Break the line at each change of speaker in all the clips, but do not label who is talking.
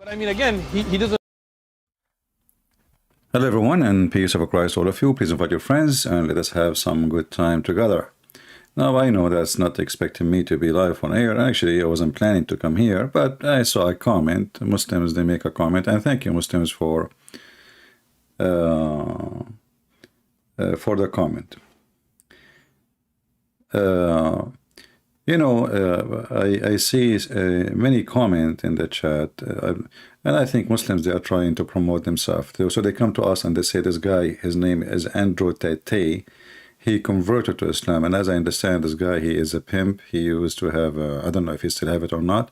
But I mean, again, he doesn't.
Hello everyone, and peace of Christ all of you. Please invite your friends and let us have some good time together. Now I know that's not expecting me to be live on air. Actually, I wasn't planning to come here, but I saw a comment. Muslims, they make a comment, and thank you Muslims for the comment. I see many comment in the chat, and I think Muslims, they are trying to promote themselves. So they come to us and they say this guy, his name is Andrew Tate. He converted to Islam, and as I understand, this guy, he is a pimp. He used to have, I don't know if he still have it or not,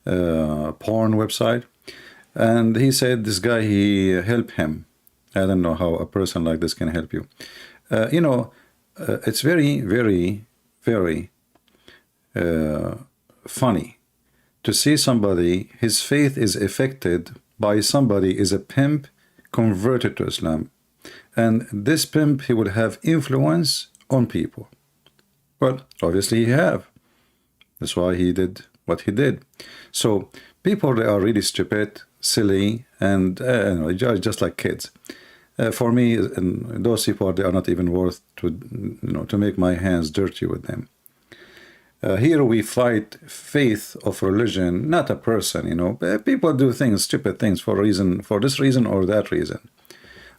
porn website. And he said this guy, he helped him. I don't know how a person like this can help you. It's very, very, very funny to see somebody, his faith is affected by somebody is a pimp converted to Islam. And this pimp, he would have influence on people. Well, obviously he have. That's why he did what he did. So people, they are really stupid, silly, and just like kids. For me, those people, they are not even worth to make my hands dirty with them. Here we fight faith of religion, not a person. People do things, stupid things, for this reason or that reason.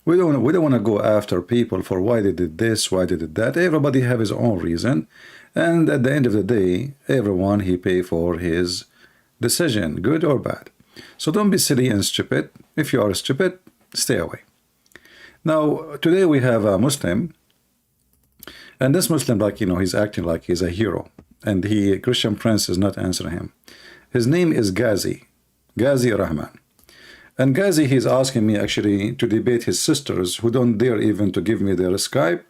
We don't want to go after people for why they did this, why they did that. Everybody have his own reason, and at the end of the day, everyone, he pay for his decision, good or bad. So don't be silly and stupid. If you are stupid, stay away. Now today we have a Muslim, and this Muslim, he's acting like he's a hero, and Christian Prince is not answering him. His name is Ghazi Rahman. And Ghazi, he's asking me actually to debate his sisters who don't dare even to give me their Skype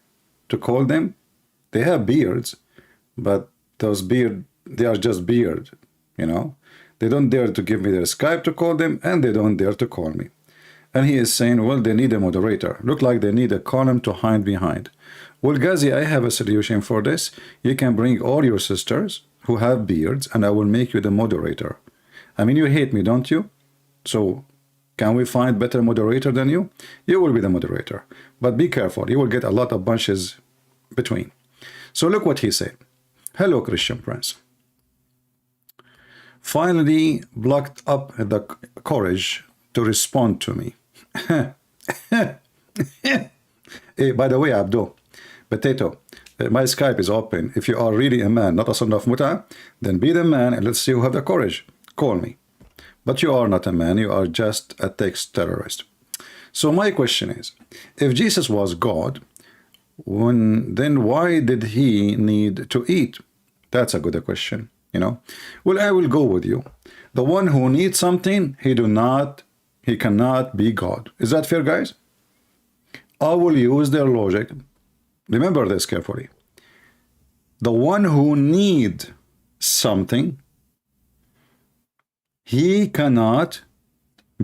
to call them. They have beards, but those beard, they are just beard, They don't dare to give me their Skype to call them, and they don't dare to call me. And he is saying, well, they need a moderator. Look like they need a column to hide behind. Well, Ghazi, I have a solution for this. You can bring all your sisters who have beards, and I will make you the moderator. I mean, you hate me, don't you? So can we find better moderator than you? You will be the moderator. But be careful. You will get a lot of bunches between. So look what he said. Hello, Christian Prince. Finally blocked up the courage to respond to me. Hey, by the way, Abdo, Potato, my Skype is open. If you are really a man, not a son of Muta, then be the man and let's see who have the courage. Call me. But you are not a man, you are just a text terrorist. So my question is, if Jesus was God, then why did he need to eat? That's a good question, Well, I will go with you. The one who needs something, he cannot be God. Is that fair, guys? I will use their logic. Remember this carefully. The one who needs something, he cannot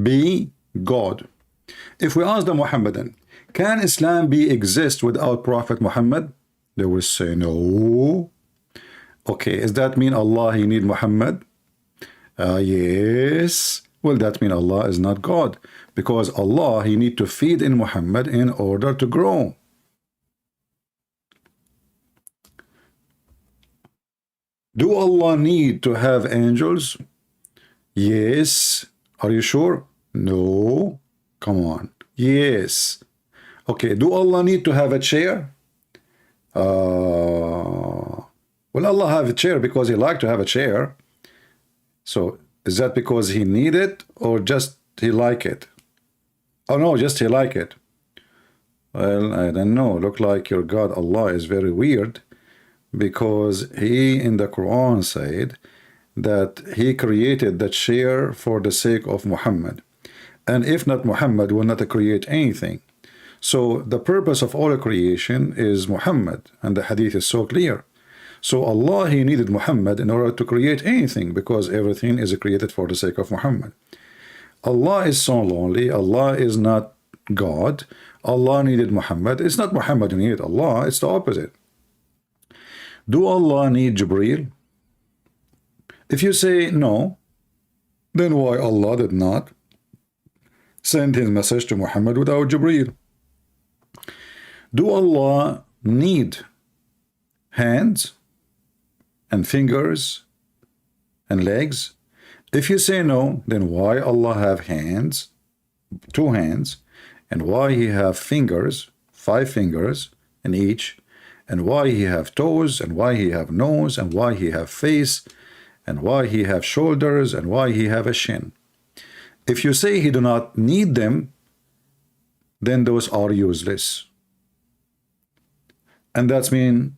be God. If we ask the Muhammadan, can Islam exist without Prophet Muhammad? They will say no. Okay, does that mean Allah, he need Muhammad? Yes. Well, that means Allah is not God, because Allah, he need to feed in Muhammad in order to grow. Do Allah need to have angels? Yes. Are you sure? No. Come on. Yes. Okay, do Allah need to have a chair? Well, Allah have a chair because he like to have a chair. So is that because he need it or just he like it? Oh no, just he like it. Well, I don't know. Look like your God Allah is very weird, because he in the Quran said that he created the chair for the sake of Muhammad. And if not, Muhammad will not create anything. So the purpose of all creation is Muhammad, and the hadith is so clear. So Allah, he needed Muhammad in order to create anything, because everything is created for the sake of Muhammad. Allah is so lonely. Allah is not God. Allah needed Muhammad. It's not Muhammad who needed Allah. It's the opposite. Do Allah need Jibreel? If you say no, Then why Allah did not send his message to Muhammad without Jibreel? Do Allah need hands and fingers and legs? If you say no, then why Allah have hands, 2 hands, and why he have fingers, 5 fingers in each, and why he have toes, and why he have nose, and why he have face, and why he have shoulders, and why he have a shin? If you say he do not need them, then those are useless. And that's mean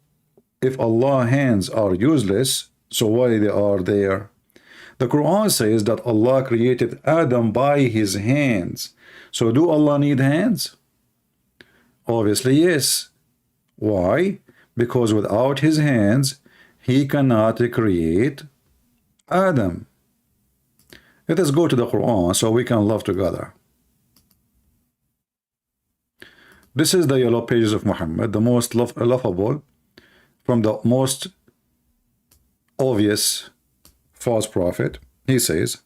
if Allah's hands are useless, so why they are there? The Quran says that Allah created Adam by his hands. So do Allah need hands? Obviously yes. Why? Because without his hands, he cannot create Adam. Let us go to the Quran so we can love together. This is the yellow pages of Muhammad, the most lovable from the most obvious false prophet. He says,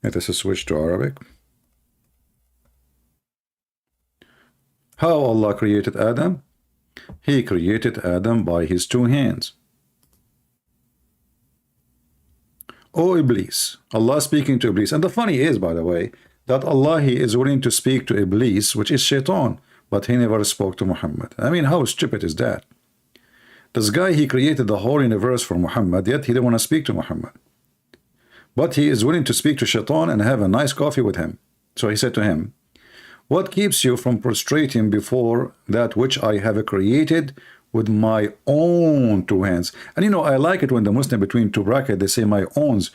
let us switch to Arabic. How Allah created Adam? He created Adam by his 2 hands. Oh Iblis, Allah speaking to Iblis. And the funny is, by the way, that Allah, he is willing to speak to Iblis, which is Shaitan, but he never spoke to Muhammad. I mean, how stupid is that? This guy, he created the whole universe for Muhammad, yet he didn't want to speak to Muhammad. But he is willing to speak to Shaitan and have a nice coffee with him. So he said to him, what keeps you from prostrating before that which I have created with my own 2 hands? And you know, I like it when the Muslim between 2 brackets, they say my owns,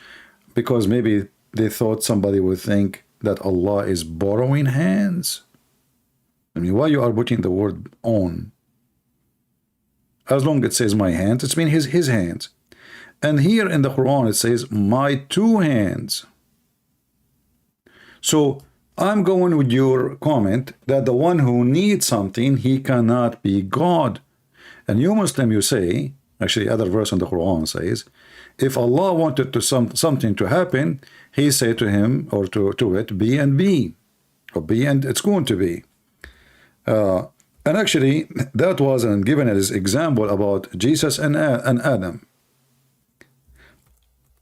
because maybe they thought somebody would think that Allah is borrowing hands. I mean, why you are putting the word own? As long as it says my hands, it's mean his hands. And here in the Quran it says my 2 hands. So I'm going with your comment that the one who needs something, he cannot be God. And you Muslim, you say, actually other verse in the Quran says, if Allah wanted to something to happen, he said to him or to it, be and be, or be and it's going to be. And actually, that was given as example about Jesus and Adam.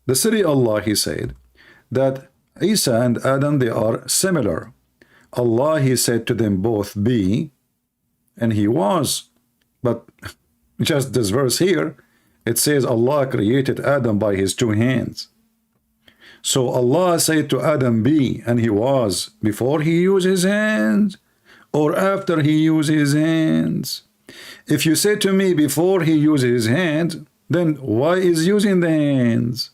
The city Allah, he said, that Isa and Adam, they are similar. Allah, he said to them both, be, and he was. But just this verse here, it says Allah created Adam by his 2 hands. So Allah said to Adam, be, and he was, before he used his hands, or after he used his hands. If you say to me before he used his hands, then why is using the hands?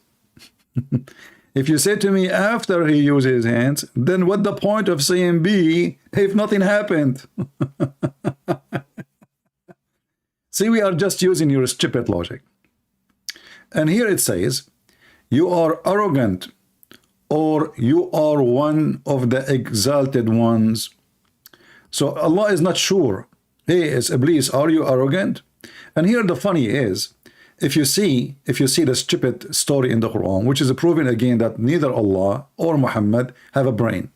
If you say to me after he used his hands, then what the point of saying be if nothing happened? See, we are just using your stupid logic. And here it says, you are arrogant, or you are one of the exalted ones. So Allah is not sure. Hey, it's Iblis, are you arrogant? And here the funny is, if you see the stupid story in the Quran, which is proving again that neither Allah or Muhammad have a brain.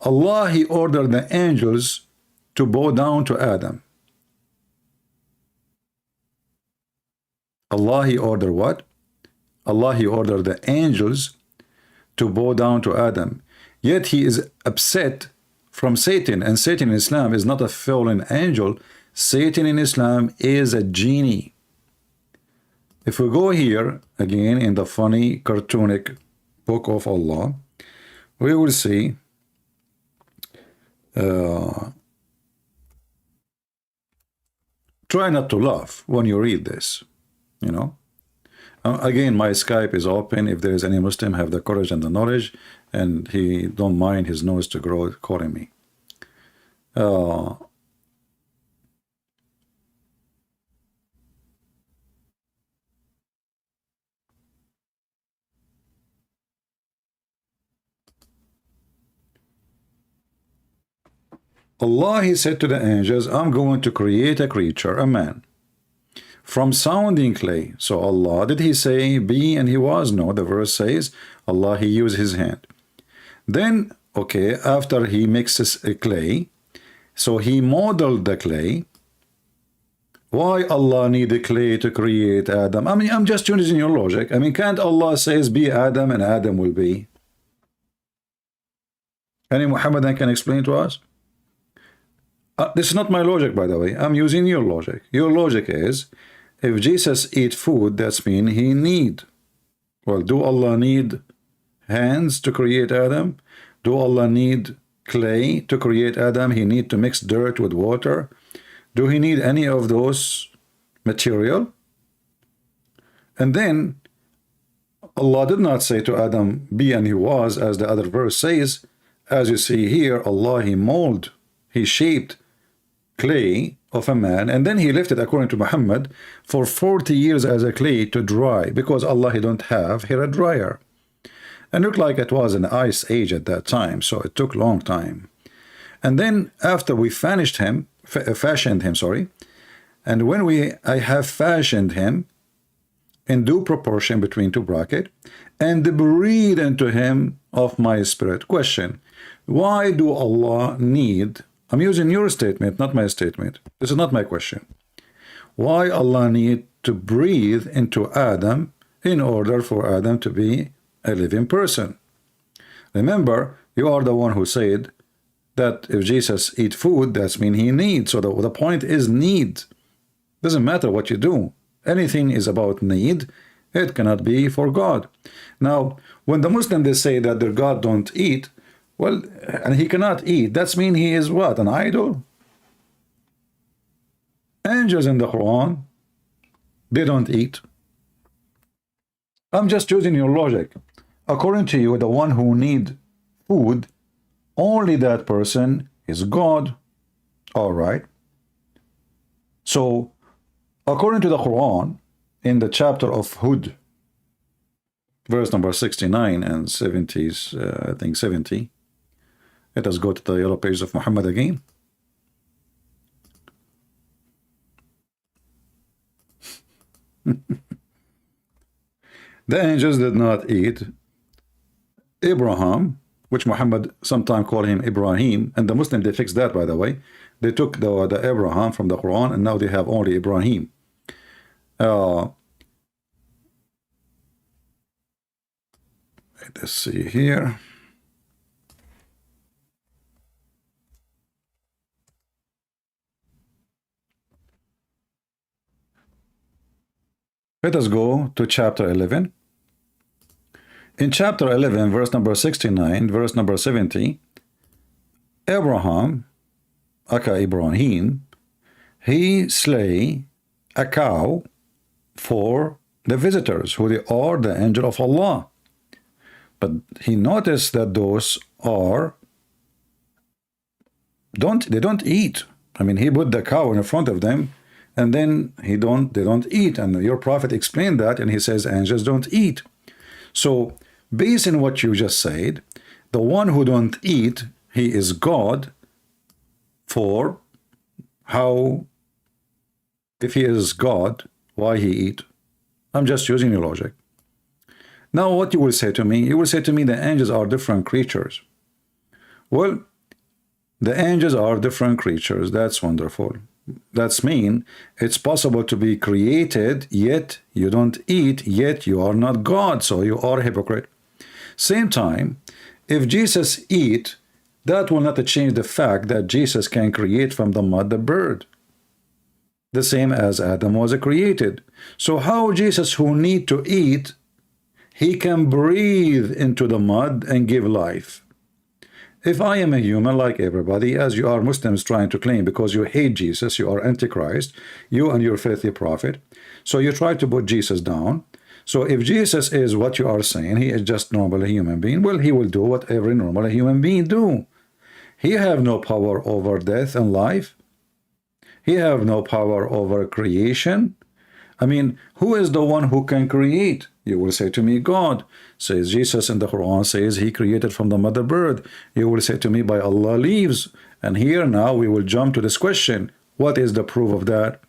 Allah, he ordered the angels to bow down to Adam. Allah, he ordered what? Allah, he ordered the angels to bow down to Adam. Yet he is upset from Satan, and Satan in Islam is not a fallen angel. Satan in Islam is a genie. If we go here again in the funny cartoonic book of Allah, we will see try not to laugh when you read this, you know. Again, my Skype is open. If there is any Muslim have the courage and the knowledge, and he don't mind his nose to grow calling me. Allah, he said to the angels, I'm going to create a creature, a man, from sounding clay. So Allah, did he say be and he was? No, the verse says Allah, he used his hand. Then, okay, after he mixes a clay, so he modeled the clay. Why Allah need the clay to create Adam? I mean, I'm just using your logic. I mean, can't Allah says be Adam and Adam will be? Any Muhammadan can explain to us? This is not my logic, by the way. I'm using your logic. Your logic is, if Jesus eat food, that's mean he need. Well, do Allah need hands to create Adam? Do Allah need clay to create Adam? He need to mix dirt with water? Do he need any of those material? And then Allah did not say to Adam, be and he was, as the other verse says. As you see here, Allah, he molded, he shaped clay of a man, and then he left it, according to Muhammad, for 40 years as a clay to dry, because Allah, he don't have here a dryer. And looked like it was an ice age at that time, so it took long time. And then after we fashioned him, sorry, and when I have fashioned him in due proportion between two brackets, and breathe into him of my spirit. Question, why do Allah need, I'm using your statement, not my statement. This is not my question. Why Allah need to breathe into Adam in order for Adam to be a living person? Remember, you are the one who said that if Jesus eat food, that's mean he needs. So the point is need. Doesn't matter what you do. Anything is about need. It cannot be for God. Now, when the Muslims, they say that their God don't eat, well, and he cannot eat, that's mean he is what, an idol? Angels in the Quran, they don't eat. I'm just using your logic. According to you, the one who need food, only that person is God. All right. So, according to the Quran, in the chapter of Hud, verse number 69 and 70, I think 70. Let us go to the yellow page of Muhammad again. The angels did not eat. Abraham, which Muhammad sometimes call him Ibrahim, and the Muslim, they fixed that, by the way. They took the Abraham from the Quran, and now they have only Ibrahim. Let's see here. Let us go to chapter 11. In chapter 11, verse number 69, verse number 70, Abraham, aka Ibrahim, he slay a cow for the visitors, who they are the angel of Allah. But he noticed that those are they don't eat. I mean, he put the cow in front of them, and then they don't eat. And your prophet explained that, and he says angels don't eat. So based on what you just said, the one who don't eat, he is God. For how, if he is God, why he eat? I'm just using your logic. Now what you will say to me, you will say to me the angels are different creatures. Well, the angels are different creatures. That's wonderful. That's mean it's possible to be created, yet you don't eat, yet you are not God, so you are a hypocrite. Same time, if Jesus eat, that will not change the fact that Jesus can create from the mud the bird, the same as Adam was created. So how Jesus, who need to eat, he can breathe into the mud and give life? If I am a human like everybody, as you are Muslims trying to claim, because you hate Jesus, you are Antichrist, you and your filthy prophet, so you try to put Jesus down. So if Jesus is what you are saying, he is just normal human being, well, he will do what every normal human being do. He have no power over death and life. He have no power over creation. I mean, who is the one who can create? You will say to me, God. Says Jesus in the Quran says he created from the mother bird. You will say to me, by Allah leaves. And here now we will jump to this question. What is the proof of that?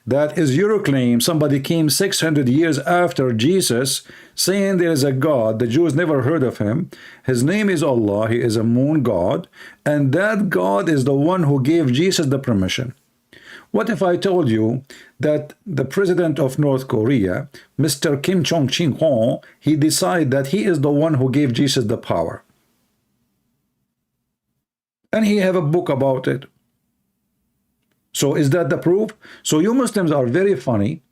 That is your claim. Somebody came 600 years after Jesus saying there is a God. The Jews never heard of him. His name is Allah. He is a moon god. And that God is the one who gave Jesus the permission. What if I told you that the president of North Korea, Mr. Kim Jong-un, he decided that he is the one who gave Jesus the power? And he have a book about it. So is that the proof? So you Muslims are very funny.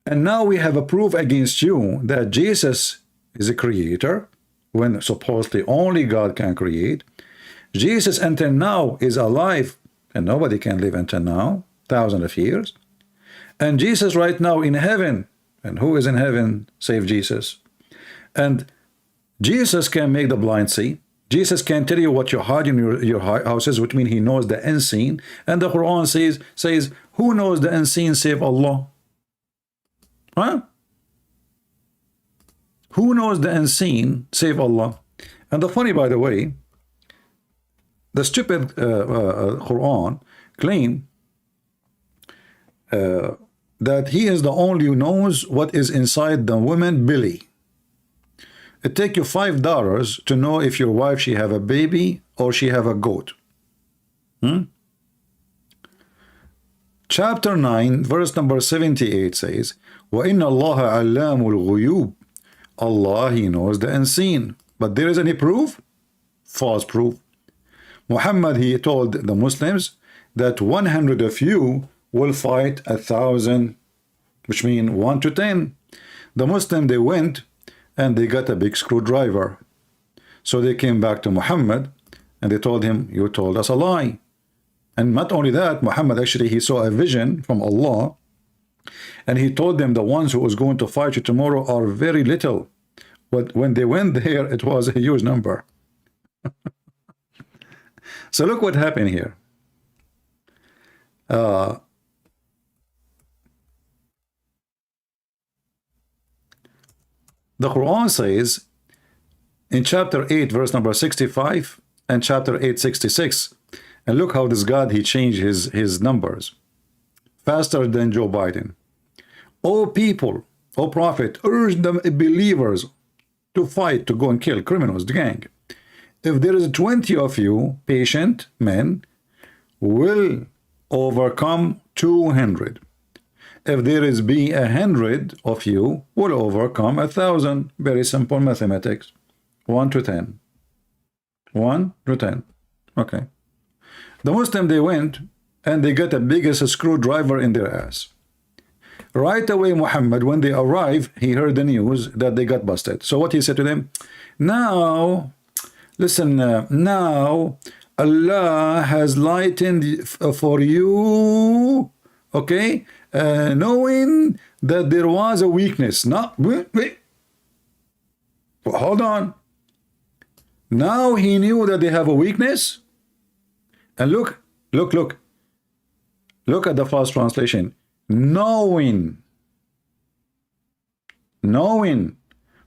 And now we have a proof against you that Jesus is a creator, when supposedly only God can create. Jesus until now is alive, and nobody can live until now, thousands of years. And Jesus right now in heaven, and who is in heaven save Jesus? And Jesus can make the blind see. Jesus can tell you what you hide in your houses, which means he knows the unseen. And the Quran says, who knows the unseen save Allah? Huh? Who knows the unseen save Allah? And the funny, by the way, the stupid Quran claim that he is the only who knows what is inside the woman belly. It take you $5 to know if your wife, she have a baby or she have a goat. Chapter 9, verse number 78 says, وَإِنَّ اللَّهَ عَلَّامُ الْغُيُوبِ Allah, he knows the unseen. But there is any proof? False proof. Muhammad, he told the Muslims that 100 of you will fight 1,000, which means 1 to 10. The Muslim, they went and they got a big screwdriver. So they came back to Muhammad and they told him, you told us a lie. And not only that, Muhammad actually, he saw a vision from Allah, and he told them the ones who was going to fight you tomorrow are very little. But when they went there, it was a huge number. So look what happened here. The Quran says in chapter 8 verse number 65 and chapter 8 66, and look how this God, he changed his numbers faster than Joe Biden. O people, O prophet, urge the believers to fight, to go and kill criminals, the gang. If there is 20 of you patient men, will overcome 200. If there is be 100 of you, will overcome 1,000. Very simple mathematics. 1 to 10. 1 to 10. Okay. The Muslim, they went and they got the biggest screwdriver in their ass. Right away, Muhammad, when they arrived, he heard the news that they got busted. So what he said to them? Now, listen, now Allah has lightened for you, okay, knowing that there was a weakness. Now, wait. Hold on. Now he knew that they have a weakness. And look at the false translation. Knowing.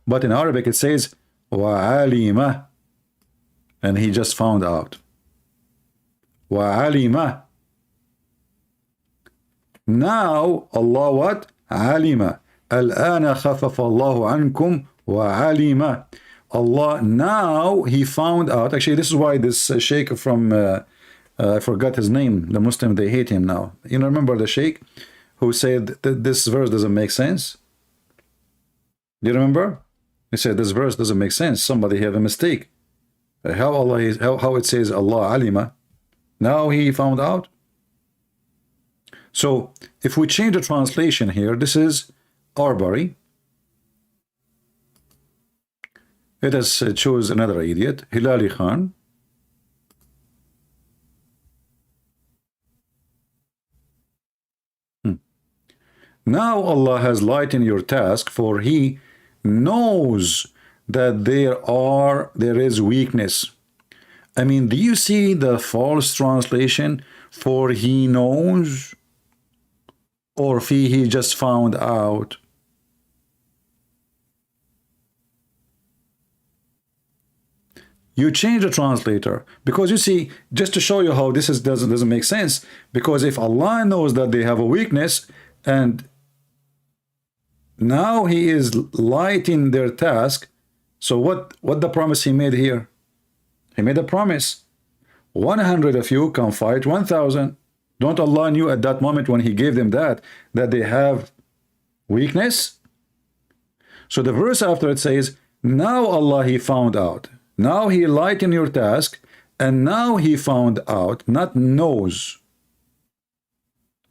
But in Arabic it says وَعَلِمَ, and he just found out. وَعَلِمَ. Now Allah what? عَلِمَ. الْآنَ خَفَفَ اللَّهُ عَنْكُمْ وَعَلِمَ. Allah, now he found out. Actually, this is why this sheikh from I forgot his name, the Muslim, they hate him now. You know, remember the sheikh who said that this verse doesn't make sense? Do you remember? He said this verse doesn't make sense. Somebody have a mistake. How Allah is, how it says Allah alima. Now he found out. So if we change the translation here, this is Arbery. Let us choose another idiot, Hilali Khan. Now Allah has lightened your task, for he knows that there is weakness. I mean, do you see the false translation? For he knows, or he just found out? You change the translator, because you see, just to show you how this is doesn't make sense. Because if Allah knows that they have a weakness, and now He is lighting their task, so what the promise He made here? He made a promise: 100 of you can fight 1,000. Don't Allah knew at that moment when He gave them that they have weakness? So the verse after it says, now Allah He found out. Now He lightened your task, and now He found out, not knows.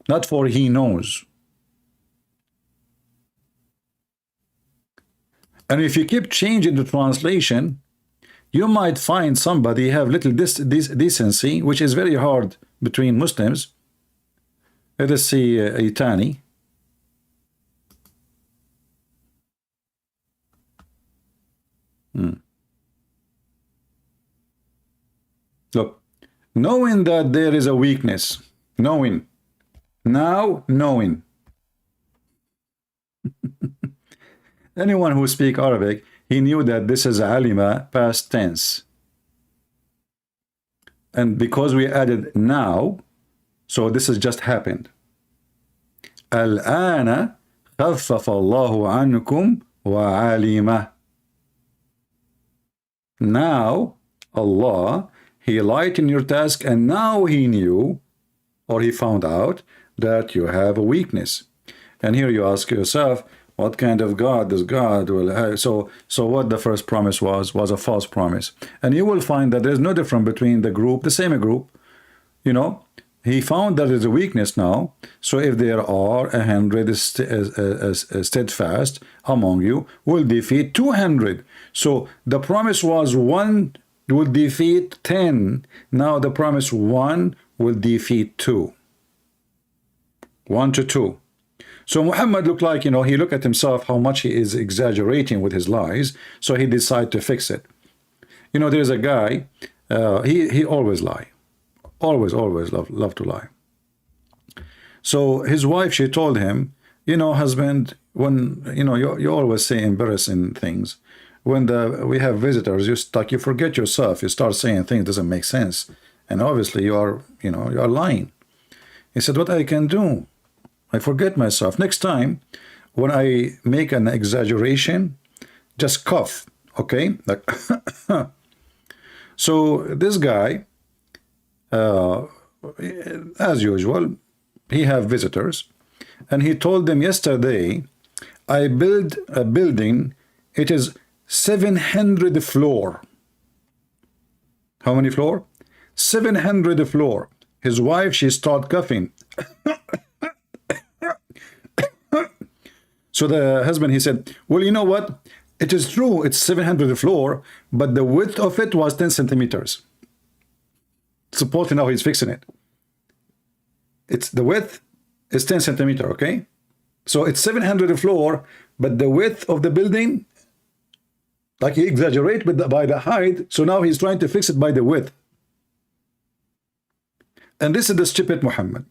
Not for He knows. And if you keep changing the translation, you might find somebody have little decency, which is very hard between Muslims. Let us see Itani. Look, knowing that there is a weakness, knowing, now knowing. Anyone who speaks Arabic, he knew that this is alima, past tense. And because we added now, so this has just happened. Al-ana khaffafa Allahu ankum wa alima. Now, Allah, He lightened your task, and now He knew, or He found out, that you have a weakness. And here you ask yourself, what kind of God does God will have? So what the first promise was a false promise. And you will find that there's no difference between the group, the same group, you know. He found that there's a weakness now. So if there are 100 steadfast among you, will defeat 200. So the promise was 1 will defeat 10. Now the promise 1 will defeat 2. 1 to 2. So Muhammad looked like, you know, he looked at himself how much he is exaggerating with his lies. So he decided to fix it. You know, there's a guy, he always lie. Always love to lie. So his wife, she told him, you know, husband, when, you know, you always say embarrassing things. When we have visitors, you forget yourself. You start saying things that doesn't make sense. And obviously you are, you know, you are lying. He said, what I can do? I forget myself. Next time, when I make an exaggeration, just cough, okay? Like so this guy, as usual, he have visitors, and he told them yesterday, I build a building, it is 700 floor. How many floor? 700 floor. His wife, she start coughing. So the husband, he said, well, you know what? It is true, it's 700 floor, but the width of it was 10 centimeters. Supposedly now he's fixing it. It's the width is 10 centimeter, okay? So it's 700 floor, but the width of the building, like he exaggerate with by the height, so now he's trying to fix it by the width. And this is the stupid Muhammad.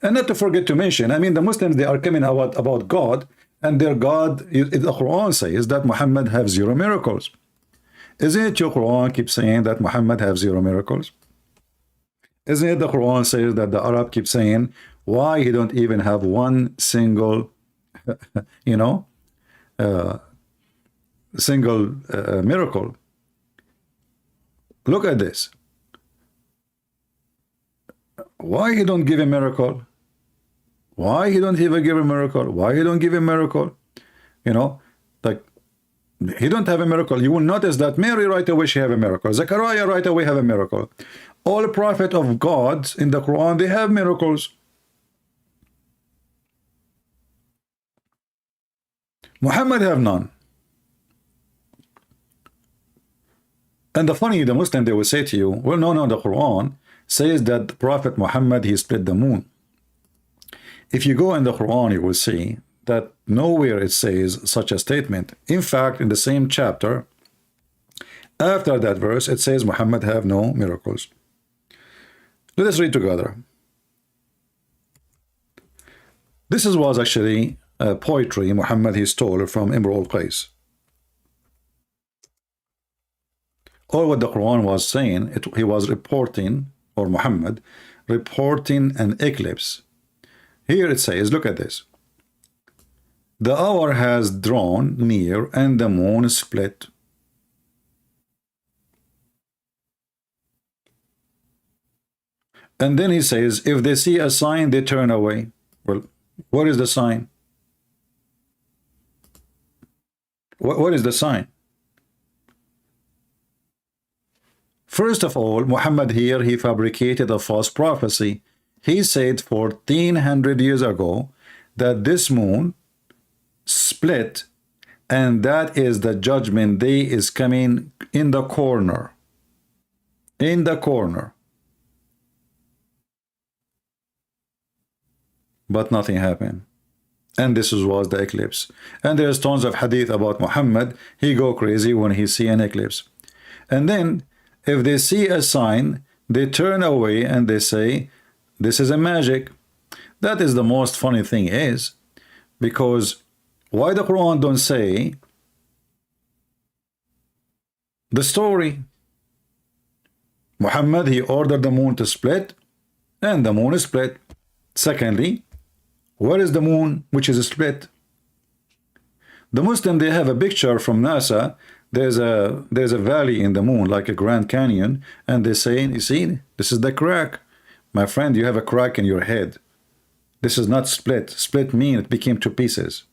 And not to forget to mention, I mean, the Muslims, they are coming about God, and their God, the Quran says that Muhammad have 0 miracles. Isn't it your Quran keeps saying that Muhammad have 0 miracles? Isn't it the Quran says that the Arab keep saying why he don't even have one single, you know, miracle? Look at this. Why he don't give a miracle? Why he don't even give a miracle? Why he don't give a miracle? You know, like he don't have a miracle. You will notice that Mary right away she have a miracle. Zechariah right away have a miracle. All prophets of God in the Quran, they have miracles. Muhammad have none. And the funny, the Muslim, they will say to you, well, no, the Quran says that the Prophet Muhammad, he split the moon. If you go in the Quran, you will see that nowhere it says such a statement. In fact, in the same chapter, after that verse, it says Muhammad have no miracles. Let us read together. This was actually poetry Muhammad he stole from Imru al-Qais. All what the Quran was saying, he was reporting, or Muhammad, reporting an eclipse. Here it says, look at this. The hour has drawn near and the moon split. And then he says, if they see a sign, they turn away. Well, what is the sign? What is the sign? First of all, Muhammad here, he fabricated a false prophecy. He said 1400 years ago that this moon split, and that is the judgment day is coming in the corner. In the corner. But nothing happened. And this was the eclipse. And there's tons of hadith about Muhammad. He go crazy when he see an eclipse. And then if they see a sign, they turn away and they say, this is a magic. That is the most funny thing is, because why the Quran don't say the story? Muhammad, he ordered the moon to split, and the moon is split. Secondly, where is the moon which is split? The Muslim, they have a picture from NASA. There's a valley in the moon, like a Grand Canyon, and they say, you see, this is the crack. My friend, you have a crack in your head. This is not split. Split means it became two pieces.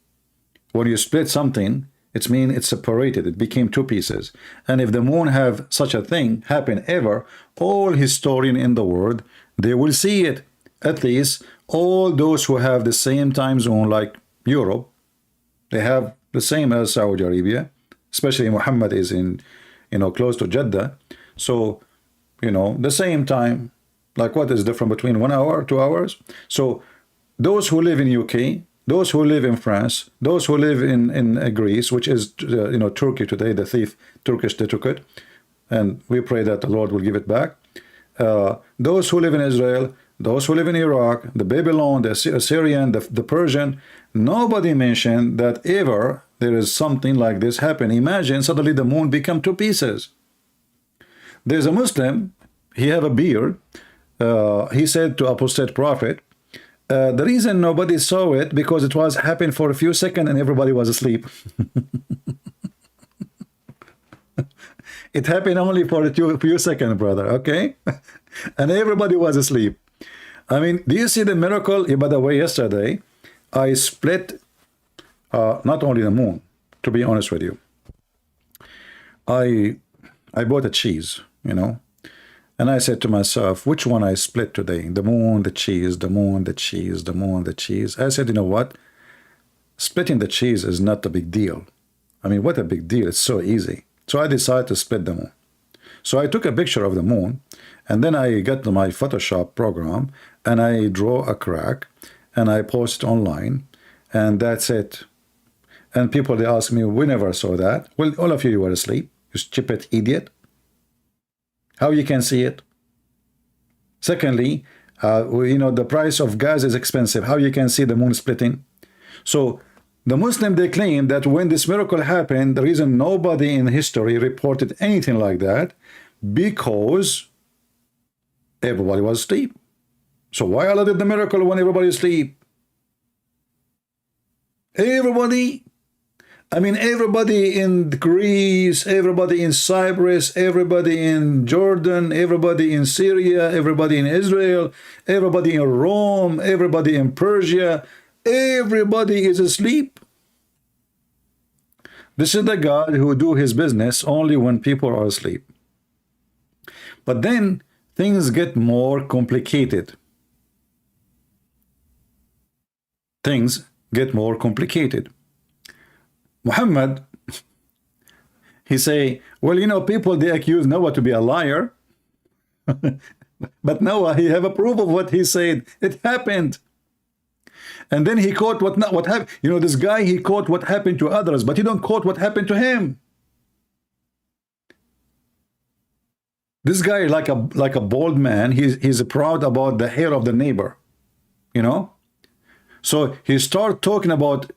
When you split something, it means it's separated. It became two pieces. And if the moon have such a thing happen ever, all historians in the world, they will see it. At least all those who have the same time zone like Europe, they have the same as Saudi Arabia, especially Muhammad is in, close to Jeddah. So, the same time, like what is different between 1 hour, 2 hours? So those who live in UK, those who live in France, those who live in Greece, which is, Turkey today, the thief, Turkish they took it, and we pray that the Lord will give it back. Those who live in Israel, those who live in Iraq, the Babylon, the Assyrian, the Persian, nobody mentioned that ever there is something like this happen. Imagine suddenly the moon become two pieces. There's a Muslim, he have a beard. He said to apostate prophet, the reason nobody saw it because it was happened for a few seconds and everybody was asleep. It happened only for a few seconds, brother, okay? And everybody was asleep. I mean, do you see the miracle? By the way, yesterday, I split not only the moon, to be honest with you. I bought a cheese, and I said to myself, which one I split today? The moon, the cheese, the moon, the cheese, the moon, the cheese. I said, you know what? Splitting the cheese is not a big deal. I mean, what a big deal. It's so easy. So I decided to split the moon. So I took a picture of the moon, and then I got my Photoshop program, and I draw a crack, and I post online, and that's it. And people, they ask me, we never saw that. Well, all of you were asleep, you stupid idiot. How you can see it? Secondly, the price of gas is expensive. How you can see the moon splitting? So the Muslim, they claim that when this miracle happened, the reason nobody in history reported anything like that, because everybody was asleep. So why Allah did the miracle when everybody is asleep? Everybody, I mean, everybody in Greece, everybody in Cyprus, everybody in Jordan, everybody in Syria, everybody in Israel, everybody in Rome, everybody in Persia, everybody is asleep. This is the God who do his business only when people are asleep. But then things get more complicated. Things get more complicated. Muhammad, he say, well, people, they accuse Noah to be a liar. But Noah, he have a proof of what he said. It happened. And then he quote what happened. This guy, he quote what happened to others, but he don't quote what happened to him. This guy, like a bald man, he's proud about the hair of the neighbor, So he start talking about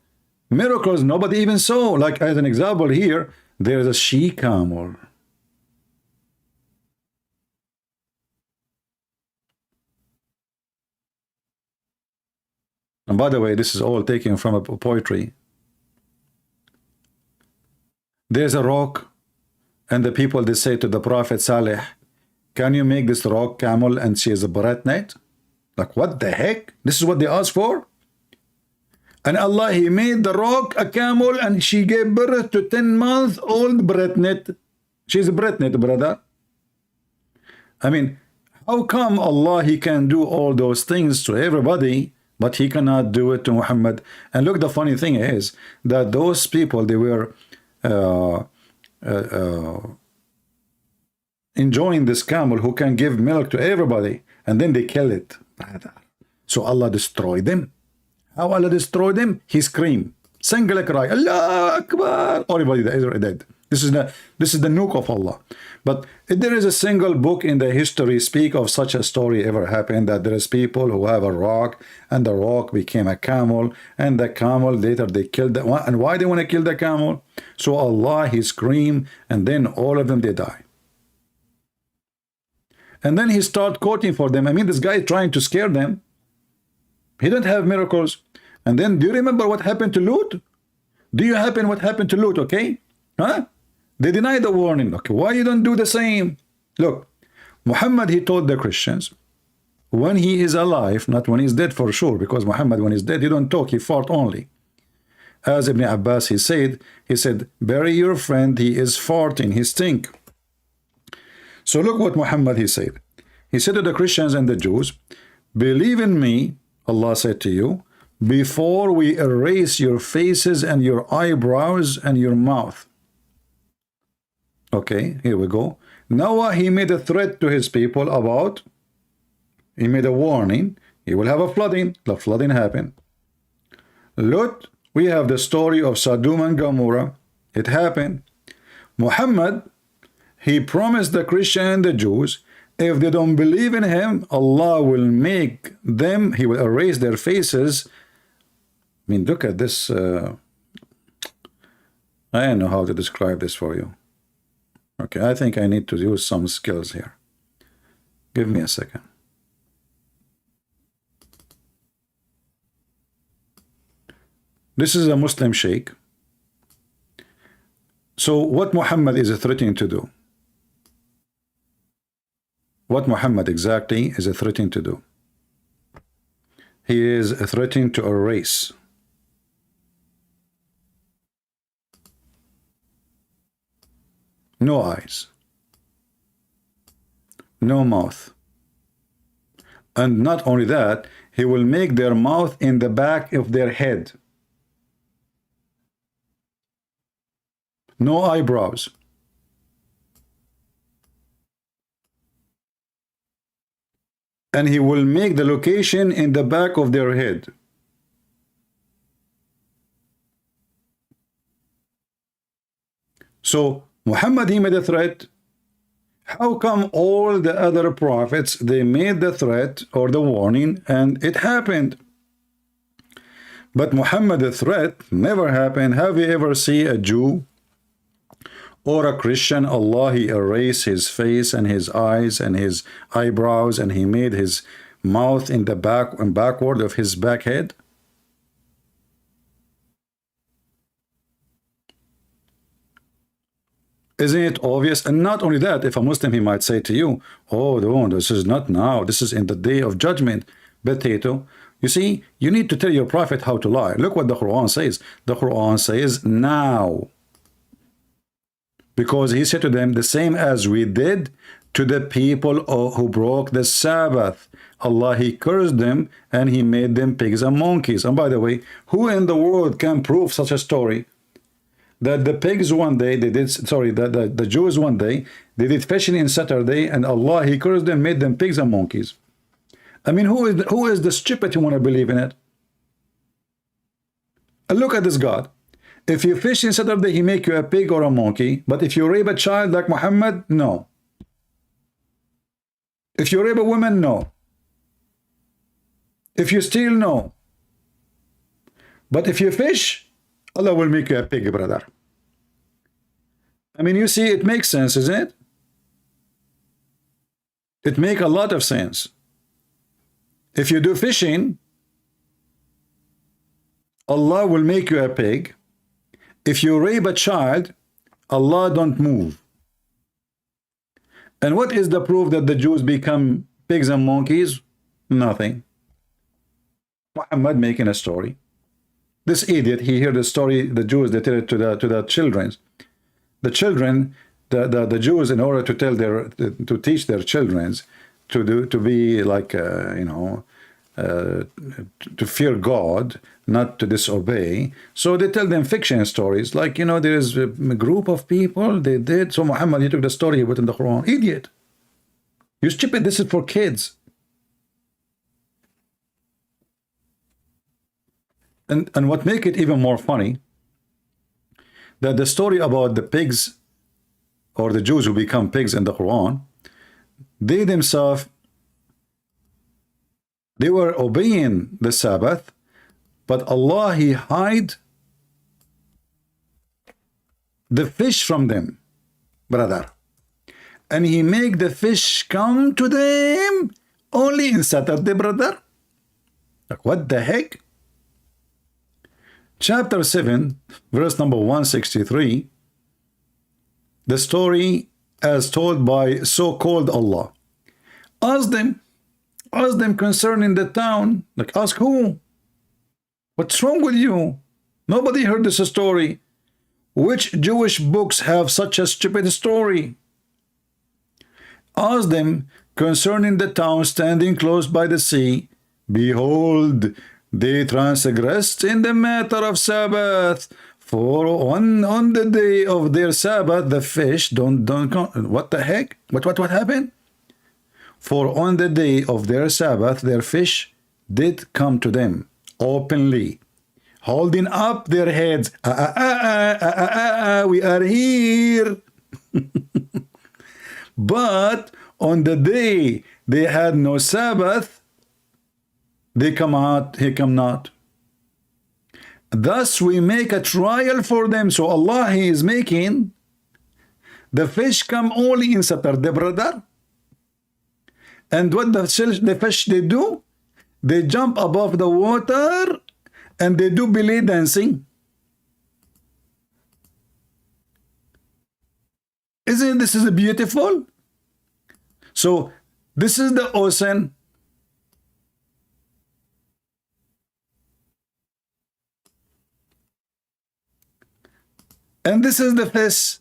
miracles nobody even saw. Like as an example here, there's a she-camel. And by the way, this is all taken from a poetry. There's a rock, and the people, they say to the Prophet Saleh, can you make this rock camel and she is a pregnant? Like, what the heck? This is what they asked for? And Allah, He made the rock a camel, and she gave birth to 10-month-old pregnant. She's pregnant, brother. I mean, how come Allah, He can do all those things to everybody, but He cannot do it to Muhammad? And look, the funny thing is that those people, they were enjoying this camel who can give milk to everybody, and then they kill it. So Allah destroyed them. How Allah destroyed them? He screamed, single cry, Allah Akbar. Everybody is dead. This is the nuke of Allah. But if there is a single book in the history speak of such a story ever happened, that there is people who have a rock, and the rock became a camel, and the camel later they killed the one. And why they want to kill the camel? So Allah, He screamed, and then all of them, they die. And then He start quoting for them. I mean, this guy is trying to scare them. He didn't have miracles. And then, do you remember what happened to Lut? Do you happen what happened to Lut, okay? Huh? They denied the warning. Okay, why you don't do the same? Look, Muhammad, he told the Christians, when he is alive, not when he's dead for sure, because Muhammad, when he's dead, he don't talk, he fart only. As Ibn Abbas, he said, bury your friend, he is farting, he stink. So look what Muhammad, he said. He said to the Christians and the Jews, believe in me, Allah said to you, before we erase your faces and your eyebrows and your mouth. Okay, here we go. Noah, he made a threat to his people about, he made a warning, he will have a flooding. The flooding happened. Lut, we have the story of Sodom and Gomorrah. It happened. Muhammad, he promised the Christian and the Jews, if they don't believe in him, Allah will make them, He will erase their faces. I mean, look at this. I don't know how to describe this for you. Okay, I think I need to use some skills here. Give me a second. This is a Muslim sheikh. So what Muhammad is threatening to do? What Muhammad exactly is threatening to do? He is threatening to erase no eyes, no mouth. And not only that, He will make their mouth in the back of their head. No eyebrows. And He will make the location in the back of their head. So Muhammad, he made a threat. How come all the other prophets, they made the threat or the warning and it happened? But Muhammad, the threat never happened. Have you ever seen a Jew or a Christian, Allah, He erased his face and his eyes and his eyebrows, and He made his mouth in the back and backward of his back head? Isn't it obvious? And not only that, if a Muslim, he might say to you, oh, no, this is not now, this is in the day of judgment. Potato. You see, you need to tell your prophet how to lie. Look what the Quran says. The Quran says now. Because He said to them, the same as we did to the people who broke the Sabbath. Allah, He cursed them and He made them pigs and monkeys. And by the way, who in the world can prove such a story? That the pigs one day, they did, sorry, the Jews one day, they did fishing in Saturday, and Allah, He cursed them, made them pigs and monkeys. I mean, who is the stupid who want to believe in it? And look at this God. If you fish in Saturday, He make you a pig or a monkey. But if you rape a child like Muhammad, no. If you rape a woman, no. If you steal, no. But if you fish, Allah will make you a pig, brother. I mean, you see, it makes sense, isn't it? It makes a lot of sense. If you do fishing, Allah will make you a pig. If you rape a child, Allah don't move. And what is the proof that the Jews become pigs and monkeys? Nothing. Muhammad making a story. This idiot, he heard the story, the Jews, they tell it to the children. The children, the Jews, in order to tell their, to teach their children to be like, you know, to fear God, not to disobey. So they tell them fiction stories, like, you know, there is a group of people, they did. So Muhammad, he took the story, he put in the Quran. Idiot. You stupid, this is for kids. And what make it even more funny, that the story about the pigs, or the Jews who become pigs in the Quran, they themselves, they were obeying the Sabbath, but Allah, he hide the fish from them, brother. And he make the fish come to them only in Saturday, brother. Like, what the heck? Chapter 7, verse number 163, the story as told by so-called Allah. Ask them concerning the town. Like, ask who? What's wrong with you? Nobody heard this story. Which Jewish books have such a stupid story? Ask them concerning the town standing close by the sea. Behold, they transgressed in the matter of Sabbath. For on the day of their Sabbath, the fish don't what the heck? What happened? For on the day of their Sabbath, their fish did come to them openly, holding up their heads. We are here. But on the day they had no Sabbath, they come out, he come not. Thus we make a trial for them. So Allah, he is making the fish come only in Saturday, brother. And what the fish they do? They jump above the water and they do belly dancing. Isn't this is beautiful? So this is the ocean. And this is the fish.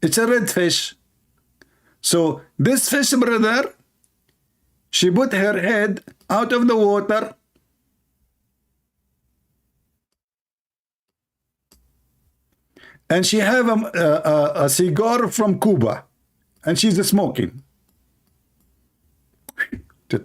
It's a red fish. So this fish, brother, she put her head out of the water. And she have a cigar from Cuba. And she's smoking. And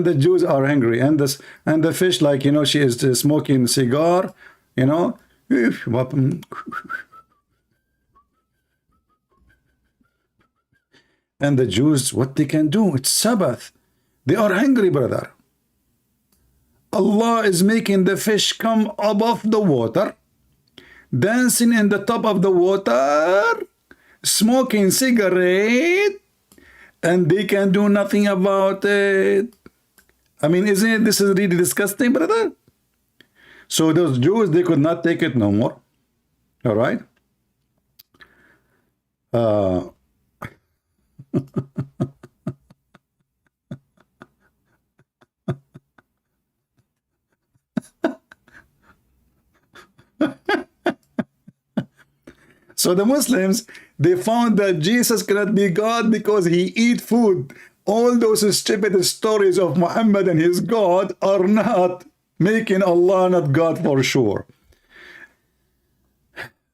the Jews are angry, and the fish, like, you know, she is smoking cigar, you know, and the Jews, what they can do? It's Sabbath. They are angry, brother. Allah is making the fish come above the water, dancing in the top of the water, smoking cigarette, and they can do nothing about it. I mean, isn't it, this is really disgusting, brother? So those Jews, they could not take it no more. All right? So the Muslims, they found that Jesus cannot be God because he eat food. All those stupid stories of Muhammad and his God are not making Allah not God for sure.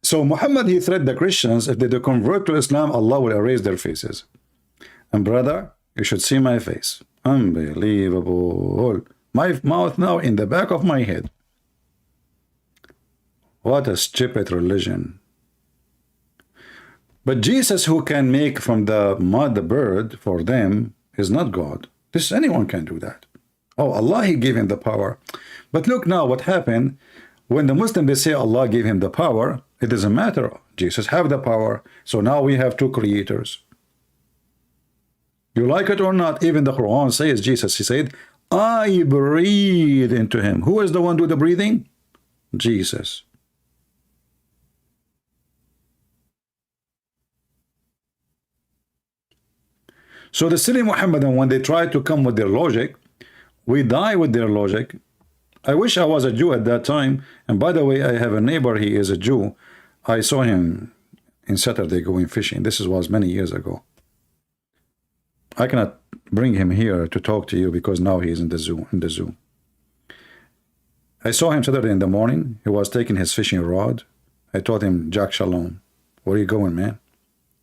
So Muhammad, he threatened the Christians, if they do convert to Islam, Allah will erase their faces. And brother, you should see my face. Unbelievable. My mouth now in the back of my head. What a stupid religion. But Jesus, who can make from the mud the bird for them, is not God. This, anyone can do that. Oh, Allah, he gave him the power. But look now what happened when the Muslim, they say Allah gave him the power. It doesn't matter. Jesus have the power. So now we have two creators. You like it or not, even the Quran says, Jesus, he said, I breathe into him. Who is the one do the breathing? Jesus. So the silly Muhammadan, when they try to come with their logic, we die with their logic. I wish I was a Jew at that time. And by the way, I have a neighbor, he is a Jew. I saw him in Saturday going fishing. This was many years ago. I cannot bring him here to talk to you because now he is in the zoo. I saw him Saturday in the morning. He was taking his fishing rod. I told him, Jack Shalom, where are you going, man?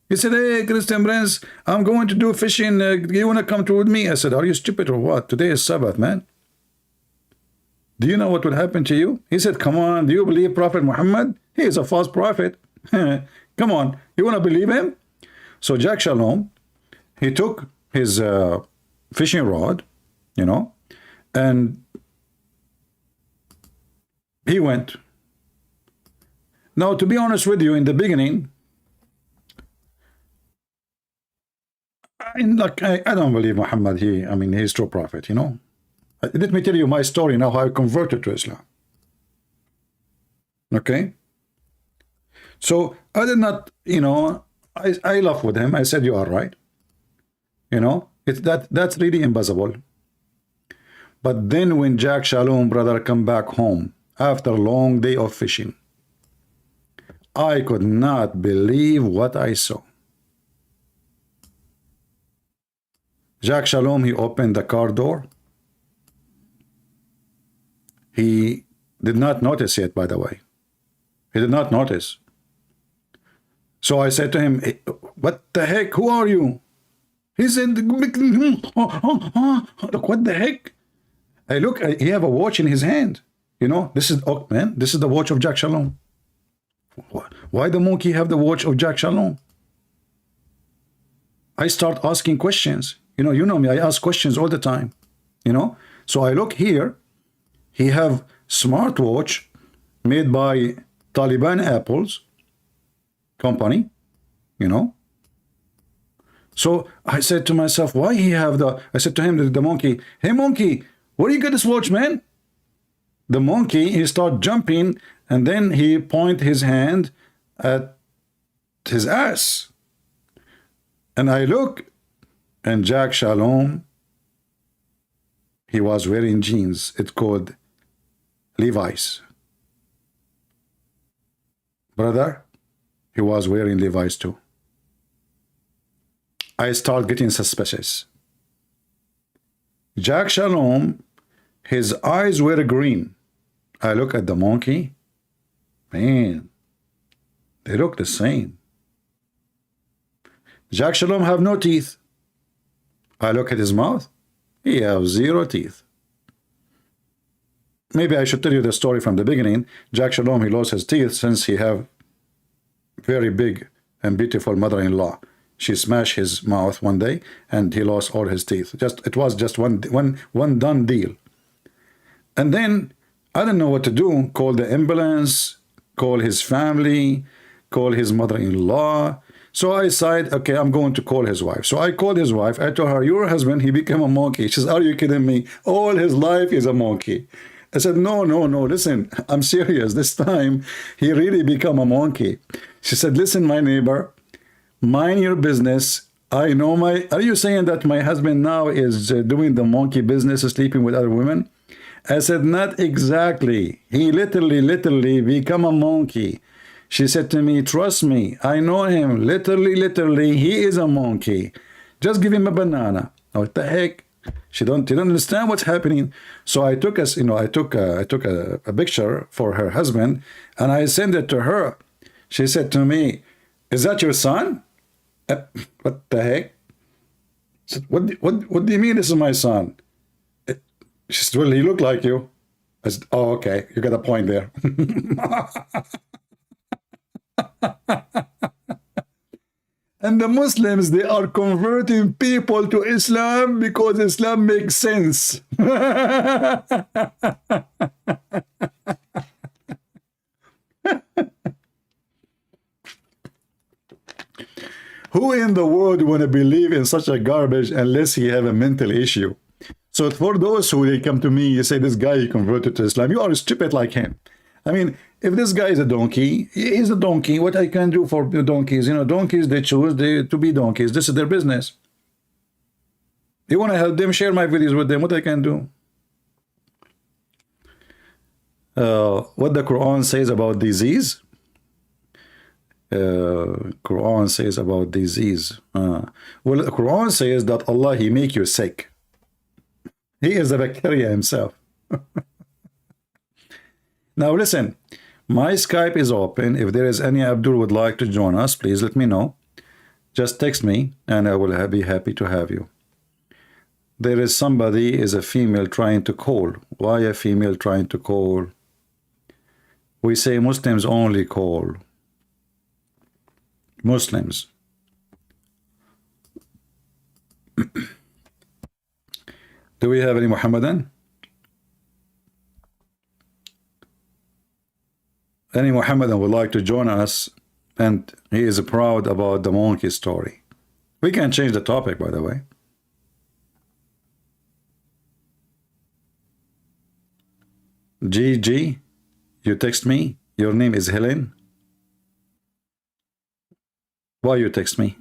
He said, hey, Christian Prince, I'm going to do fishing. You want to come with me? I said, are you stupid or what? Today is Sabbath, man. Do you know what will happen to you? He said, come on, do you believe Prophet Muhammad? He is a false prophet. Come on, you want to believe him? So Jack Shalom, he took his fishing rod, you know, and he went. Now, to be honest with you, in the beginning, I don't believe Muhammad. He's true prophet, you know. Let me tell you my story now, how I converted to Islam. Okay? So, I did not, you know, I laughed with him. I said, you are right. You know, that's really impossible. But then when Jack Shalom, brother, come back home after a long day of fishing, I could not believe what I saw. Jack Shalom, he opened the car door. He did not notice yet, by the way. He did not notice. So I said to him, hey, what the heck? Who are you? He said, what the heck? I look, he have a watch in his hand. You know, this is, oh man, this is the watch of Jack Shalom. Why the monkey have the watch of Jack Shalom? I start asking questions. You know me, I ask questions all the time. You know, so I look here. He have smartwatch made by Taliban Apples company, you know. So I said to myself, why he have I said to him, the monkey, hey monkey, where do you get this watch, man? The monkey, he start jumping, and then he point his hand at his ass. And I look, and Jack Shalom, he was wearing jeans. It's called Levi's. Brother, he was wearing Levi's too. I start getting suspicious. Jack Shalom, his eyes were green. I look at the monkey. Man, they look the same. Jack Shalom have no teeth. I look at his mouth. He have 0 teeth. Maybe I should tell you the story from the beginning. Jack Shalom, he lost his teeth since he have very big and beautiful mother-in-law. She smashed his mouth one day and he lost all his teeth. It was just one done deal. And then I didn't know what to do. Call the ambulance, call his family, call his mother-in-law. So I decided, okay, I'm going to call his wife. So I called his wife. I told her, your husband, he became a monkey. She says, are you kidding me? All his life is a monkey. I said, no, listen, I'm serious. This time, he really become a monkey. She said, listen, my neighbor, mind your business. I know are you saying that my husband now is doing the monkey business, sleeping with other women? I said, not exactly. He literally become a monkey. She said to me, trust me, I know him. Literally, he is a monkey. Just give him a banana. What the heck? She didn't understand what's happening. So I took a picture for her husband and I sent it to her. She said to me, is that your son? What the heck? I said, what do you mean this is my son? She said, well, he looked like you. I said, oh, okay, you got a point there. And the Muslims, they are converting people to Islam because Islam makes sense. Who in the world want to believe in such a garbage unless he have a mental issue? So for those who they come to me, you say this guy he converted to Islam, you are stupid like him. I mean, if this guy is a donkey, he's a donkey. What I can do for the donkeys? You know, donkeys, they choose to be donkeys. This is their business. You want to help them, share my videos with them. What I can do? What the Quran says about disease? Quran says about disease. Well, the Quran says that Allah, he make you sick. He is a bacteria himself. Now listen, my Skype is open. If there is any Abdul would like to join us, please let me know. Just text me and I will be happy to have you. There is somebody, is a female trying to call. Why a female trying to call? We say Muslims only call. Muslims. Do we have any Muhammadan? Any Muhammadan would like to join us, and he is proud about the monkey story. We can change the topic, by the way. GG, you text me. Your name is Helen. Why you text me?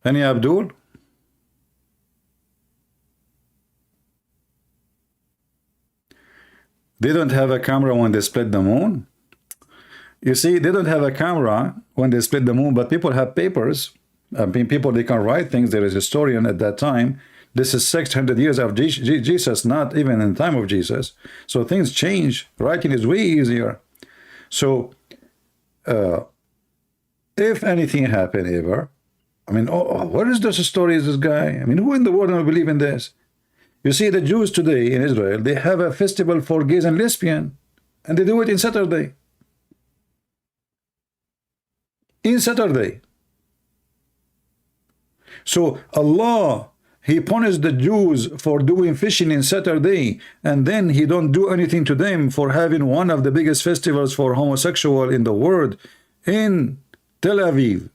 Any Abdul? They don't have a camera when they split the moon. You see, they don't have a camera when they split the moon, but people have papers. I mean, people, they can write things. There is a historian at that time. This is 600 years of Jesus, not even in the time of Jesus. So things change. Writing is way easier. So if anything happened ever, I mean, what is this story? Is this guy? I mean, who in the world will believe in this? You see, the Jews today in Israel, they have a festival for gays and lesbians, and they do it in Saturday. In Saturday. So Allah, he punished the Jews for doing fishing in Saturday, and then he don't do anything to them for having one of the biggest festivals for homosexual in the world in Tel Aviv,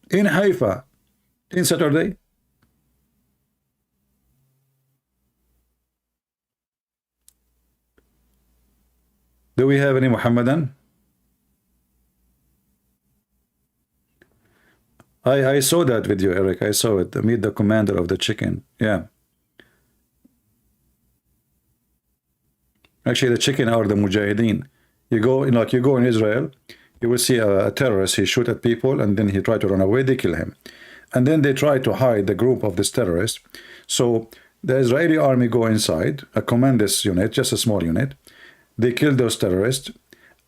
in Haifa, in Saturday. Do we have any Muhammadan? I saw that video, Eric. I saw it. Meet the commander of the chicken. Yeah. Actually, the chicken are the Mujahideen. You go in Israel, you will see a terrorist. He shoot at people, and then he try to run away. They kill him, and then they try to hide the group of this terrorist. So the Israeli army go inside, a commanders unit, just a small unit. They kill those terrorists.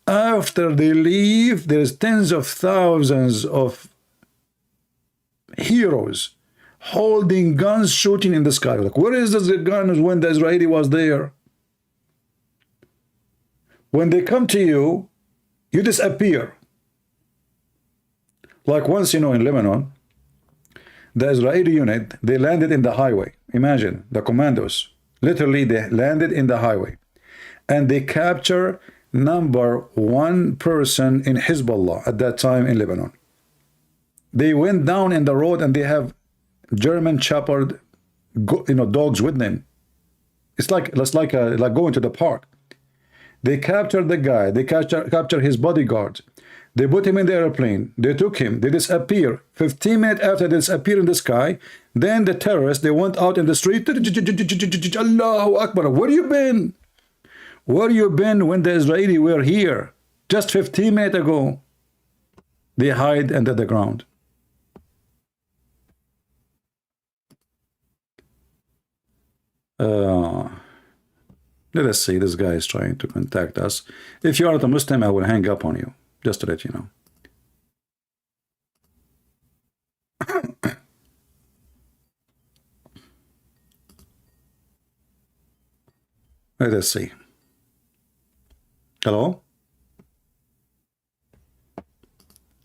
After they leave, there's tens of thousands of heroes holding guns, shooting in the sky. Like, where is the guns when the Israeli was there? When they come to you, you disappear. Like once, in Lebanon, the Israeli unit, they landed in the highway. Imagine, the commandos, literally they landed in the highway. And they capture #1 person in Hezbollah at that time in Lebanon. They went down in the road and they have German shepherd, dogs with them. It's like going to the park. They captured the guy. They captured his bodyguard. They put him in the airplane. They took him. They disappear. 15 minutes after they disappear in the sky, then the terrorists, they went out in the street. Allahu Akbar. Where you been? Where you been when the Israeli were here? Just 15 minutes ago. They hide under the ground. Let us see. This guy is trying to contact us. If you are not a Muslim, I will hang up on you. Just to let you know. Let us see. Hello?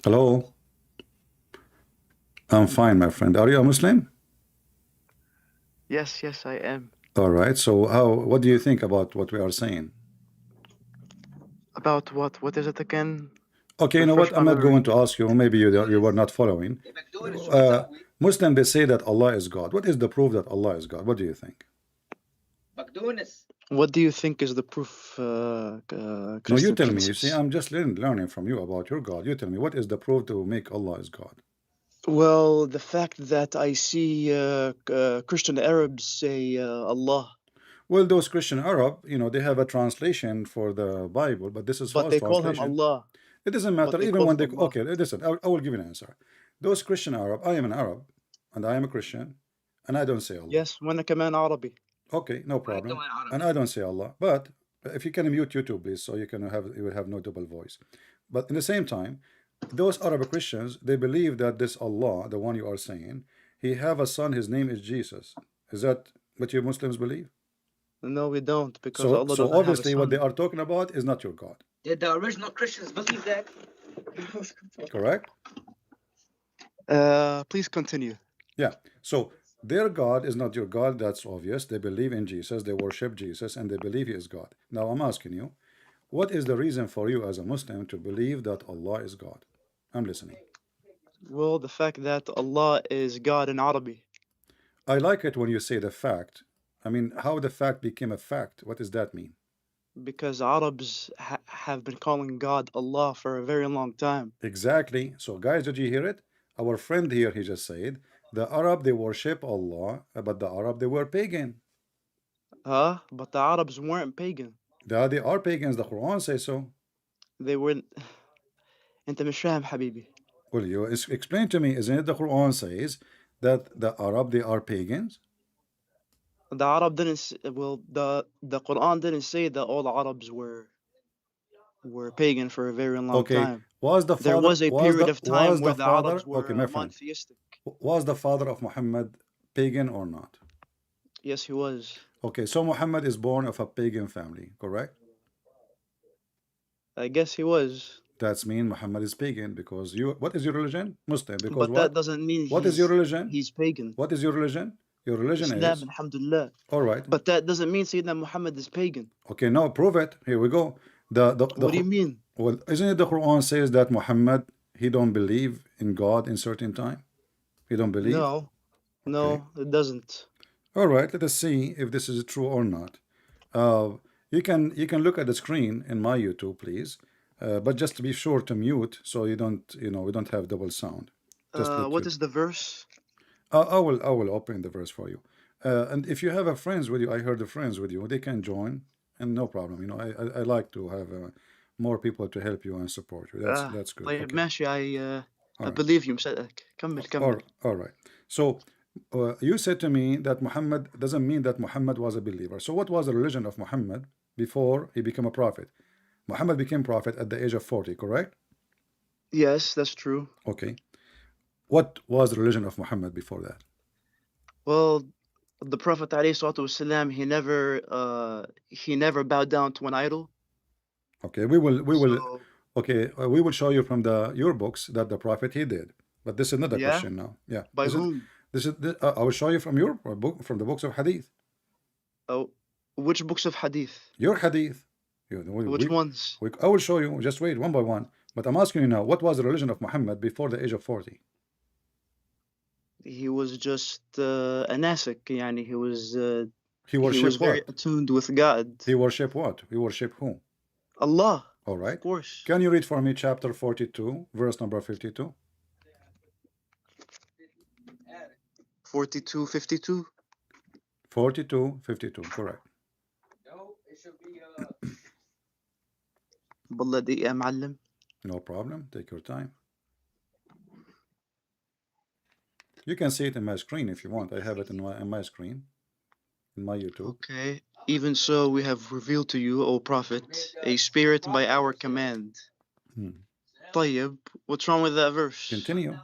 Hello? I'm fine, my friend. Are you a Muslim?
Yes, I am.
All right. So what do you think about what we are saying?
About what? What is it again?
Okay, you know
Refresh
what?
my
I'm not
memory.
going to ask you. Maybe you were not following. Muslim, they say that Allah is God. What is the proof that Allah is God? What do you think?
What do you think is the proof,
No, you
Christian
tell me. You see,
princess?
I'm just learning from you about your God. You tell me, what is the proof to make Allah is God?
Well, the fact that I see Christian Arabs say Allah,
Well, those Christian Arab, you know, they have a translation for the Bible, but this is
but
false
they call him
translation.
Allah.
It doesn't
But
matter.
they
Even
call
when
him
they,
Allah.
okay, listen, I will give you an answer. Those Christian Arab, I am an Arab, and I am a Christian, and I don't say Allah.
Yes, وأنا كمان عربي.
Okay, no problem. And I don't say Allah. But if you can mute YouTube, please, so you will have no double voice. But in the same time, those Arab Christians, they believe that this Allah, the one you are saying, he have a son, his name is Jesus. Is that what you Muslims believe?
No, we don't, because
So,
Allah
so
doesn't have a
obviously what they
son.
are talking about is not your God.
Did the original Christians believe that?
Correct?
Please continue.
Yeah. So their God is not your God. That's obvious. They believe in Jesus. They worship Jesus, and they believe he is God. Now I'm asking you, what is the reason for you as a Muslim to believe that Allah is God? I'm listening.
Well, the fact that Allah is God in Arabic.
I like it when you say the fact. I mean, how the fact became a fact. What does that mean?
Because Arabs have been calling God Allah for a very long time.
Exactly. So guys, did you hear it? Our friend here, he just said, the Arab, they worship Allah, but the Arab, they were pagan.
But the Arabs weren't pagan.
They are pagans. The Quran says so.
They were. أنت مش فاهم حبيبي.
Well, you explain to me, isn't it the Quran says that the Arab, they are pagans?
The Arab didn't. Well, the Quran didn't say that all Arabs were pagan for a very long time.
Was the
There
father,
was a period of time
was
where
the
the
father,
Arabs were
okay, my friend,
monotheistic.
was the father of Muhammad pagan or not?
Yes, he was.
Okay, so Muhammad is born of a pagan family, correct?
I guess he was.
That's mean Muhammad is pagan because you. What is your religion? Muslim. Because
But
what?
that doesn't mean
What is your religion?
he's pagan.
What is your religion? Your religion
Islam,
is.
alhamdulillah.
All right.
But that doesn't mean Sayyidina Muhammad is pagan.
Okay, no, prove it. Here we go.
What do you mean?
Well, isn't it the Quran says that Muhammad, he don't believe in God in certain time? He don't believe?
No, no, it doesn't.
All right, let us see if this is true or not. You can look at the screen in my YouTube, please. But just to be sure to mute so you don't, we don't have double sound.
What is the verse?
I will open the verse for you. And if you have a friends with you, I heard the friends with you, they can join, and no problem. I like to have more people to help you and support you. That's good.
طيب
Okay.
ماشي, I believe you. مصدقك. كمل.
All right. So you said to me that Muhammad doesn't mean that Muhammad was a believer. So what was the religion of Muhammad before he became a prophet? Muhammad became prophet at the age of 40, correct?
Yes, that's true.
Okay. What was the religion of Muhammad before that?
Well, the Prophet ﷺ, he never bowed down to an idol.
Okay, we will show you from your books that the prophet he did. But this is not a question now. Yeah.
By whom?
I will show you from your book, from the books of Hadith.
Oh, which books of Hadith?
Your Hadith.
Which ones?
I will show you. Just wait, one by one. But I'm asking you now, what was the religion of Muhammad before the age of 40?
He was just a nasik. يعني he was
very
attuned with God.
He worshipped what? He worshipped who?
Allah.
All right.
Of course.
Can you read for me chapter 42, verse number 52?
42:52.
42:52, correct.
No, it should be
بالله دقيقة يا معلم.
No problem. Take your time. You can see it in my screen if you want. I have it in my screen, in my YouTube.
Okay. Even so, we have revealed to you, O Prophet, a spirit by our command. طيب, what's wrong with that verse?
Continue.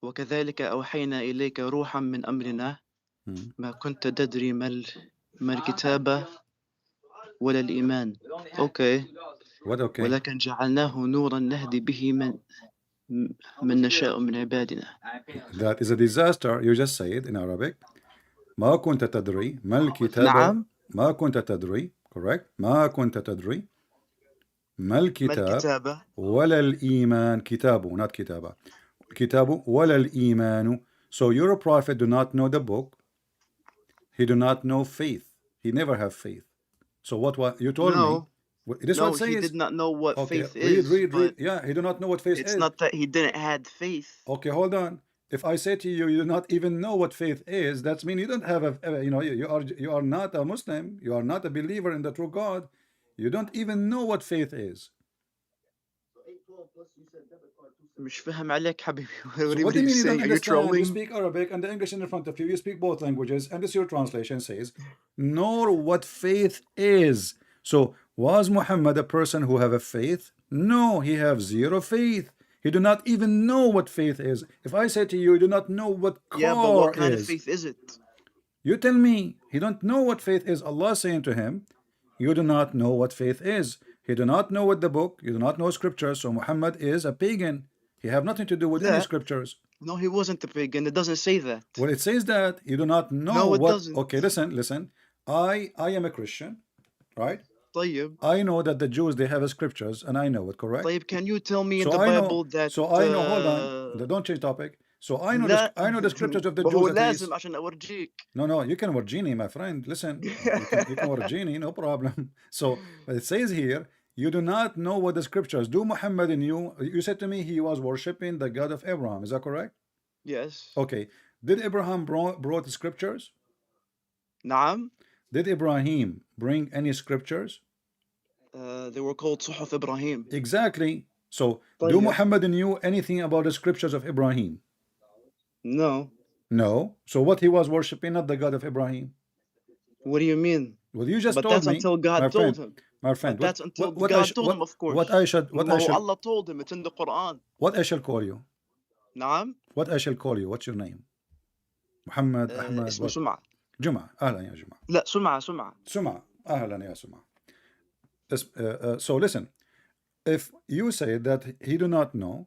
وكذلك أوحينا إليك روحا من أمرنا ما كنت تدري ما الكتاب ولا الإيمان. Okay.
What okay?
ولكن جعلناه نورا نهدي به من نشاء من عبادنا.
That is a disaster. You just say it in Arabic. ما كنت تدري ما الكتاب.
نعم.
ما كنت تدري correct? ما كنت تدري ما
ما
الكتاب
الكتابة
ولا الإيمان كتابه not كتابة كتابه ولا الإيمان. So your prophet do not know the book. He do not know faith. He never have faith. So what you told me?
no
This
no
what
he
says.
did not know what
Okay,
faith
read,
is,
read, read.
but
Yeah, he do not know what faith
it's
is.
not that he didn't had faith.
Okay, hold on. If I say to you, you do not even know what faith is, that means you don't have you know, you are not a Muslim. You are not a believer in the true God. You don't even know what faith is.
مش فاهم عليك حبيبي.
So
What
what
are
do you
you
mean you don't
saying? Are you
understand? You
trolling?
speak Arabic and the English in front of you. You speak both languages, and this your translation says, nor what faith is. So was Muhammad a person who have a faith? No, he have zero faith. He do not even know what faith is. If I say to you, you do not know what
Yeah, but what
car
kind of
is,
faith is it?
you tell me he don't know what faith is. Allah saying to him, you do not know what faith is. He do not know what the book. You do not know scriptures. So Muhammad is a pagan. He have nothing to do with any
لا.
scriptures.
No, he wasn't a pagan. It doesn't say that.
Well, it says that you do not know
No, it
what.
doesn't.
Okay, listen. I am a Christian, right?
طيب.
I know that the Jews they have scriptures, and I know it, correct?
طيب, can you tell me in
So
the
I
Bible
know.
that
So I know. Hold on. Don't change topic. So I know.
لا
I know the scriptures of the
ما هو
Jews at least.
لازم عشان أورجيك.
No, you can Virginie, my friend. Listen, you can Virginie, no problem. So, but it says here, you do not know what the scriptures do. Muhammad and you said to me he was worshiping the God of Abraham. Is that correct?
Yes.
Okay. Did Abraham brought the scriptures?
نعم.
Did Ibrahim bring any scriptures?
They were called صحف إبراهيم.
Exactly. So, do
طيب.
Muhammad knew anything about the scriptures of Ibrahim?
No.
No. So, what he was worshiping, not the God of Ibrahim?
What do you mean?
Well, you just
But
told
that's
me,
until God
my
told
friend.
him.
My friend,
But that's until
what
God told him, of course.
what I should
ما هو Allah told him. It's in the Quran.
what I shall call you?
نعم.
What I shall call you? What's your name? Muhammad, Ahmad,
اسمه
what?
سمعة.
Juma. أهلا يا Juma.
لا سمعة.
Suma. أهلا يا Suma. So listen, if you say that he do not know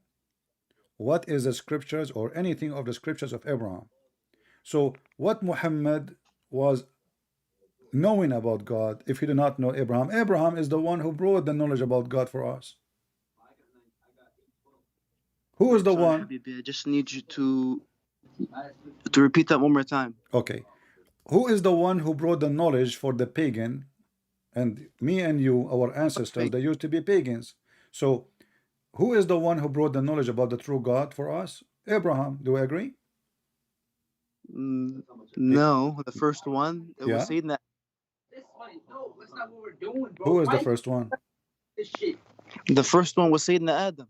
what is the scriptures or anything of the scriptures of Abraham, so what Muhammad was knowing about God if he did not know Abraham? Abraham is the one who brought the knowledge about God for us. Who is the
Sorry,
one?
حبيبي, I just need you to repeat that one more time.
Okay. Who is the one who brought the knowledge for the pagan? And me and you, our ancestors, they used to be pagans. So who is the one who brought the knowledge about the true God for us? Abraham. Do we agree?
No, the first one. It
Yeah.
was Sayyidina.
No, that's not what we're doing, bro.
Who is the
Why
first one?
this shit?
The first one was Sayyidina Adam.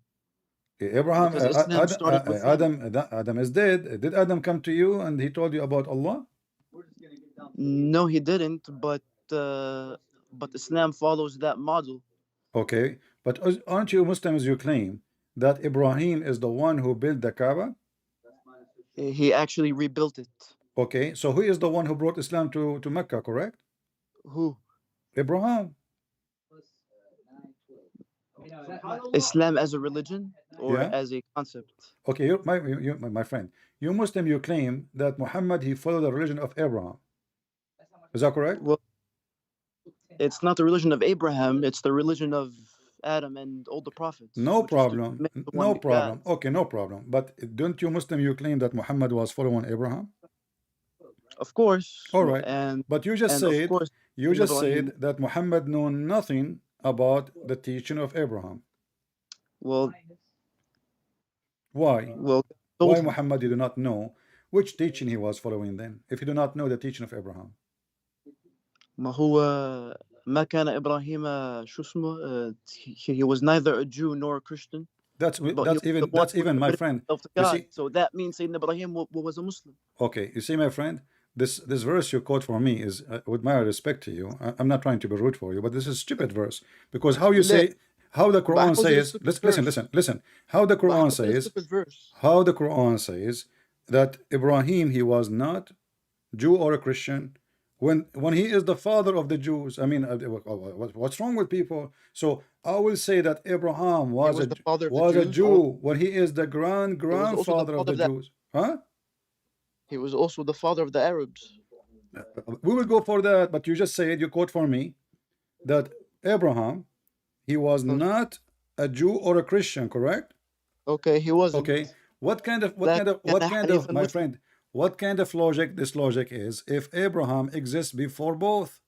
Abraham.
Because Islam started with him.
Adam is dead. Did Adam come to you and he told you about Allah?
We're just gonna get down.
No, he didn't. But Islam follows that model.
Okay. But aren't you Muslims? You claim that Ibrahim is the one who built the Kaaba.
He actually rebuilt it.
Okay. So who is the one who brought Islam to Mecca? Correct?
Who?
Abraham.
Islam as a religion or
Yeah.
as a concept?
Okay, my friend, you Muslim, you claim that Muhammad he followed the religion of Abraham. Is that correct?
Well, it's not the religion of Abraham. It's the religion of Adam and all the prophets.
No
which is to
problem.
admit the one
No
God.
problem. Okay, no problem. But don't you Muslim you claim that Muhammad was following Abraham?
Of course.
All right.
And
But you just
and of
said
course,
you just
Ibrahim-
said that Muhammad knew nothing about the teaching of Abraham.
well,
Why?
well,
Why Muhammad did not know which teaching he was following then, if he did not know the teaching of Abraham?
ما هو ما كان إبراهيم شو اسمه he was neither a Jew nor a Christian.
That's
But he was the one
that's
who
even my
committed
friend.
himself to
You
God.
see,
So that means Sayyidina Ibrahim was a Muslim.
okay, you see, my friend, this verse you quote for me is, with my respect to you, I'm not trying to be rude for you, but this is a stupid verse because how you say, how the Quran
how's it a
says,
stupid
listen, how the
But
Quran
it's a
says,
stupid verse.
how the Quran says that Ibrahim he was not Jew or a Christian when he is the father of the Jews. I mean, what's wrong with people? So I will say that Abraham was
was the father of the
a
Jews,
Jew
or-
when he is the grandfather of
father
the
of that-
Jews. Huh?
He was also the father of the Arabs.
We will go for that, but you just said, you quote for me that Abraham, he was
Okay.
not a Jew or a Christian, correct?
Okay, he wasn't.
Okay. What kind of
لكن حنيف
my
مسلم.
friend, what kind of logic this logic is if Abraham exists before both?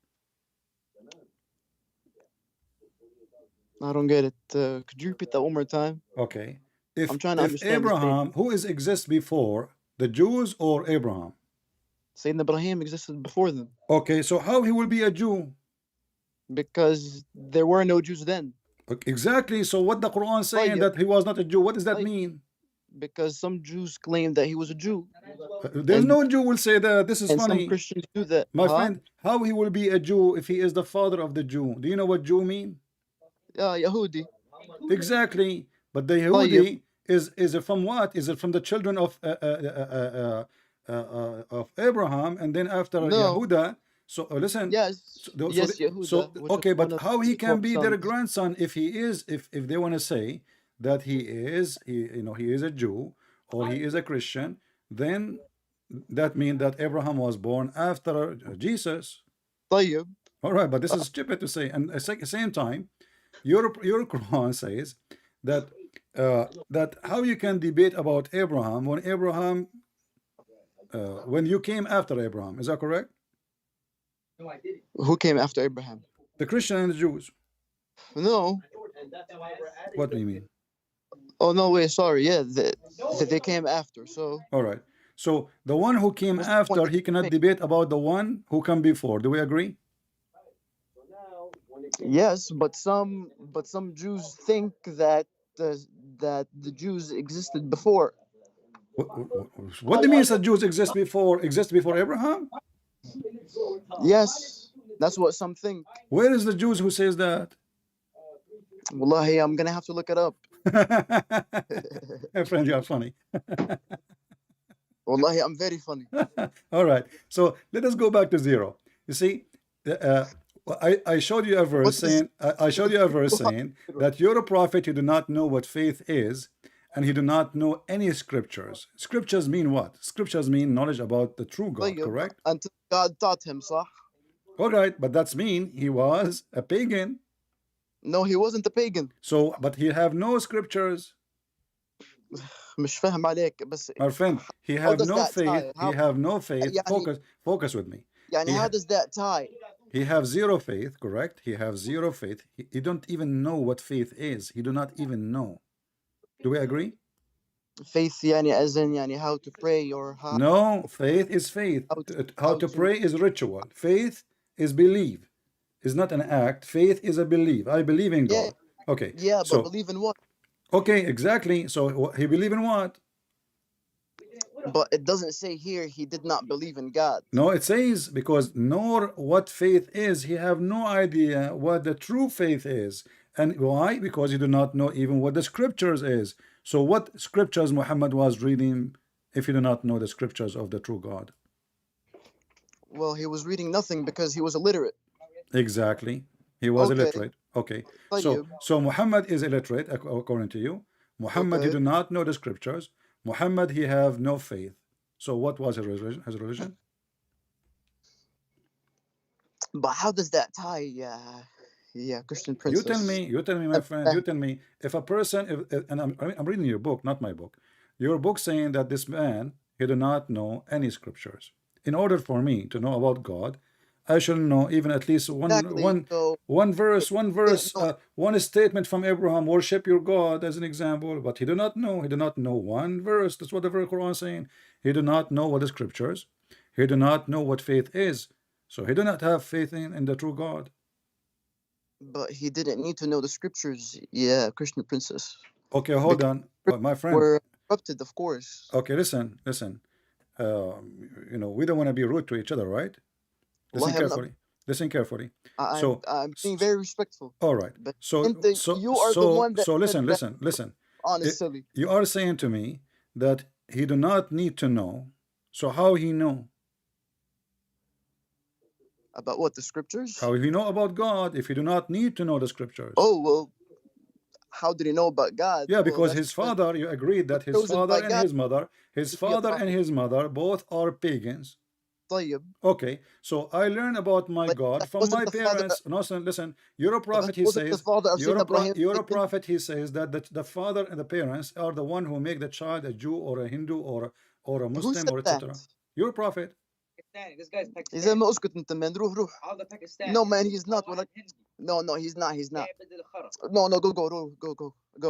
I don't get it. Could you repeat that one more time?
Okay.
I'm trying to
If
understand this
Abraham, who is exists before, the Jews or Abraham?
Sayyidina Ibrahim existed before them
Okay, so how he will be a Jew?
because there were no Jews then.
Okay, exactly. So what the Quran saying
طيب.
that he was not a Jew, what does that
طيب.
mean?
Because some Jews claimed that he was a Jew.
There's
And-
no Jew will say that. This is
And
funny.
some Christians do that.
My friend, how he will be a Jew if he is the father of the Jew? Do you know what Jew mean?
Yahudi.
Exactly. But the Yehudi is from what? Is it from the children of Abraham, and then after
No.
Yehuda? So listen.
Yes. Yes, Yehuda.
So
which
okay,
was one
but
of
how he
his
can
12
be their
sons.
grandson if he is if they want to say that he is a Jew or he is a Christian, then that means that Abraham was born after Jesus.
طيب.
All right, but this is stupid to say. And at the same time, your Quran says that that how you can debate about Abraham when Abraham when you came after Abraham. Is that correct?
No, I didn't.
Who came after Abraham?
The Christian and the Jews.
No.
And that's why we're at
What do you mean?
Oh, no, wait, sorry. Yeah, they came after. So,
All right. So the one who came
What's the point
after,
that
he
you
cannot
make?
debate about the one who came before. Do we agree?
yes, but some Jews think that that the Jews existed before.
What do you mean that Jews exist before Abraham?
Yes, that's what some think.
Where is the Jews who says that?
Wallahi, I'm gonna have to look it up.
My friend, you are funny.
Wallahi, I'm very funny.
All right. So let us go back to zero. You see, I showed you a verse saying that you're a prophet, you do not know what faith is, and you do not know any scriptures. Scriptures mean what? Scriptures mean knowledge about the true God,
طيب,
correct?
Until God taught him, صح?
All right, but that's mean he was a pagan.
No, he wasn't a pagan.
So, but he have no scriptures.
مش فاهم عليك بس
My friend, he
How
have
does
no
that
faith.
tie? How-
He have no faith.
يعني-
Focus with me.
يعني
He
how
ha-
does that tie?
He have zero faith, correct? He have zero faith. He don't even know what faith is. He do not even know. Do we agree?
Faith يعني as in يعني how to pray or how
No, faith is faith. How to pray is ritual. Faith is believe. It's not an act. Faith is a believe. I believe in
Yeah.
God. Okay.
Yeah, but
So
believe in what?
okay, exactly. So he believe in what?
But it doesn't say here he did not believe in God.
No, it says because nor what faith is. He have no idea what the true faith is. And why? Because he do not know even what the scriptures is. So what scriptures Muhammad was reading if he do not know the scriptures of the true God?
Well, he was reading nothing because he was illiterate.
Exactly. He was
Okay.
illiterate. Okay. So
طيب.
Muhammad is illiterate according to you. Muhammad he
Okay.
do not know the scriptures. Muhammad he have no faith. So what was his religion?
But how does that tie? Yeah, Christian Princess.
You tell me, my friend. You tell me if a person, and I'm reading your book, not my book. Your book saying that this man he do not know any scriptures. In order for me to know about God, I should know even at least
Exactly. So
one verse,
no.
one statement from Abraham, worship your God as an example. But he do not know. He do not know one verse. That's what the very Quran is saying. He do not know what the scriptures. He do not know what faith is. So he do not have faith in the true God.
But he didn't need to know the scriptures. Yeah, Christian Princess.
Okay, hold on, my friend.
We're corrupted, of course.
Okay, listen. We don't want to be rude to each other, right? Listen
Wallahi, I'm not-
carefully. Listen carefully.
I'm,
So-
I'm being very respectful.
All right.
But
So
you are the one that
so
said
listen.
that honest
It-
silly.
You are saying to me that he do not need to know. So how he know?
About what, the scriptures?
How he know about God if he do not need to know the scriptures?
Oh, well, how did he know about God?
Yeah,
Well,
because
that's
his father, you agreed that his
chosen
father
by
and
God
his mother,
to be a prophet.
both are pagans.
طيب.
Okay, so I learn about my
Like,
God
that
from
wasn't
my
the father.
parents. No, listen. You're a
That
prophet. He
wasn't the
says.
father of Sayyidina Ibrahim.
You're a
pagan?
prophet. He says that the father and the parents are the one who make the child a Jew or a Hindu or a
Who
Muslim
said
or
that?
etc. You're a prophet.
Pakistani. This guy's Pakistani. إذا ما اسكت أنت man. روح. No man, he's not. No, he's not. He's not. No,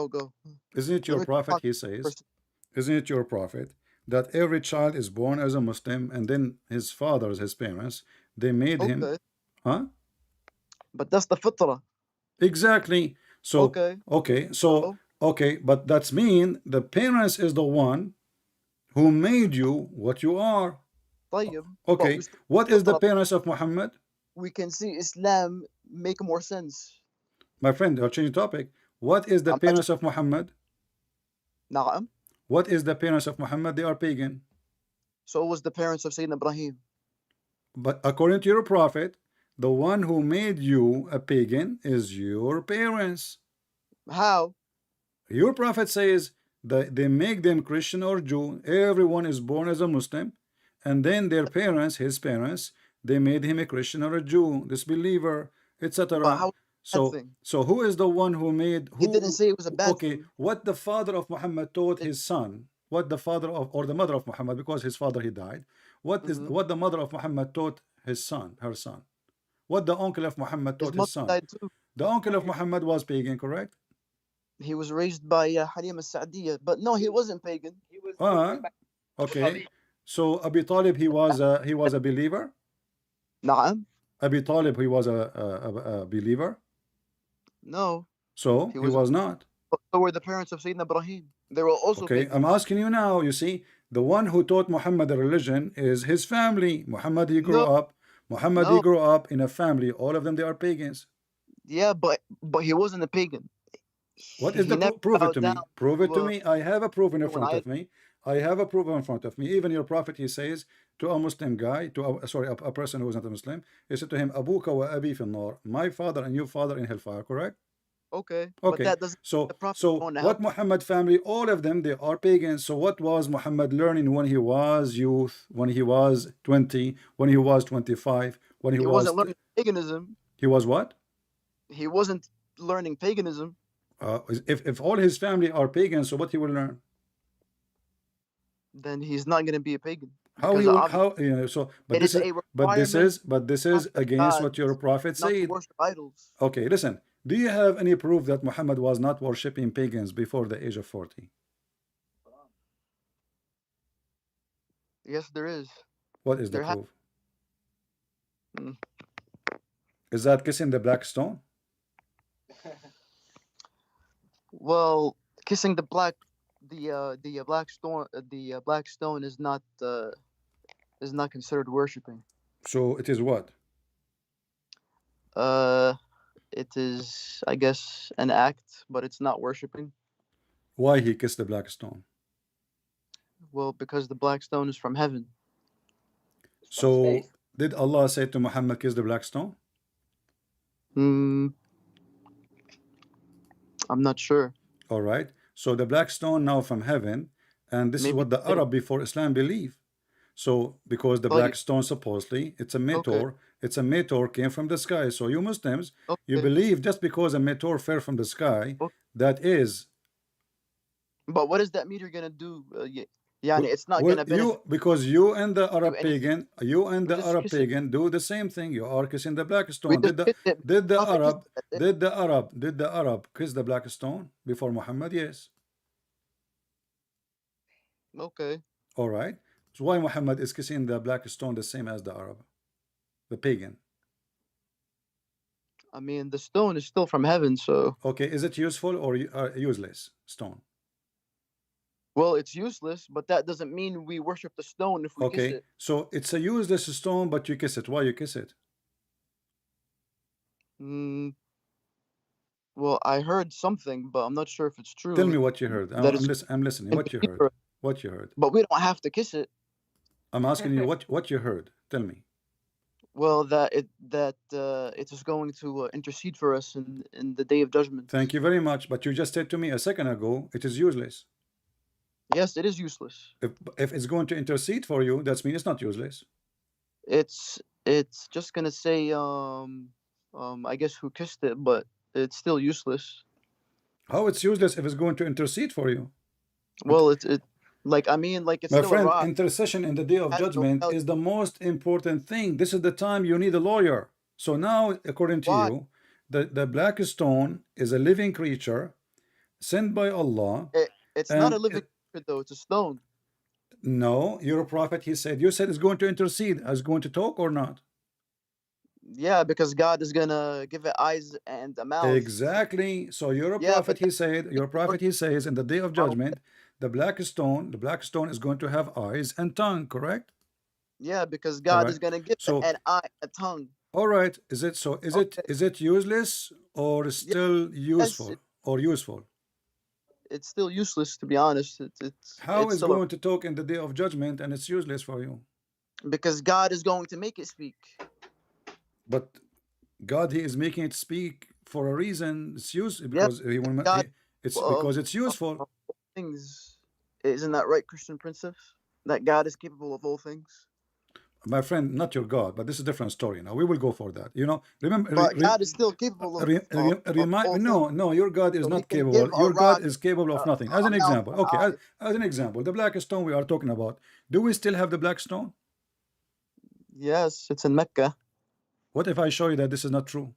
go.
Isn't it your prophet? He says. Isn't it your prophet that every child is born as a Muslim and then his fathers, his parents, they made him, huh?
But that's the fitra.
Exactly. So okay, but that's mean the parents is the one who made you what you are.
طيب.
Okay, what is the parents of Muhammad?
We can see Islam make more sense.
My friend, I'll change the topic. What is the parents of Muhammad?
نعم.
What is the parents of Muhammad? They are pagan.
So was the parents of Sayyidina Ibrahim.
But according to your prophet, the one who made you a pagan is your parents.
How?
Your prophet says that they make them Christian or Jew. Everyone is born as a Muslim, and then their parents, his parents, they made him a Christian or a Jew, disbeliever, etc. So who is the one who made? Who,
he didn't say it was a bad thing.
What the father of Muhammad taught his son, what the father of or the mother of Muhammad, because his father he died. What is what the mother of Muhammad taught his son, her son? What the uncle of Muhammad taught his son? The uncle of Muhammad was pagan, correct?
He was raised by Halim al-Sa'diyah, but no, he wasn't pagan. He was
okay. So Abi Talib, he was a believer.
نعم.
Abi Talib, he was a believer.
No.
So he was not.
So were the parents of Sayyidina Ibrahim. They were also
okay.
pagan.
I'm asking you now. You see, the one who taught Muhammad the religion is his family. Muhammad, he grew up. Muhammad, he grew up in a family. All of them, they are pagans.
Yeah, but he wasn't a pagan.
What is the prove it to me? Prove it to me. I have a proof in front of me. I have a proof in front of me. Even your prophet, he says to a Muslim guy, to a person who is not a Muslim, he said to him, Abuka wa abi fi nar, my father and your father in hellfire, correct?
Okay. But that doesn't
so what Muhammad family, all of them, they are pagans. So what was Muhammad learning when he was youth, when he was 20, when he was 25, when he
wasn't learning paganism.
He was what?
He wasn't learning paganism.
If all his family are pagans, so what he will learn?
Then he's not going to be a pagan.
How you know, so but this is against what your prophet said. Okay, listen. Do you have any proof that Muhammad was not worshipping pagans before the age of 40?
Yes, there is.
What is the proof? Is that kissing the black stone?
Well, kissing the black stone is not considered worshiping.
So it is what?
It is, I guess, an act, but it's not worshiping.
Why he kissed the black stone?
Well, because the black stone is from heaven.
So did Allah say to Muhammad, kiss the black stone?
I'm not sure.
All right. So the black stone now from heaven, and this is what the Arab before Islam believe. So because the black stone supposedly it's a meteor, it's a meteor came from the sky. So you Muslims, you believe just because a meteor fell from the sky, that is.
But what is that meteor gonna do? It's not gonna benefit.
Because you and the Arab pagan, do the same thing. You are kissing the black stone. Did the Arab kiss the black stone before Muhammad? Yes.
Okay.
All right. So why Muhammad is kissing the black stone the same as the Arab, the pagan?
I mean, the stone is still from heaven, so.
Okay, is it useful or useless stone?
Well, it's useless, but that doesn't mean we worship the stone if we kiss it.
So it's a useless stone, but you kiss it. Why you kiss it?
Well, I heard something, but I'm not sure if it's true.
Tell me what you heard. I'm listening. What you heard? What you heard?
But we don't have to kiss it.
I'm asking you what you heard. Tell me.
Well, that it is going to intercede for us in the day of judgment.
Thank you very much. But you just said to me a second ago it is useless.
Yes, it is useless.
If it's going to intercede for you, that means it's not useless.
It's just gonna say I guess who kissed it, but it's still useless.
How it's useless if it's going to intercede for you?
Well, it like I mean like it's
My
still a
friend,
rock.
intercession in the day of
Has no
judgment
value.
is the most important thing. This is the time you need a lawyer. So now, according to
Why?
you, the black stone is a living creature sent by Allah.
It's not a
And
living creature though. It's a stone.
no, you're a prophet. He said, you said it's going to intercede. Is going to talk or not?
Yeah, because God is gonna give it eyes and a mouth.
Exactly. So you're a
Yeah,
prophet.
but
He said, you're a prophet. He says, in the day of judgment, the black stone is going to have eyes and tongue. Correct?
yeah, because
All
God
right.
is gonna give it
So,
an eye, a tongue.
all right. Is it so? Is
Okay.
it useless or still
Yes,
useful or useful?
it's still useless to be honest.
How
It's
is
still
going to talk in the day of judgment and it's useless for you?
because God is going to make it speak.
But God, He is making it speak for a reason. It's useful
Yeah,
because He will.
God
It's because it's
of
useful.
things. Isn't that right, Christian princess? That God is capable of all things.
My friend, not your God, but this is a different story. Now we will go for that. You know, remember,
But God is still capable of
remind
all
no,
things.
no, your God is
So he
not
can
capable.
give a
Your God
rock
is capable of nothing. As
a
an
mouth
example,
and
okay,
eyes.
as an example, the black stone we are talking about. Do we still have the black stone?
Yes, it's in Mecca.
What if I show you that this is not true?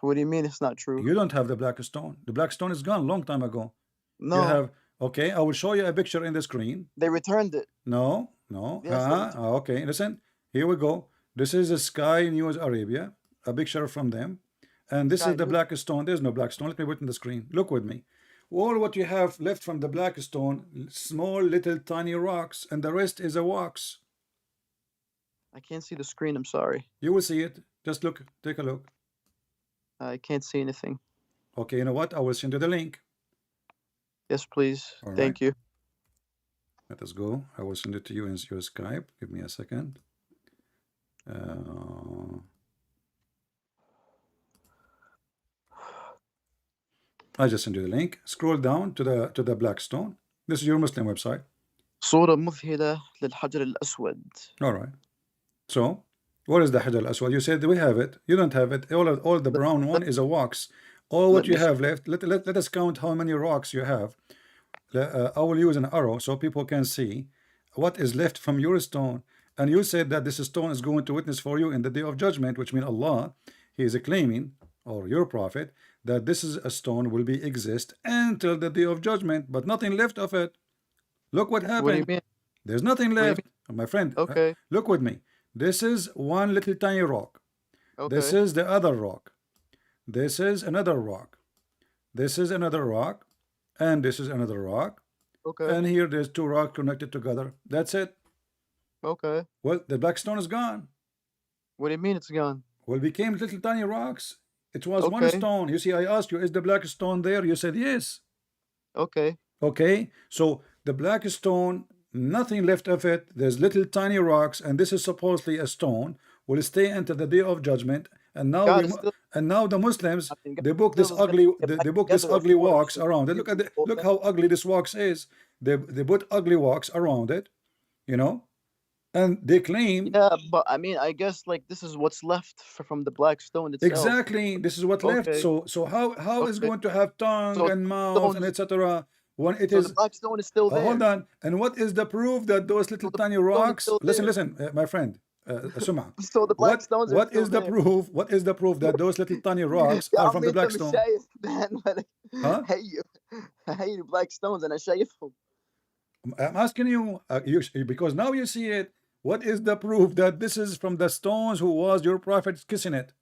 What do you mean it's not true?
You don't have the black stone. The black stone is gone long time ago.
No,
You have, okay, I will show you a picture in the screen.
they returned it.
No.
Yes, they returned
Okay, listen. Here we go. This is the Sky News Arabia, a picture from them. And this
Sky
is the
News.
black stone. There's no black stone. Let me put it in the screen. Look with me. All what you have left from the black stone, small little tiny rocks, and the rest is a wax.
I can't see the screen. I'm sorry.
You will see it. Just look. Take a look.
I can't see anything.
Okay, you know what? I will send you the link.
Yes, please.
All
Thank
right.
you.
Let us go. I will send it to you in your Skype. Give me a second. I just sent you the link. Scroll down to the black stone. This is your Muslim website.
صورة مذهلة للحجر الأسود.
All right. So, what is the Hajar al-Aswad? You said we have it. You don't have it. All the brown one is a wax. All what you have left. Let us count how many rocks you have. I will use an arrow so people can see what is left from your stone. And you said that this stone is going to witness for you in the day of judgment, which means Allah, He is claiming, or your prophet, that this is a stone will be exist until the day of judgment, but nothing left of it. Look what happened.
What do you mean?
There's nothing left. My friend,
Okay.
look with me. This is one little tiny rock.
Okay.
This is the other rock. This is another rock. This is another rock. And this is another rock.
Okay.
And here there's two rocks connected together. That's it.
Okay.
Well, the black stone is gone.
What do you mean it's gone?
Well, it became little tiny rocks. It was one
Okay.
stone. You see, I asked you, is the black stone there? You said yes.
Okay.
Okay. So the black stone, nothing left of it. There's little tiny rocks, and this is supposedly a stone. Will stay until the day of judgment. And now
God is still
the Muslims,
nothing. God
they book this
still is gonna
ugly
get back
they book this
together
ugly
of course.
wax around it. Look how ugly this wax is. They put ugly wax around it, you know, and they claim
Yeah, but I mean, I guess like this is what's left from the black stone itself.
exactly this is what left.
Okay.
So how is
Okay.
going to have tongue
So
and mouth and
stones-
etc. when it
So
is
the black stone is still there.
hold on. And what is the proof that those little
the
tiny
stone is
rocks?
still
Listen, my friend, Suma.
So the black stones are
What
still
is the
there.
proof? What is the proof that those little tiny rocks
يا
are from
عمي
the
انت
black
مش
stone?
شايف man
Huh?
هي black stones انا شايفهم.
I'm asking you, because now you see it. What is the proof that this is from the stones who was your prophet kissing it?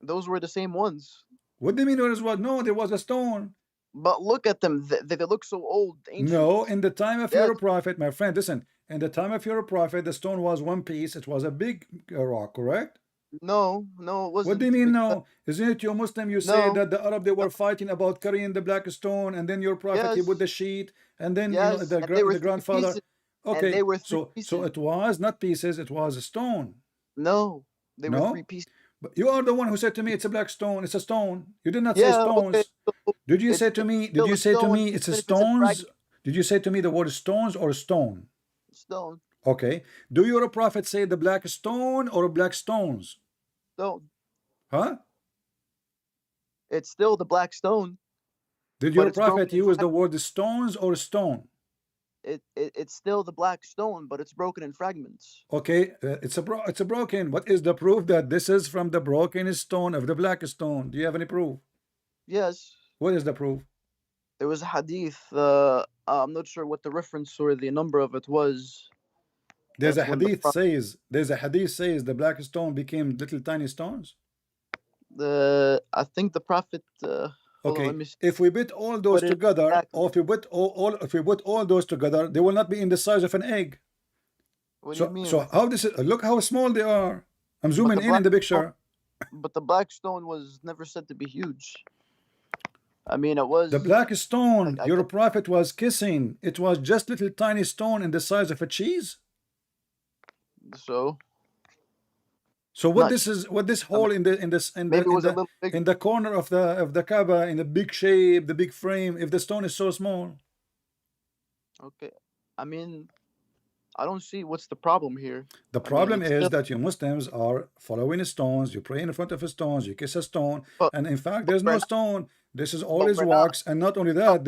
Those were the same ones.
What do you mean there was what? No, there was a stone.
But look at them. They look so old, ancient.
No, in the time of
Yes.
your prophet, my friend, listen. In the time of your prophet, the stone was one piece. It was a big rock, correct?
No, it wasn't.
What do you mean no? Isn't it you Muslim? You say
No.
that the Arab they were fighting about carrying the black stone, and then your prophet he
Yes.
put the sheet, and then
Yes, and they were
the
three
grandfather.
pieces, and
Okay,
they were three
so
pieces.
it was not pieces, it was a stone.
No, they were
No?
3 pieces.
But you are the one who said to me it's a black stone. It's a stone. You did not say
Yeah,
stones.
okay. So
Did you
it's
say to me? Did
still
you
a
say to
stone,
me it's a
even if it's a
stones?
fragment.
Did you say to me the word stones or stone?
Stone.
Okay. Do your prophet say the black stone or black stones?
Stone.
Huh?
It's still the black stone,
Did
but
your
it's broken
prophet
in
use the
fragments.
word stones or stone?
It's still the black stone, but it's broken in fragments.
Okay, it's a broken. What is the proof that this is from the broken stone of the black stone? Do you have any proof?
Yes,
What is the proof?
there was a hadith. I'm not sure what the reference or the number of it was.
There's a
That's when the
hadith says the black stone became little tiny stones.
I think the prophet. Hold on, let
Okay,
me see
if we put all those
what it is
together,
exactly.
or if we put all those together, they will not be in the size of an egg.
What do you
So
mean?
how this is? Look how small they are. I'm
But
zooming
the
in
black
the
stone,
picture.
but the black stone was never said to be huge. I mean, it
The
was.
black stone,
I
your
guess
prophet was kissing. It was just little tiny stone in the size of a cheese.
so.
So what
Not.
this is? What this
I mean,
hole in
maybe it was a little bigger.
in the corner of the Kaaba, in the big shape, the big frame? If the stone is so small,
Okay. I mean, I don't see what's the problem here.
the
I mean,
problem
it's
is
still.
that you Muslims are following stones. You pray in front of stones. You kiss a stone,
But,
and in fact,
but
there's no
we're not.
stone. This is all
But
is
we're not.
wax, and not only
No,
that,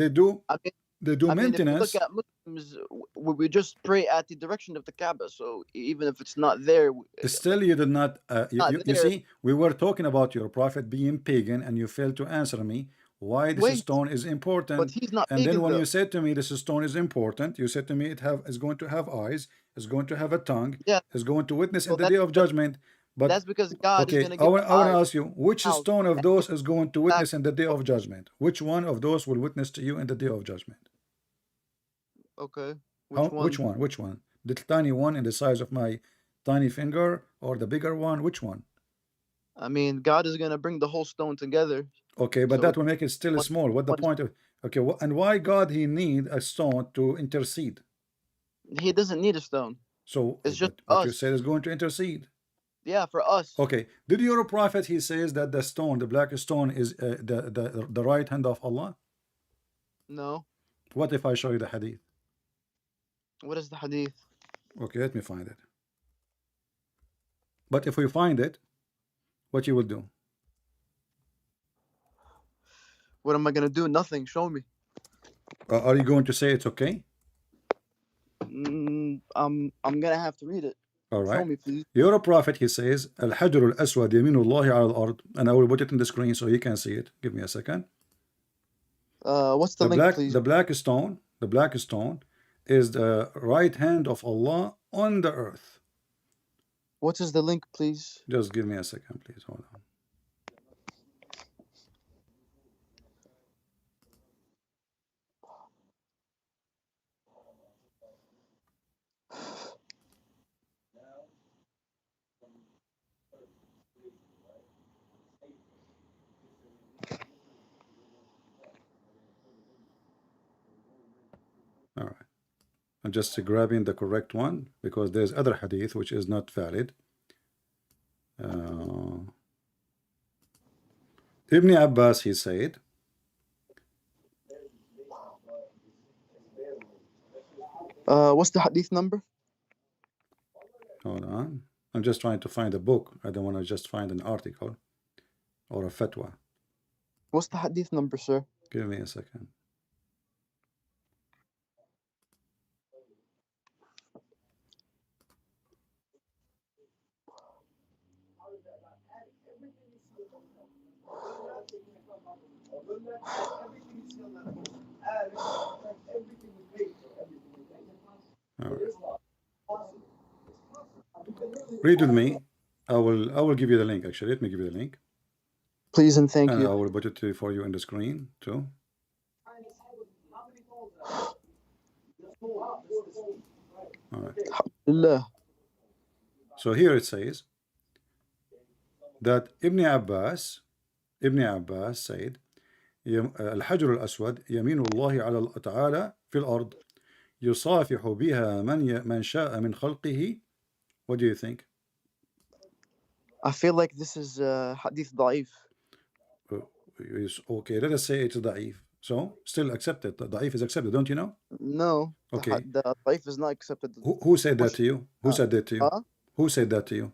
I mean.
they do
I mean, if you look
maintenance.
at Muslims, we just pray at the direction of the Kaaba. So even if it's not there,
Still, you did not.
not
You
there.
see, we were talking about your prophet being pagan, and you failed to answer me why this
Wait,
stone is
but
important.
he's not
And then
pagan
when you
though.
said to me this stone is important, you said to me is going to have eyes, is going to have a tongue,
Yeah.
is going to witness in
So
the day of judgment. But
that's because God is
okay,
gonna give the
I want to
eyes
ask you, which
out.
stone of those is going to witness in the day of
Okay.
judgment? Which one of those will witness to you in the day of judgment?
Okay.
How?
Which
Which
one?
one? Which one? The tiny one in the size of my tiny finger, or the bigger one? Which one?
I mean, God is gonna bring the whole stone together.
Okay, but
So
that
it's
will make it still
one.
small. What the
One.
point of? Okay, and why God he need a stone to intercede?
He doesn't need a stone.
So,
It's just
but you
us.
said is going to intercede.
Yeah, for us.
Okay, did your prophet he says that the stone, the black stone, is the right hand of Allah?
No.
What if I show you the hadith?
What is the hadith?
Okay, let me find it. But if we find it, what you will do?
What am I gonna do? Nothing. Show me.
Are you going to say it's okay?
I'm gonna have to read it.
All
Show
right.
me, please.
Your prophet he says, Al-Hajr al-Aswad yaminullahi ala al-ard, and I will put it in the screen so you can see it. Give me a second.
What's the link, please?
The black stone is the right hand of Allah on the earth.
What is the link, please?
Just give me a second, please. Hold on. All right. I'm just grabbing the correct one because there's other hadith which is not valid. Ibn Abbas he said,
What's the hadith number?
hold on. I'm just trying to find a book. I don't want to just find an article or a fatwa.
What's the hadith number, sir?
Give me a second. All right. Read with me. I will give you the link actually. Let me give you the link.
Please and thank
And I
you.
will put it for you in the screen too. All right.
Alhamdulillah.
So here it says that Ibn Abbas said, الحجر الأسود يمين الله على تعالى في الأرض يصافح بها من شاء من خلقه. What do you think?
I feel like this is hadith da'if.
Okay, let us say it's ضعيف. So still accepted. The da'if is accepted, don't you know?
No.
Okay.
The da'if is not accepted.
Who said that to you? Who said that to you?
Huh?
Who said that to you?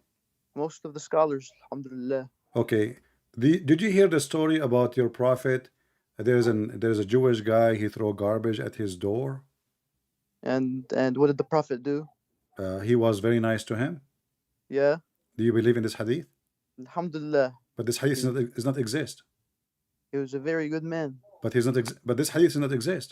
Most of the scholars, alhamdulillah.
Okay. Did you hear the story about your prophet? There's a Jewish guy. He throw garbage at his door.
And what did the Prophet do?
He was very nice to him.
Yeah.
Do you believe in this hadith?
Alhamdulillah.
But this hadith does not exist.
He was a very good man.
But he's not. But this hadith does not exist.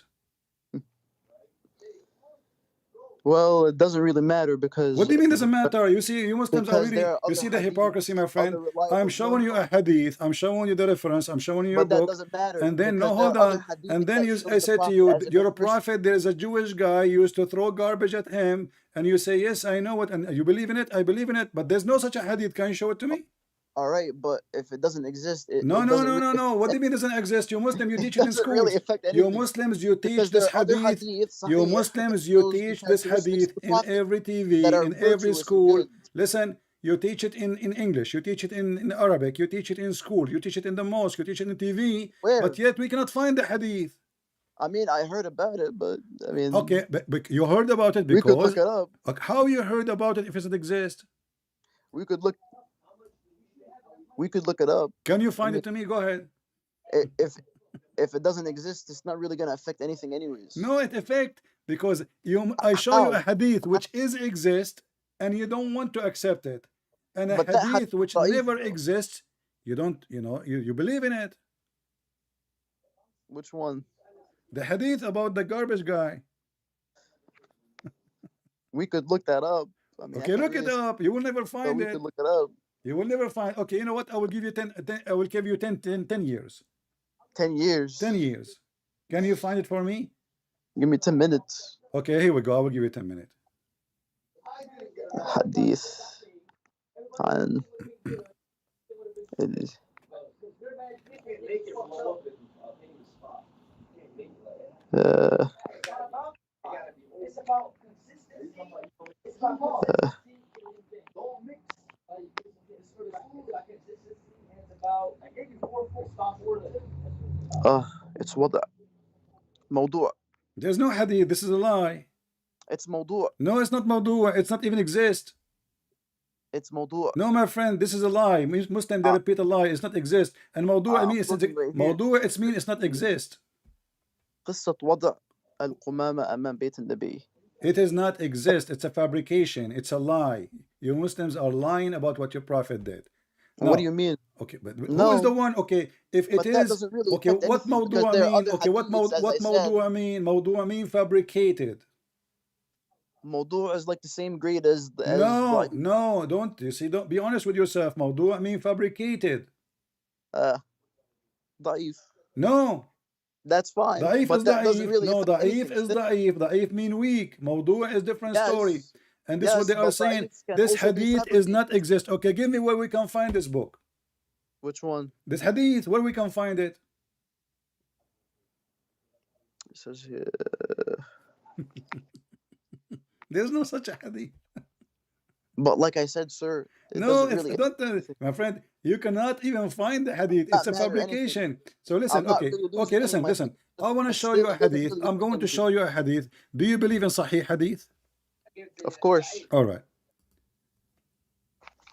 Well, it doesn't really matter because.
What do you mean doesn't matter? You see, you Muslims are
Because
really.
there are
You
other
see the
hadith,
hypocrisy, my friend.
other reliable
I'm showing you a hadith. I'm showing you the reference. I'm showing you your
But that
book.
doesn't matter.
And then
because
no,
there
hold
are other
on.
hadith
And then
that
you,
show
I
the
said to
Prophet
you,
as if
you're a
a person-
prophet. There is a Jewish guy used to throw garbage at him, and you say yes, I know it, and you believe in it. I believe in it. But there's no such a hadith. Can you show it to me?
All right, but if it doesn't exist,
No. What do you mean it doesn't exist? You Muslim, you teach it in
doesn't
schools.
really affect
You
anything.
Muslims, you teach
Because
this
there are other
hadith.
hadith,
You
sahih,
Muslims,
that
you
shows the
teach this
characteristics
hadith
of the
in
Prophet
every TV,
that are
in every
virtuous and
school.
good.
Listen, you teach it in English, you teach it in Arabic, you teach it in school, you teach it in the mosque, you teach it in TV.
Where?
But yet we cannot find the hadith.
I mean, I heard about it, but I mean,
Okay, but you heard about it
we could
because
look it up.
how you heard about it if it doesn't exist?
We could look it up.
Can you find it to me? Go ahead.
If it doesn't exist, it's not really gonna affect anything, anyways.
No, it affect because I show you a
How?
hadith which is exist and you don't want to accept it, and a
But that
hadith which
da'if,
never
though.
exists, you don't, you believe in it.
Which one?
The hadith about the garbage guy.
We could look that up. I mean, I
Okay,
can't
look it
really-
up. You will never
But
find
we
it.
could look it up.
You will never find. Okay, you know what? I will give you 10. I will give you 10 years.
10 years.
10 years. Can you find it for me?
Give me 10 minutes.
Okay, here we go. I will give you 10 minutes.
Hadith. عن it's وضع موضوع.
There's no hadith. This is a lie.
It's موضوع.
No, it's not mawdu'. It's not even exist.
It's موضوع.
No, my friend, this is a lie. Muslim, they repeat a lie. It's not exist. And mawdu' means mawdu' it means it's not exist.
قصة وضع القمامة أمام بيت النبي.
It does not exist. It's a fabrication. It's a lie. You Muslims are lying about what your prophet did. Now,
What do you mean?
okay, but
No.
who is the one? Okay, if it
But that
is
doesn't really
okay,
affect
what
anything because
mawdu'
there are
mean?
other
Okay, what
hadiths, as I said.
mawdu' mean? Mawdu' mean fabricated.
موضوع is like the same grade as
No,
like,
no, don't. You see, don't be honest with yourself. Mawdu' mean fabricated.
ضعيف.
No,
That's fine.
da'if
but
is
that doesn't
da'if.
really
No,
affect
da'if
anything.
is da'if. Da'if mean weak. Mawdu' is different
Yes.
story. And this is what
Yes,
they are
but
saying.
da'if can
This
also be
hadith is not exist. Okay, give me where we can find this book.
Which one?
This hadith, where we can find it.
It says here.
There's no such a hadith.
But like I said, sir, it
No,
doesn't
it's
really.
not, my friend. You cannot even find the hadith.
Not
It's a
matter
fabrication. So listen,
I'm not
okay,
really losing
okay,
any
listen,
of my
listen.
faith.
I want to
It
show you a
still doesn't
hadith.
really
I'm going to
affect
show you a hadith. Do you believe in Sahih hadith?
Of course.
All right.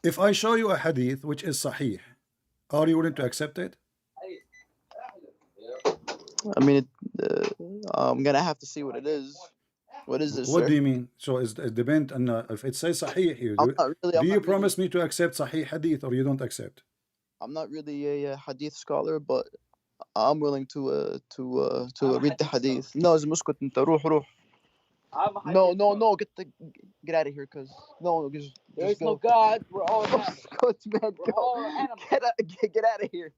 If I show you a hadith which is Sahih, are you willing to accept it?
I mean, I'm gonna have to see what it is. What is this,
What
sir?
do you mean? So it depends on if it says Sahih here.
I'm not really.
Do you promise me to accept Sahih hadith or you don't accept?
I'm not really a hadith scholar, but I'm willing to read the hadith. No, it's مسكت انت روح. No, get out of here, cause no,
There is no God. We're all
Go, man,
We're all
go.
animals.
Get out of here.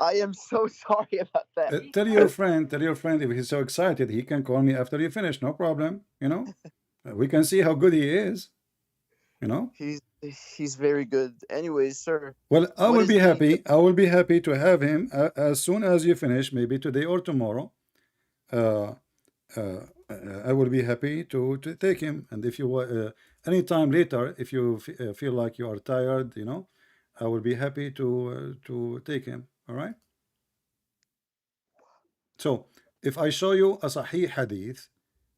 I am so sorry about that.
Tell your friend if he's so excited, he can call me after you finish. No problem. We can see how good he is.
He's very good. Anyways, sir.
Well, I
What
will
is
be
the-
happy. I will be happy to have him as soon as you finish, maybe today or tomorrow. I will be happy to take him. And if you anytime later, if you feel like you are tired, I will be happy to take him. All right. So if I show you a Sahih hadith,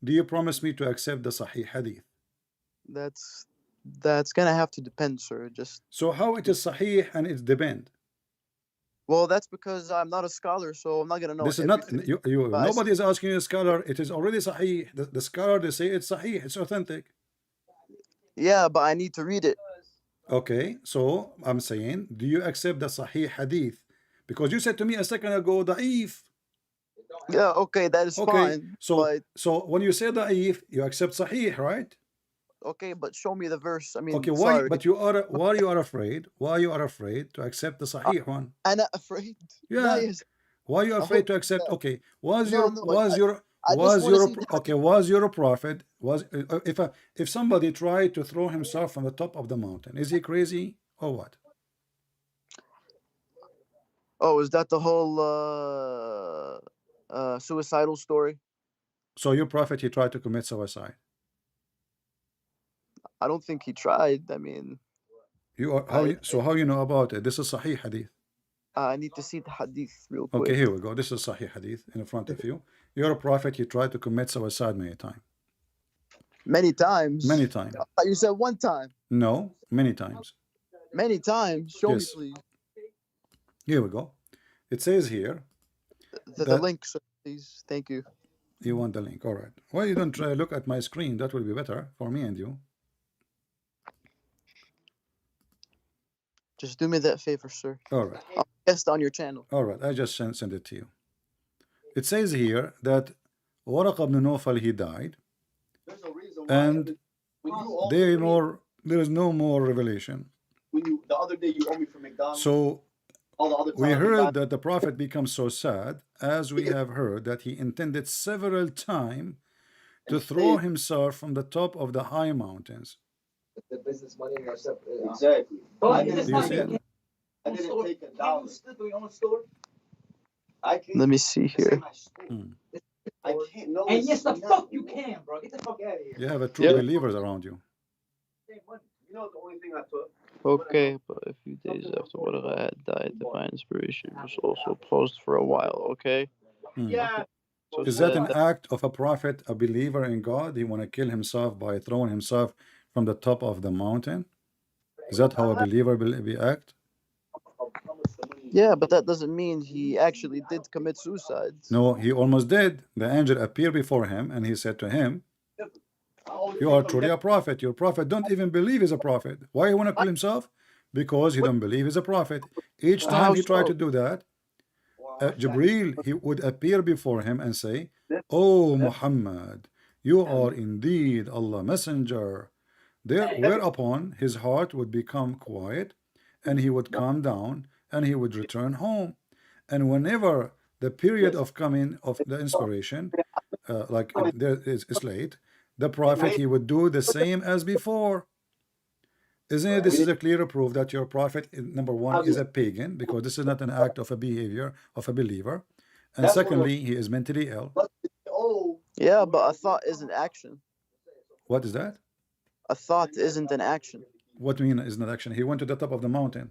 do you promise me to accept the Sahih hadith?
That's gonna have to depend, sir. Just
So how it is Sahih and it depend?
well, that's because I'm not a scholar, so I'm not gonna know.
This is not
everything.
you.
But I
Nobody is asking you a scholar. It is already Sahih. The scholar, they say it's Sahih. It's authentic.
Yeah, but I need to read it.
Okay, so I'm saying, do you accept the Sahih hadith? Because you said to me a second ago, da'if.
Yeah, okay, that is
Okay,
fine. But
so when you say da'if, you accept Sahih, right?
okay, but show me the verse. I mean,
Okay, why?
sorry.
But you are why you are afraid? Why you are afraid to accept the Sahih one?
I'm not afraid.
Yeah.
No, yes.
Why you
I
afraid
hope
to accept?
not.
Okay, was
No,
your
no,
was
I-
your
I just
was
wanna
your
see the
okay was your prophet was if somebody tried to throw himself from the top of the mountain, is he crazy or what?
Oh, is that the whole suicidal story?
So your prophet, he tried to commit suicide.
I don't think he tried. I mean,
You are how you know about it? This is Sahih hadith.
I need to see the hadith real quick.
Okay, here we go. This is Sahih hadith in front of you. You're a prophet. You tried to commit suicide many times.
Many times.
Many times.
You said one time.
No, many times.
Many times. Show
Yes.
me, please.
Here we go. It says here.
The link, sir, please. Thank you.
You want the link? All right. Well, you don't try look at my screen. That will be better for me and you.
Just do me that favor, sir.
All right.
I'll guest on your channel.
All right. I just send it to you. It says here that Waraq ibn Nawfal, he died, and there is no more revelation.
The other day you owe me for McDonald's.
So
all the other
we
times
heard that the prophet becomes so sad, as we have heard that he intended several times to throw himself from the top of the high mountains.
The business money are separate.
Exactly.
Bro,
I
you
didn't
Do you
just
see
take
it?
I didn't take $1.
split your own store?
I can't.
Let me see
This ain't
here.
my store.
Hmm.
I can't. No.
And
it's
yes, the
not.
fuck you can, bro. Get the fuck out of here.
You have a true
Yeah.
believers around you.
You know the only thing I took.
Okay, but a few days after Warqa had died, divine inspiration was also paused for a while. Okay.
Hmm.
Yeah.
So
Is
it
that
said
an act of a prophet, a believer in God? He want to kill himself by throwing himself from the top of the mountain? Is that how a believer be act?
Yeah, but that doesn't mean he actually did commit suicide.
No, he almost did. The angel appeared before him and he said to him, you are truly a prophet. Your prophet don't even believe he's a prophet. Why he want to kill himself? Because he don't believe he's a prophet. Each
How
time he tried
so?
to do that, Jibreel, he would appear before him and say, "Oh Muhammad, you are indeed Allah messenger." Whereupon his heart would become quiet and he would calm down and he would return home. And whenever the period of coming of the inspiration, like there is late, the prophet, he would do the same as before. Isn't it? This is a clear proof that your prophet, number one, is a pagan, because this is not an act of a behavior of a believer. And secondly, he is mentally ill.
Oh.
Yeah, but a thought isn't action.
What is that?
A thought isn't an action.
What do you mean is not action? He went to the top of the mountain.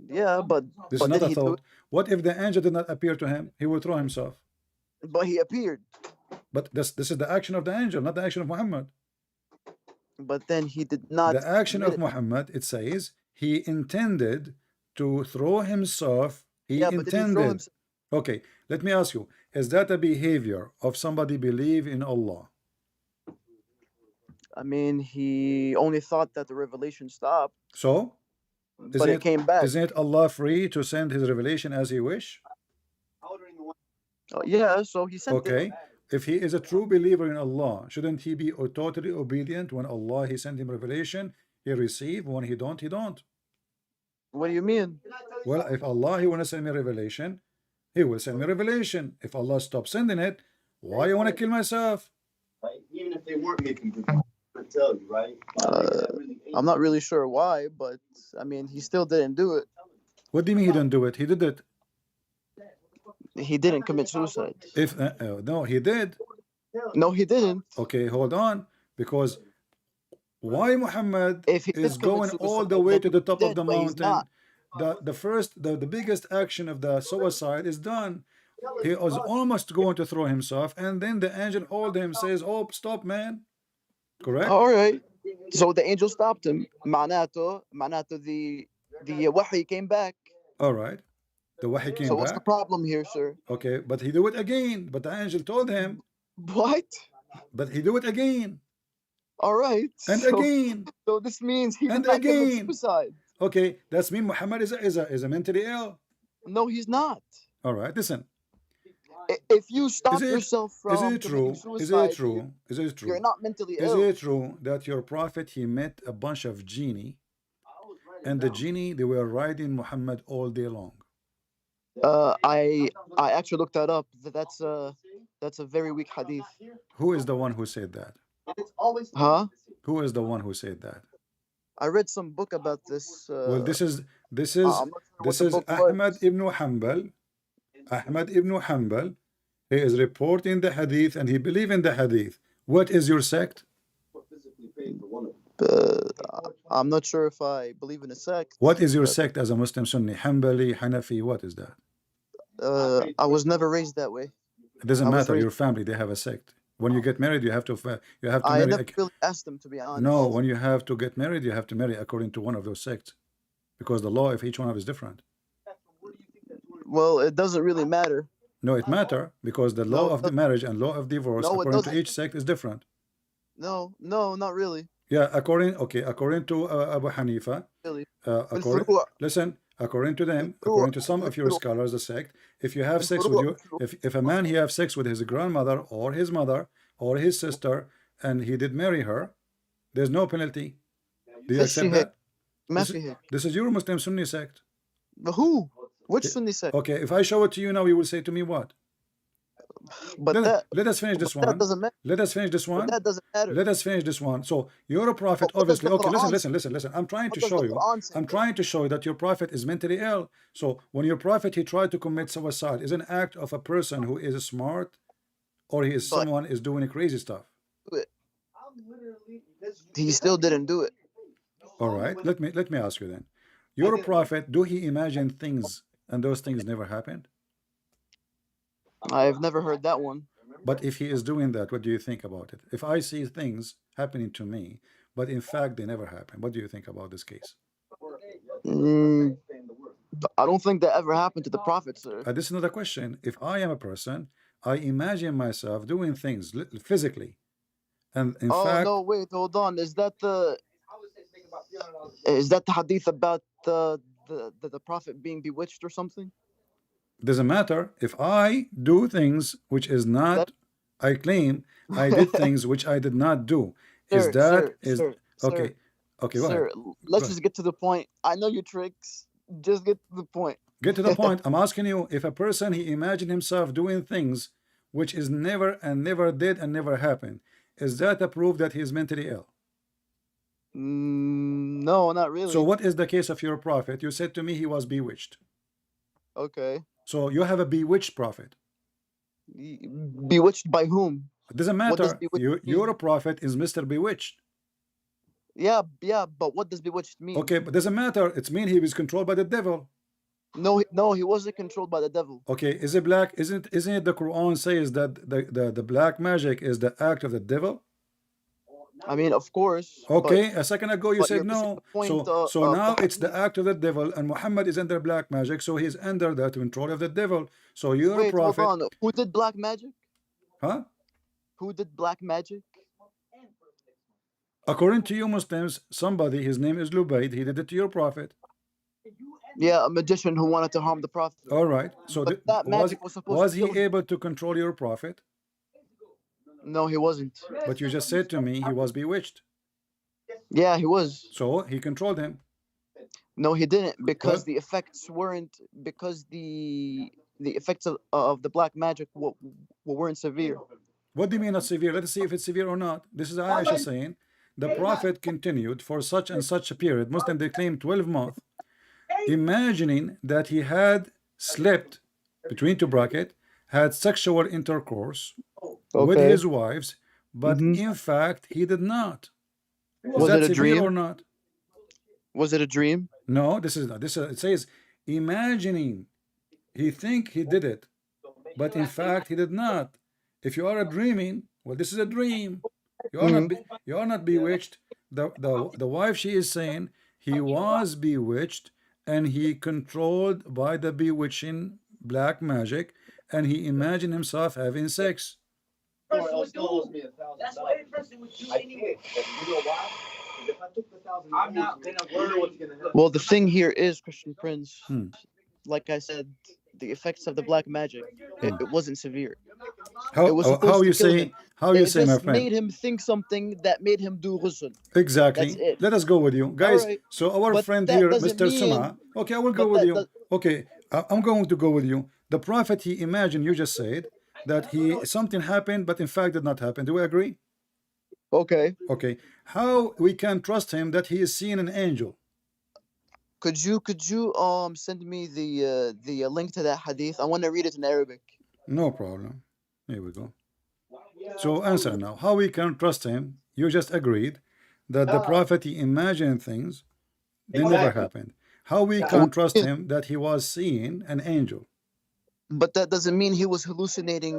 Yeah, but
This is
but
not
did
a
he do
thought. What if the angel did not appear to him? He would throw himself.
But he appeared.
But this is the action of the angel, not the action of Muhammad.
But then he did not.
The action of
commit it.
Muhammad, it says, he intended to throw himself. He
Yeah, but did he throw
intended.
himself?
Okay, let me ask you, is that a behavior of somebody believe in Allah?
I mean, he only thought that the revelation stopped,
So,
but it came back.
isn't it Allah free to send his revelation as he wish?
Oh, yeah, so he sent
Okay,
it.
if he is a true believer in Allah, shouldn't he be totally obedient? When Allah, he sent him revelation, he receive. When he don't, he don't.
What do you mean?
Well, if Allah, he want to send me revelation, he will send me revelation. If Allah stops sending it, why you want to kill myself?
Right? Even if they weren't making good, I tell you, right?
I'm not really sure why, but I mean, he still didn't do it.
What do you mean he didn't do it? He did it.
He didn't commit suicide.
If no, he did.
No, he didn't.
Okay, hold on, because why Muhammad
If he did
is
commit
going all
suicide,
the way
then
to the top
he
of the
did, but he's
mountain?
not.
The biggest action of the suicide is done. He was almost going to throw himself, and then the angel hold him, says, "Oh, stop, man." Correct?
All right. So the angel stopped him. معناته the wahi came back.
All right. The wahi
So
came
what's the
back.
problem here, sir?
Okay, but he do it again. But the angel told him,
What?
but he do it again
All right.
and
So,
again
so this means he
and
did not commit
again.
suicide.
Okay, that's mean Muhammad is a mentally ill.
No, he's not.
All right, listen.
If you stop
Is it
yourself
is
from
it
committing
true? Is
suicide,
it true? Is it
you're
true?
not mentally
Is
ill.
it true that your prophet he met a bunch of genie, and the genie they were riding Muhammad all day long?
I actually looked that up. That's a very weak hadith.
Who is the one who said that?
It's always
Huh?
Who is the one who said that?
I read some book about this.
Well, this is
I'm not sure what the book
Ahmad
was.
ibn Hanbal. Ahmad ibn Hanbal. He is reporting the hadith and he believe in the hadith. What is your sect?
physically paid for one of them.
I'm not sure if I believe in a sect.
What is your
but,
sect as a Muslim Sunni? Hanbali, Hanafi, what is that?
I was never raised that way.
It doesn't
I was
matter.
raised-
Your family, they have a sect. When you get married, you have to
I
marry.
never really asked them, to be honest.
No, when you have to get married, you have to marry according to one of those sects, because the law of each one of is different.
Well, it doesn't really matter.
No, it matter because the law
No,
of the marriage and law of divorce
No, it
according to
doesn't.
each sect is different.
No, not really.
Yeah, according to Abu Hanifa,
Really.
according
الفروع-
listen, according to them, according to some of your scholars, the sect, if you have sex with you, if a man he have sex with his grandmother or his mother or his sister and he did marry her, there's no penalty. Do you
فيش
accept
هيك.
that?
ما
This,
في هيك.
this is your Muslim Sunni sect.
But who? Which Sunni sect?
Okay, if I show it to you now, you will say to me what?
But
Let us finish this
that
one.
doesn't matter.
Let us finish this one.
That doesn't matter.
Let us finish this one. So your prophet,
But what does
obviously.
the
Okay,
Quran
listen. I'm trying to
does
show
the
you.
Quran say
I'm
then?
trying to show you that your prophet is mentally ill. So when your prophet he tried to commit suicide, is an act of a person who is smart, or he is
But-
someone is doing crazy stuff.
He still didn't do it.
All right. Let me ask you then. Your prophet, do he imagine things and those things never happened?
I've never heard that one.
But if he is doing that, what do you think about it? If I see things happening to me, but in fact they never happen, what do you think about this case?
Mm, I don't think that ever happened to the Prophet, sir.
This is another question. If I am a person, I imagine myself doing things physically, and in
Oh
fact,
no, wait, hold on. Is that the hadith about the Prophet being bewitched or something?
doesn't matter. If I do things which is not, I claim I did things which I did not do. Is
Sir,
that
sir,
is
sir,
okay? Okay, go
Sir,
ahead.
let's
Go
just get to the point. I know your tricks. Just get to the point.
Get to the point. I'm asking you, if a person he imagined himself doing things which is never and never did and never happened, is that a proof that he is mentally ill?
No, not really.
So what is the case of your prophet? You said to me he was bewitched.
Okay.
So you have a bewitched prophet.
Bewitched by whom?
It doesn't
What does
matter.
bewitched mean?
Your prophet is Mr. Bewitched.
Yeah, but what does bewitched mean?
Okay, but doesn't matter. It's mean he was controlled by the devil.
No, he wasn't controlled by the devil.
Okay, is it black? Isn't it the Quran says that the black magic is the act of the devil?
I mean, of course.
Okay, a second ago you
but
said
you're missing
no.
the point
So
of
now
the
it's the act of the devil, and Muhammad is under black magic, so he's under the control of the devil. So your
Wait,
prophet,
hold on. Who did black magic?
huh?
Who did black magic?
According to you Muslims, somebody, his name is Lubayd, he did it to your prophet.
Yeah, a magician who wanted to harm the prophet.
All right. So
But that magic was supposed
was
to
he
kill him.
able to control your prophet?
No, he wasn't.
But you just said to me he was bewitched.
Yeah, he was.
So he controlled him.
No, he didn't, because
What?
the effects weren't because the effects of the black magic weren't severe.
What do you mean not severe? Let us see if it's severe or not. This is Aisha saying the prophet continued for such and such a period. Muslim they claim 12 months, imagining that he had slept between two brackets, had sexual intercourse with
Okay.
his wives, but in fact he did not. Is
Was
that
it a
severe
dream?
or not?
Was it a dream?
No, this is it says imagining. He think he did it. but in fact he did not. If you are dreaming, well, this is a dream. You are not you are not bewitched. The wife, she is saying he was bewitched and he controlled by the bewitching black magic, and he imagined himself having sex.
Someone else owes me $1,000.
That's what every person would do
I
anyway.
can't. But you know why? 'Cause if I took the $1,000,
I'm not gonna
you know
worry.
what's gonna happen.
Well, the thing here is, Christian Prince,
Hmm.
like I said, the effects of the black magic, it wasn't severe.
How
It was
how
supposed
you
to kill
say
him.
how you
It
say, my
just
friend?
made him think something that made him do ghusl.
Exactly.
That's it.
Let us go with you, guys.
Alright.
So our
But
friend
that
here,
doesn't
Mr.
mean-
Suma. Okay, I will go
but
with
that
you.
does-
Okay, I'm going to go with you. The prophet, he imagined, you just said that he something happened, but in fact did not happen. Do we agree?
Okay.
Okay. How we can trust him that he is seeing an angel?
Could you send me the link to that hadith? I want to read it in Arabic.
No problem. Here we go. So answer now. How we can trust him? You just agreed that the prophet, he imagined things, they never
Exactly.
happened. How we can trust him that he was seeing an angel?
But that doesn't mean he was hallucinating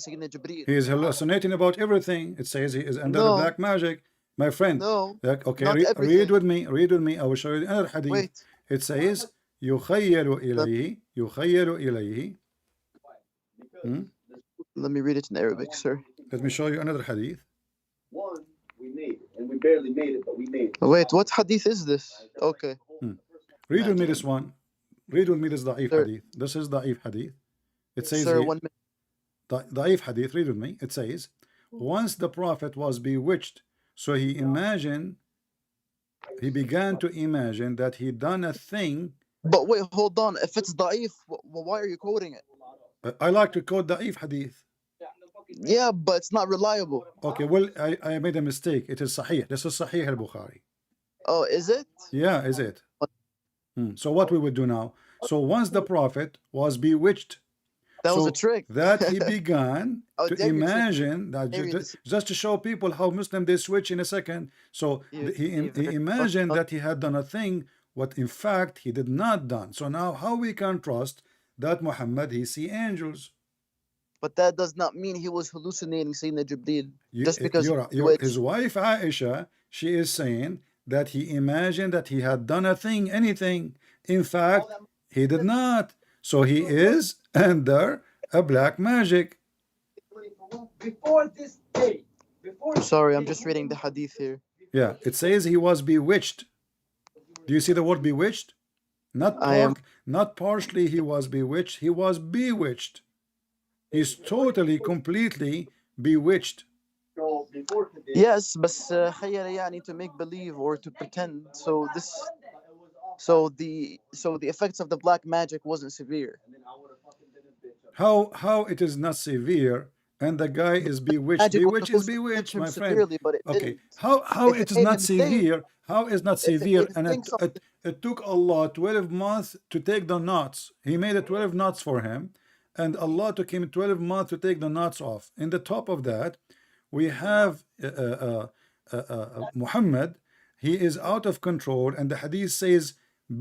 Sayyidina Jibreel.
He is hallucinating about everything. It says he is under the
No.
black magic. My friend,
No.
okay,
not
read
everything.
with me. Read with me. I will show you another hadith.
Wait.
It says, يخيل إليه.
Let me read it in Arabic, sir.
Let me show you another hadith.
One, we made it, and we barely made it, but we made it.
Wait, what hadith is this? Okay.
Read with me this one. Read with me this da'if
Sir.
hadith. This is da'if hadith. It says
Sir,
here,
1 minute.
da'if hadith. Read with me. It says, once the prophet was bewitched, so he began to imagine that he done a thing.
But wait, hold on. If it's da'if, why are you quoting it?
I like to quote da'if hadith.
Yeah, but it's not reliable.
Okay, well, I made a mistake. It is sahih. This is sahih al-Bukhari.
Oh, is it?
Yeah, is it? So what we would do now? So once the prophet was bewitched,
That was
so
a trick.
that he began
Oh,
to
dare you trick-
imagine that
dare you
just to show people how Muslim they switch in a second. So he imagined that he had done a thing what in fact he did not done. So now how we can trust that Muhammad he see angels?
But that does not mean he was hallucinating Sayyidina Jibreel.
You-
Just because
his wife Aisha, she is saying that he imagined that he had done a thing, anything. In fact, he did not. So he is under a black magic.
Before this day. Before.
Sorry, I'm just reading the hadith here.
Yeah, it says he was bewitched. Do you see the word bewitched? Not
I am-
not partially he was bewitched, he was bewitched. He's totally, completely bewitched.
So before today,
Yes, but خير يعني to make believe or to pretend. So the effects of the black magic wasn't severe.
How it is not severe and the guy is bewitched?
Magic was
Bewitched is
supposed to
bewitched,
touch him
my friend.
severely, but it
Okay,
didn't.
how
If
it
it
is
made
not
him think-
severe? How is not
If it
severe?
made him
And
think something-
it took Allah 12 months to take the knots. He made it 12 knots for him, and Allah took him 12 months to take the knots off. In the top of that, we have Muhammad. He is out of control, and the hadith says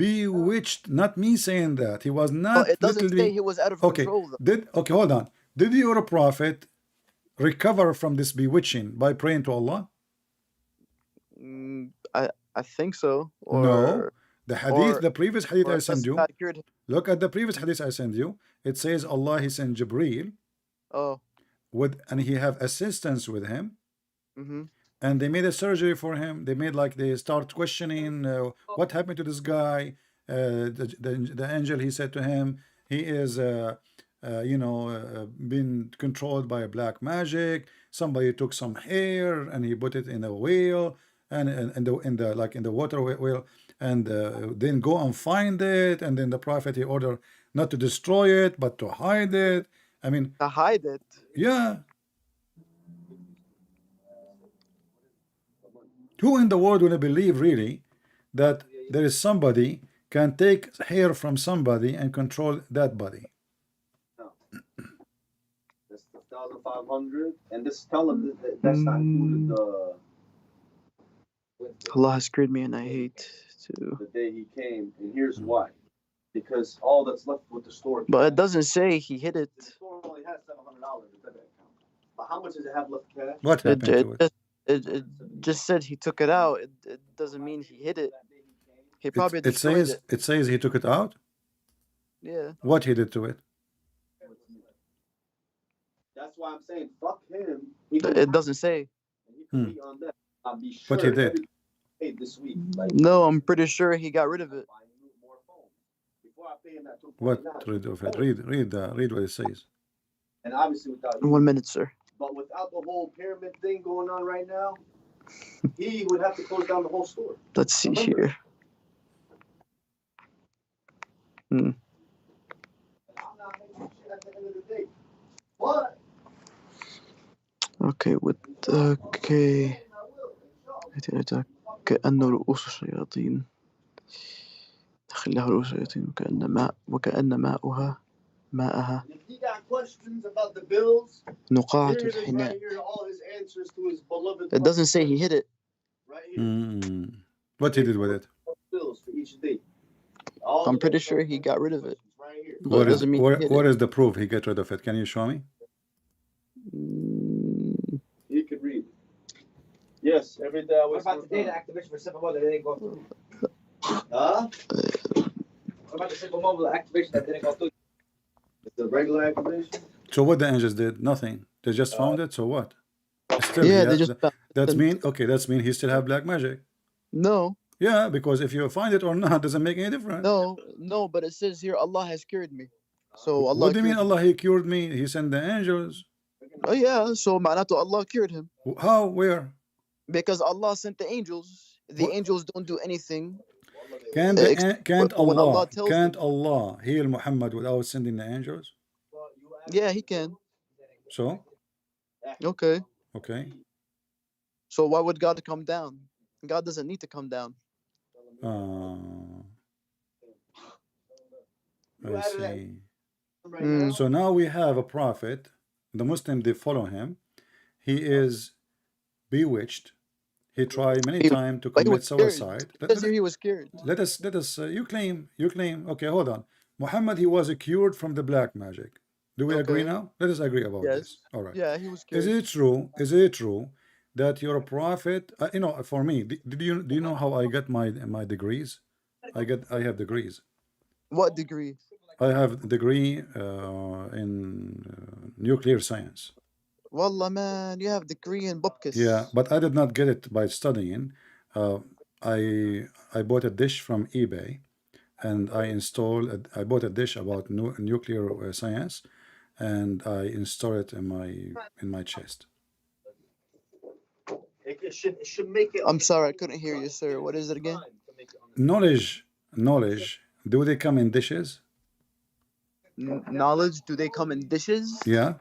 bewitched. Not me saying that. He was not.
But it doesn't
literally-
say he was out of
Okay,
control. Though.
hold on. Did your prophet recover from this bewitching by praying to Allah?
I think so. Or,
No. The hadith,
or-
the previous hadith
or
I sent you.
God cured him.
Look at the previous hadith I sent you. It says Allah he sent Jibreel
Oh.
and he have assistance with him,
Mm-hmm.
and they made a surgery for him. They made like they start questioning what happened to this guy. The angel he said to him he is been controlled by a black magic. Somebody took some hair and he put it in a whale and in the water whale, and then go and find it, and then the prophet he ordered not to destroy it but to hide it. I mean,
To hide it.
yeah. Who in the world will believe really that there is somebody can take hair from somebody and control that body?
that's the 1,500, and this tell them that's not included
Allah has cured me, and I hate to.
the day he came, and here's why. Because all that's left with the store.
But it doesn't say he hid it.
The store only the debit account. But how much does it have left cash?
What happened to it?
It just said he took it out. It doesn't mean he hid it. He probably
It
destroyed
says
it.
it says he took it out.
Yeah.
What he did to it?
That's why I'm saying fuck him.
It doesn't say.
He could be on that. I'll be sure
But he did.
everything paid this week. Like,
No, I'm pretty sure he got rid of it.
more phones. Before I pay him that
What
$2.9.
rid of it? Read what it says.
And obviously without you.
1 minute, sir.
But without the whole pyramid thing going on right now, he would have to close down the whole store.
Let's see here.
I'm not making shit at the end of the day. But
Okay, okay. كأنه رؤوس الشياطين خلاها رؤوس الشياطين وكأن ماءها
if he got questions about the bills,
نقاعة
here it is
الحناء.
right here, all his answers to his beloved.
It doesn't say he hid it.
Right here.
What he did with it?
Bills for each day. All
I'm
the
pretty
bills
sure he got rid of it.
right here.
But
What
it
is
doesn't mean he hid
what
it.
is the proof he got rid of it? Can you show me?
He could read. Yes, every day I
What
was.
about the data activation for Simple Mobile that didn't go through?
Huh?
What about the Simple Mobile activation that didn't go through?
It's the regular activation.
So what the angels did? Nothing. They just found it. So what? Still,
Yeah,
he
they
has-
just
that's mean. Okay, that's mean he still have black magic.
no,
Yeah, because if you find it or not, doesn't make any difference.
no. But it says here Allah has cured me. So Allah.
What do you mean
cured
Allah, he cured me? He sent the angels.
Oh yeah. So معناته Allah cured him
How? Where?
because Allah sent the angels. The
What?
angels don't do anything.
Can't
When Allah tells
can't Allah heal Muhammad without sending the angels?
Yeah, he can.
So
Okay.
okay.
So why would God come down? God doesn't need to come down.
I see.
Mm.
So now we have a prophet. The Muslims, they follow him. He is bewitched. He tried many
He-
times to
But he
commit
was cured.
suicide.
It says here he was cured.
Let us. You claim. Okay, hold on. Muhammad, he was cured from the black magic. Do we agree
Okay.
now? Let us agree about
Yes.
this. All right.
Yeah, he was cured.
Is it true? Is it true that you're a prophet? You know, for me, do you know how I got my degrees? I have degrees.
What degree?
I have a degree in nuclear science.
Wallah man, you have degree in Bupkis.
Yeah, but I did not get it by studying. I bought a dish from eBay, and I bought a dish about nuclear science, and I installed it in my chest.
It should make it.
I'm sorry, I couldn't hear you, sir. What is it again?
Knowledge. Do they come in dishes?
Knowledge? Do they come in dishes?
Yeah.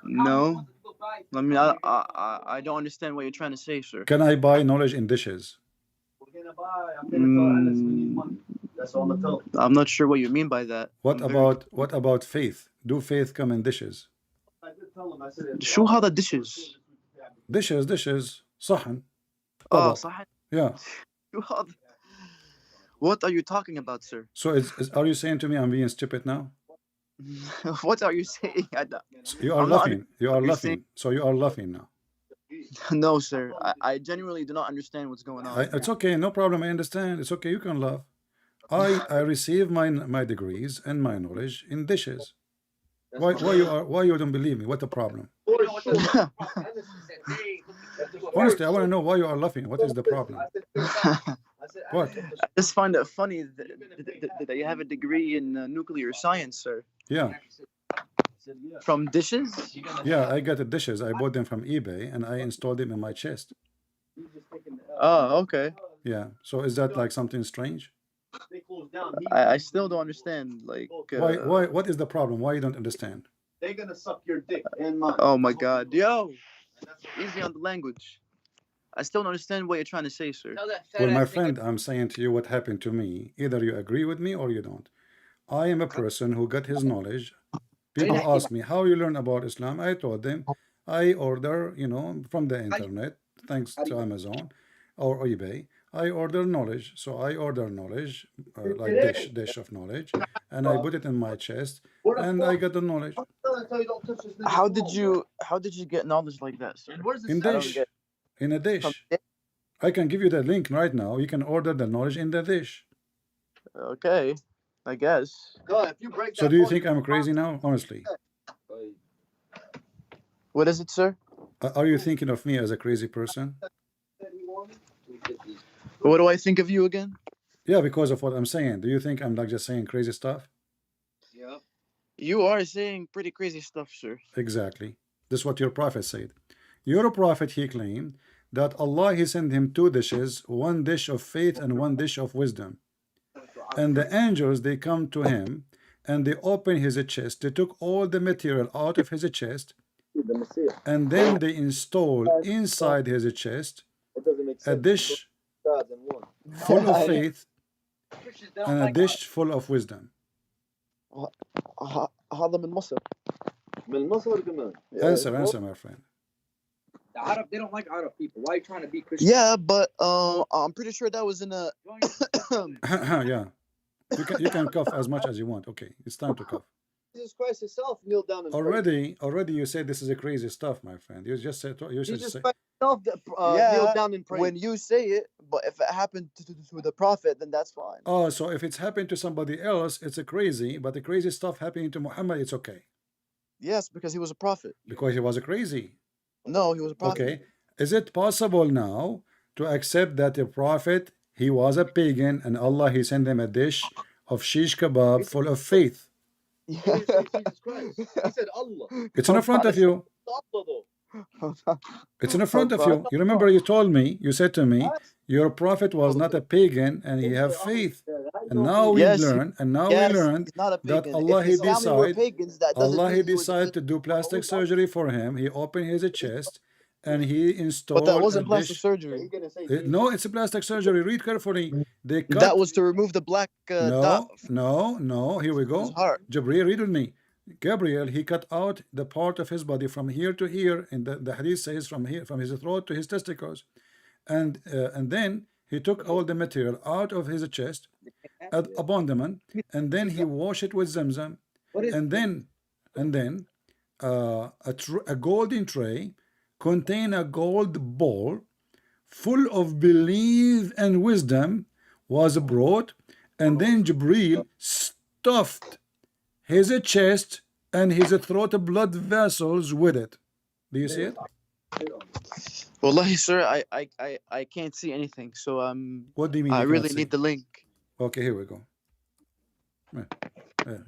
No. I mean, I don't understand what you're trying to say, sir.
Can I buy knowledge in dishes?
We're gonna buy. I'm gonna tell Alice we need money. That's all I'm gonna tell him.
I'm not sure what you mean by that.
What about faith? Do faith come in dishes?
I did tell him. I said.
شو هذا dishes?
Dishes. صحن.
Oh,
طبق.
صح.
Yeah.
شو هذا? What are you talking about, sir?
So are you saying to me I'm being stupid now?
What are you saying?
You are
I'm not
laughing. You are
you're
laughing. So you are laughing now.
No, sir. I genuinely do not understand what's going on.
It's okay. No problem. I understand. It's okay. You can laugh. I receive my degrees and my knowledge in dishes. Why you don't believe me? What the problem? Honestly, I want to know why you are laughing. What is the problem? What?
I just find it funny that you have a degree in nuclear science, sir.
Yeah.
From dishes?
Yeah, I got the dishes. I bought them from eBay and I installed them in my chest.
Oh, okay.
Yeah. So is that like something strange?
They closed down.
I still don't understand. Like,
Why? What is the problem? Why you don't understand?
They're gonna suck your dick and mine.
oh my God, yo, easy on the language. I still don't understand what you're trying to say, sir.
Well, my friend, I'm saying to you what happened to me. Either you agree with me or you don't. I am a person who got his knowledge. People ask me how you learn about Islam. I told them I order, from the internet, thanks to Amazon or eBay. I order knowledge. So I order knowledge, like dish of knowledge, and I put it in my chest, and I got the knowledge.
telling you don't touch this nigga
How did you get knowledge like that, sir?
And where's the
In
I don't
dish.
get
In a
from
dish. I can give you the link right now. You can order the knowledge in the dish.
Okay, I guess.
God, if you break
So
that
do you
phone,
think I'm crazy now? Honestly.
What is it, sir?
Are you thinking of me as a crazy person?
What do I think of you again?
Yeah, because of what I'm saying. Do you think I'm like just saying crazy stuff?
yeah.
You are saying pretty crazy stuff, sir.
Exactly. This is what your prophet said. Your prophet, he claimed that Allah, he sent him two dishes, one dish of faith and one dish of wisdom. And the angels, they come to him and they open his chest. They took all the material out of his chest and then they installed inside his chest a dish full of faith and a dish full of wisdom.
هذا من مصر.
من مصر كمان.
Answer, my friend.
The Arab, they don't like Arab people. Why are you trying to be Christian?
Yeah, but I'm pretty sure that was in a.
Yeah. You can cough as much as you want. Okay, it's time to cough.
Jesus Christ himself kneeled down and
Already you said this is a crazy stuff, my friend. You just said you should
Jesus
say
Christ himself
Yeah,
kneeled down and prayed.
when you say it, but if it happened to the prophet, then that's fine.
oh, so if it's happened to somebody else, it's a crazy, but the crazy stuff happening to Muhammad, it's okay.
Yes, because he was a prophet.
Because he was a crazy.
No, he was a prophet.
Okay. Is it possible now to accept that the prophet, he was a pagan and Allah, he sent him a dish of shish kebab full of faith?
He didn't say Jesus Christ. He said Allah.
It's in front of you.
Allah though.
It's in front of you. You remember you told me, you said to me, your prophet was not a pagan and he have faith. And now we
Yes,
learn, and now
yes,
we learned
he's not a
that
pagan.
Allah,
If
he
his family were
decide,
pagans, that doesn't
Allah, he
mean he was a
decided to
pagan.
do plastic surgery for him. He opened his chest and he installed
But that wasn't
a
plastic
dish.
surgery.
No, it's a plastic surgery. Read carefully. They cut.
That was to remove the black dot
No. Here we
from his
go.
heart.
Jabril, read with me. Gabriel, he cut out the part of his body from here to here, and the hadith says from here, from his throat to his testicles, and then he took all the material out of his chest, abandonment, and then he washed it with Zamzam, and then a golden tray contain a gold bowl full of belief and wisdom was brought, and then Jibril stuffed his chest and his throat blood vessels with it. Do you see it?
Wallahi, sir, I can't see anything. So
What do you mean?
I
you
really
cannot see?
need the link.
Okay, here we go.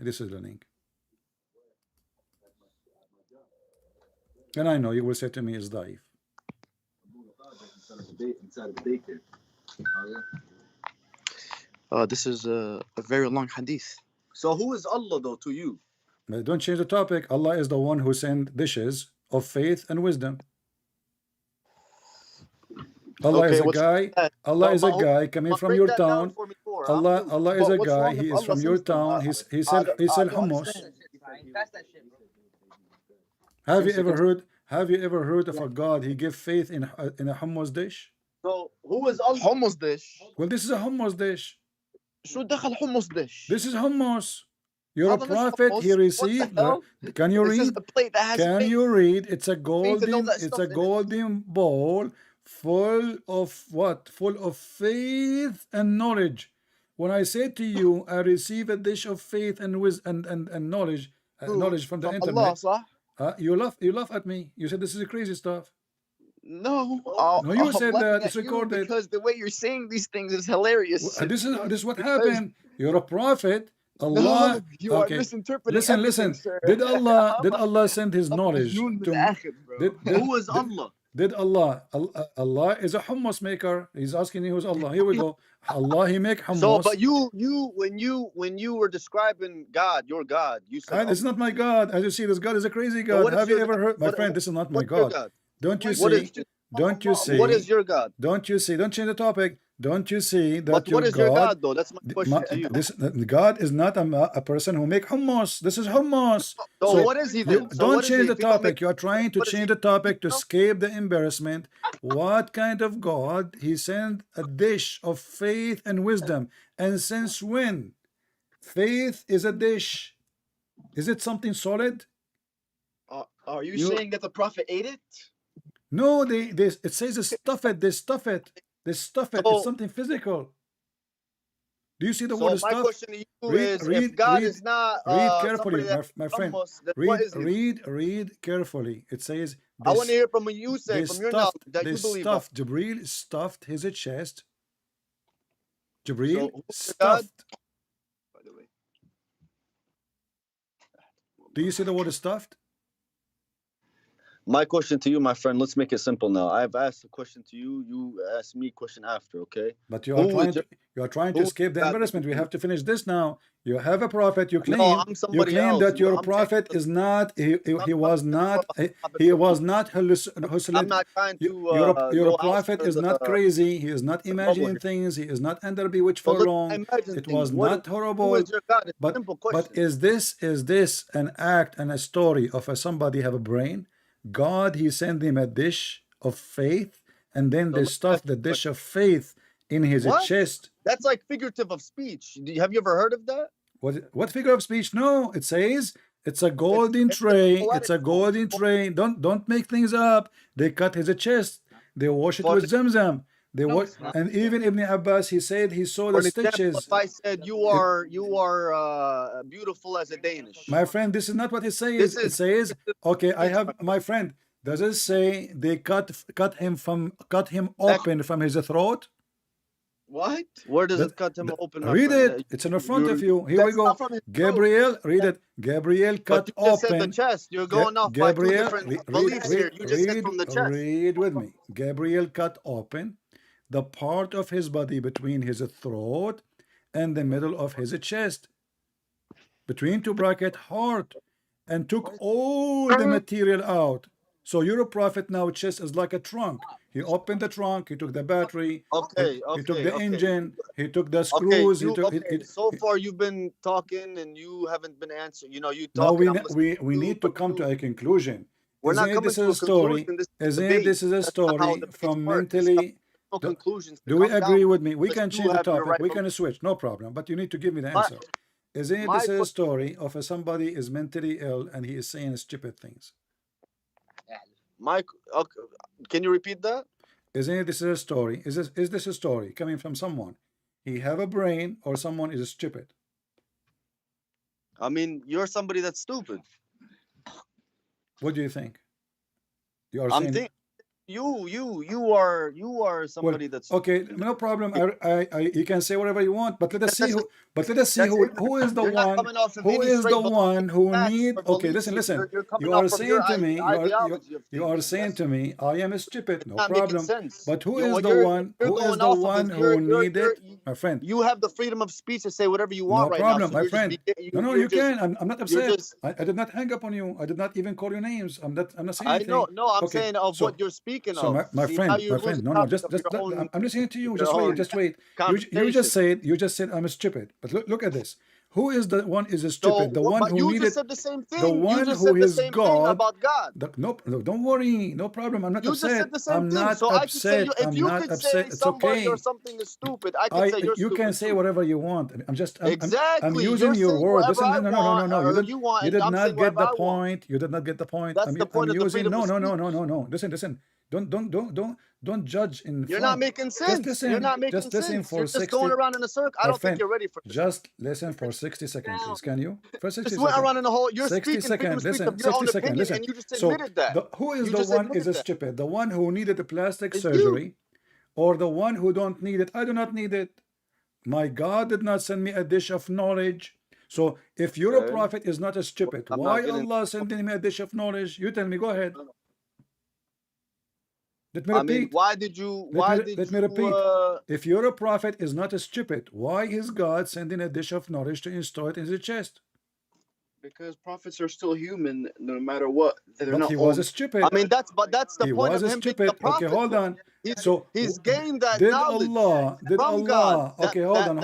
This is the link. And I know you will say to me it's daif.
This is a very long hadith.
So who is Allah though to you?
But don't change the topic. Allah is the one who sent dishes of faith and wisdom. Allah
Okay,
is a
what's
guy.
that?
Allah
No,
is a
but
guy coming
but
from
break
your
that down
town.
for me more.
Allah is
But
a
what's
guy.
wrong
He
with
is from
Allah
your
system?
town. He sell hummus.
Pass that shit.
Have you ever heard of a God? He gave faith in a hummus dish.
So who is Allah?
Hummus dish.
Well, this is a hummus dish.
شو دخل hummus dish?
This is hummus. You're a
هذا مش
prophet.
hummus.
He
What the
received.
hell?
Can you
This is
read?
a plate that has
Can
faith.
you read? It's a
Faith and all
golden.
that
It's
stuff
a
in it.
golden bowl full of what? Full of faith and knowledge. When I say to you, I receive a dish of faith and wisdom and knowledge, knowledge from the
Allah,
internet.
صح?
You laugh at me. You said this is crazy stuff.
No.
No, you
I'm
said
laughing
that.
at
It's
you
recorded.
because the way you're saying these things is hilarious.
This is what happened. You're a prophet. Allah.
No, you are
Okay.
misinterpreting
Listen.
everything, sir.
Did Allah send His knowledge
مجنون
to?
بالآخر, bro.
Who is Allah?
Did Allah is a hummus maker. He's asking you who's Allah. Here we go. Allah, He make hummus.
So, but when you were describing God, your God, you said
And it's not my God. As you see, this God is a crazy God.
what is
Have you
your
ever
God?
heard? My
What-
friend, this is not my
what's your
God.
God?
Don't you
What
see?
is
Don't you see?
what is your God?
Don't you see? Don't change the topic. Don't you see that
But what is your God though? That's my question to you.
God is not a person who make hummus. This is hummus.
So what is he then? So
Don't
what is
change
he
the
if he don't
topic.
make-
You are trying to
what is
change
he-
the topic to escape the embarrassment. What kind of God? He sent a dish of faith and wisdom. And since when? Faith is a dish. Is it something solid?
Are you
You
saying that the prophet ate it?
No, it says they stuff it. They stuff it. They stuff it. It's
So,
something physical. Do you see the
so
word
my
stuff?
question to you
Read,
is, if
read,
God
read,
is not
read carefully,
somebody that
my friend.
hummus, then what is he?
Read carefully. It says
I want to
this.
hear from what you say, from your knowledge that you believe of.
Jibril stuffed his chest.
So
Jibril
who's your God?
stuffed.
By the way,
Do you see the word stuffed?
My question to you, my friend, let's make it simple now. I've asked a question to you, you ask me a question after, okay?
But you are
Who is
trying to
who is
escape the
God that
embarrassment.
you
We have
believe?
to finish this now. You have a prophet. You
no,
claim
I'm somebody
that
else.
your
I'm saying
prophet is not. He
I'm
was
talking
not.
about the prophet
He
from
was
you.
not
I'm
hallucinating.
not trying to
Your
go
prophet
outside
is not crazy. He is not
the bubble
imagining
here.
things. He is not under bewitched
So
for
let's
long.
imagine
It
things.
was not
Who
horrible.
is your God? It's a
But
simple question.
is this an act and a story of somebody have a brain? God, he sent him a dish of faith, and then
So
they
let me
stuffed
ask
the
you a
dish
question.
of faith in his
What?
chest.
That's like figurative of speech. Have you ever heard of that?
What figure of speech? No, it says it's a
It's
golden
it's
tray.
poetic
It's a golden tray. Don't make things up. They cut his chest. They wash it
For
with Zamzam. They
no,
wash,
it's not.
and even Ibn Abbas, he said he saw
For
the
an example,
stitches.
if I said you are beautiful as a Danish,
My friend, this is not what it says.
this
It
is
says, okay, I
speech,
have my friend. Does it say they cut him
Actually,
open from his throat?
what? Where does
That,
it cut him open, my
read
friend?
it. It's in front of you. Here we
That's
go.
not from his throat.
Gabriel, read it. Gabriel
But
cut
you just said the
open.
chest. You're going off by two
Gabriel,
different beliefs here. You just said from the chest.
read with me. Gabriel cut open the part of his body between his throat and the middle of his chest, between two bracket heart, and took all the material out. So your prophet now chest is like a trunk. He opened the trunk, he took the battery, he took the engine, he took the screws, he took
So far you've been talking and you haven't been answering. You know, you
now
talking. I'm listening
we need to
but
come to a conclusion.
we're not
Isn't it
coming
this
to
is
a
a story?
conclusion. This is a
Isn't it
debate.
this is a
That's not how
story
debates
from
work. There's
mentally?
no conclusions to
Do we
come down
agree
from
with me? We
unless
can
you
change the
have your
topic.
right
We
belief.
can switch, no problem. But you need to give me the
My
answer. Isn't it
my
this is a
question.
story of somebody is mentally ill and he is saying stupid things?
My okay, can you repeat that?
Isn't it this is a story? Is this a story coming from someone? He have a brain or someone is stupid?
I mean, you're somebody that's stupid.
What do you think? You are
I'm
saying
thinking you are somebody that's
okay, no problem. You can say whatever you want, but let us see
that's
who. But let us see
that's
who is the
You're not
one.
coming off of
Who
any
is
straight
the one who
facts
need?
or
Okay,
beliefs.
listen.
You're coming
You
off
are
from
saying
your
to me.
ideology of
You are
thinking.
saying
That's
to me, I am stupid. No
not making
problem.
sense.
But who
You know
is
what
the one?
you're
Who is
going
the
off of
one
is
who need it, my friend?
you have the freedom of speech to say whatever you want
No
right now.
problem,
So
my
you're
friend.
just
No,
you're
you
just
can. I'm not
you're
upset.
just
I did not hang up on you. I did not even call your names. I'm not saying
I
anything.
know I'm
Okay,
saying of
so
what you're speaking
so
of.
my
See, now
friend,
you're losing
no,
topic of
just
your own
I'm listening to you. Just wait,
conversation.
You just said I'm stupid. But look at this. Who is the one is
So,
stupid? The one
but
who
you
needed
just said the same
the
thing. You
one
just
who
said the
is
same thing
God.
about God.
No, don't worry, no problem. I'm not
You just
upset.
said the same
I'm
thing.
not
So I could say
upset.
if
I'm
you
not
could
upset.
say
It's
somebody or
okay.
something is stupid, I could say you're
You can
stupid
say
too.
whatever you want. I'm
Exactly.
using
You're
your
saying
word.
whatever
Listen,
I want
no.
or you want,
You
and
did
I'm
not
saying
get
whatever
the
I want.
point. You did not get the point.
That's the
I'm
point of the
using
freedom of speech.
no. Listen. Don't judge in
You're
front.
not making sense. You're not making
Just listen
sense.
for
You're just
60.
going around in a circle. I
My
don't think
friend,
you're ready for this.
just listen for 60 seconds, please. Can you? For 60
Just went
seconds.
around in a whole. You're
60
speaking freedom
seconds.
of speech
Listen,
of your
60
own
seconds.
opinion,
Listen.
and you just
So
admitted that.
who is
You
the
just
one is
admitted that.
stupid? The one who needed the plastic
It's you.
surgery, or the one who don't need it? I do not need it. My God did not send me a dish of knowledge. So if your
Okay.
prophet is not a stupid,
I'm
why
not getting.
Allah sending me a dish of knowledge? You tell me. Go ahead. Let me
I mean,
repeat.
why did you?
Let me repeat. If your prophet is not a stupid, why is God sending a dish of knowledge to install it in his chest?
Because prophets are still human, no matter what. They're
But
not
he was
all.
a stupid.
I mean, that's the
He
point
was
of
a
him being a
stupid. Okay,
prophet.
hold on. So
He's gained that
did
knowledge
Allah?
from God.
Okay, hold on.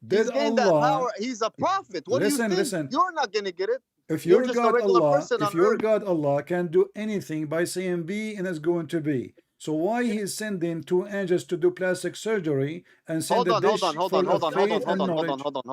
He's
Did
gained that
Allah?
power. He's a prophet. What do you think?
Listen.
You're not gonna get it.
If
You're just a regular person
if
on
your
earth.
God Allah can do anything by saying be and it's going to be. So why he is sending 2 angels to do plastic surgery and send
Hold
a
on,
dish
hold on, hold
full
on, hold
of
on, hold
faith
on,
and
hold on, hold
knowledge?
on, hold on,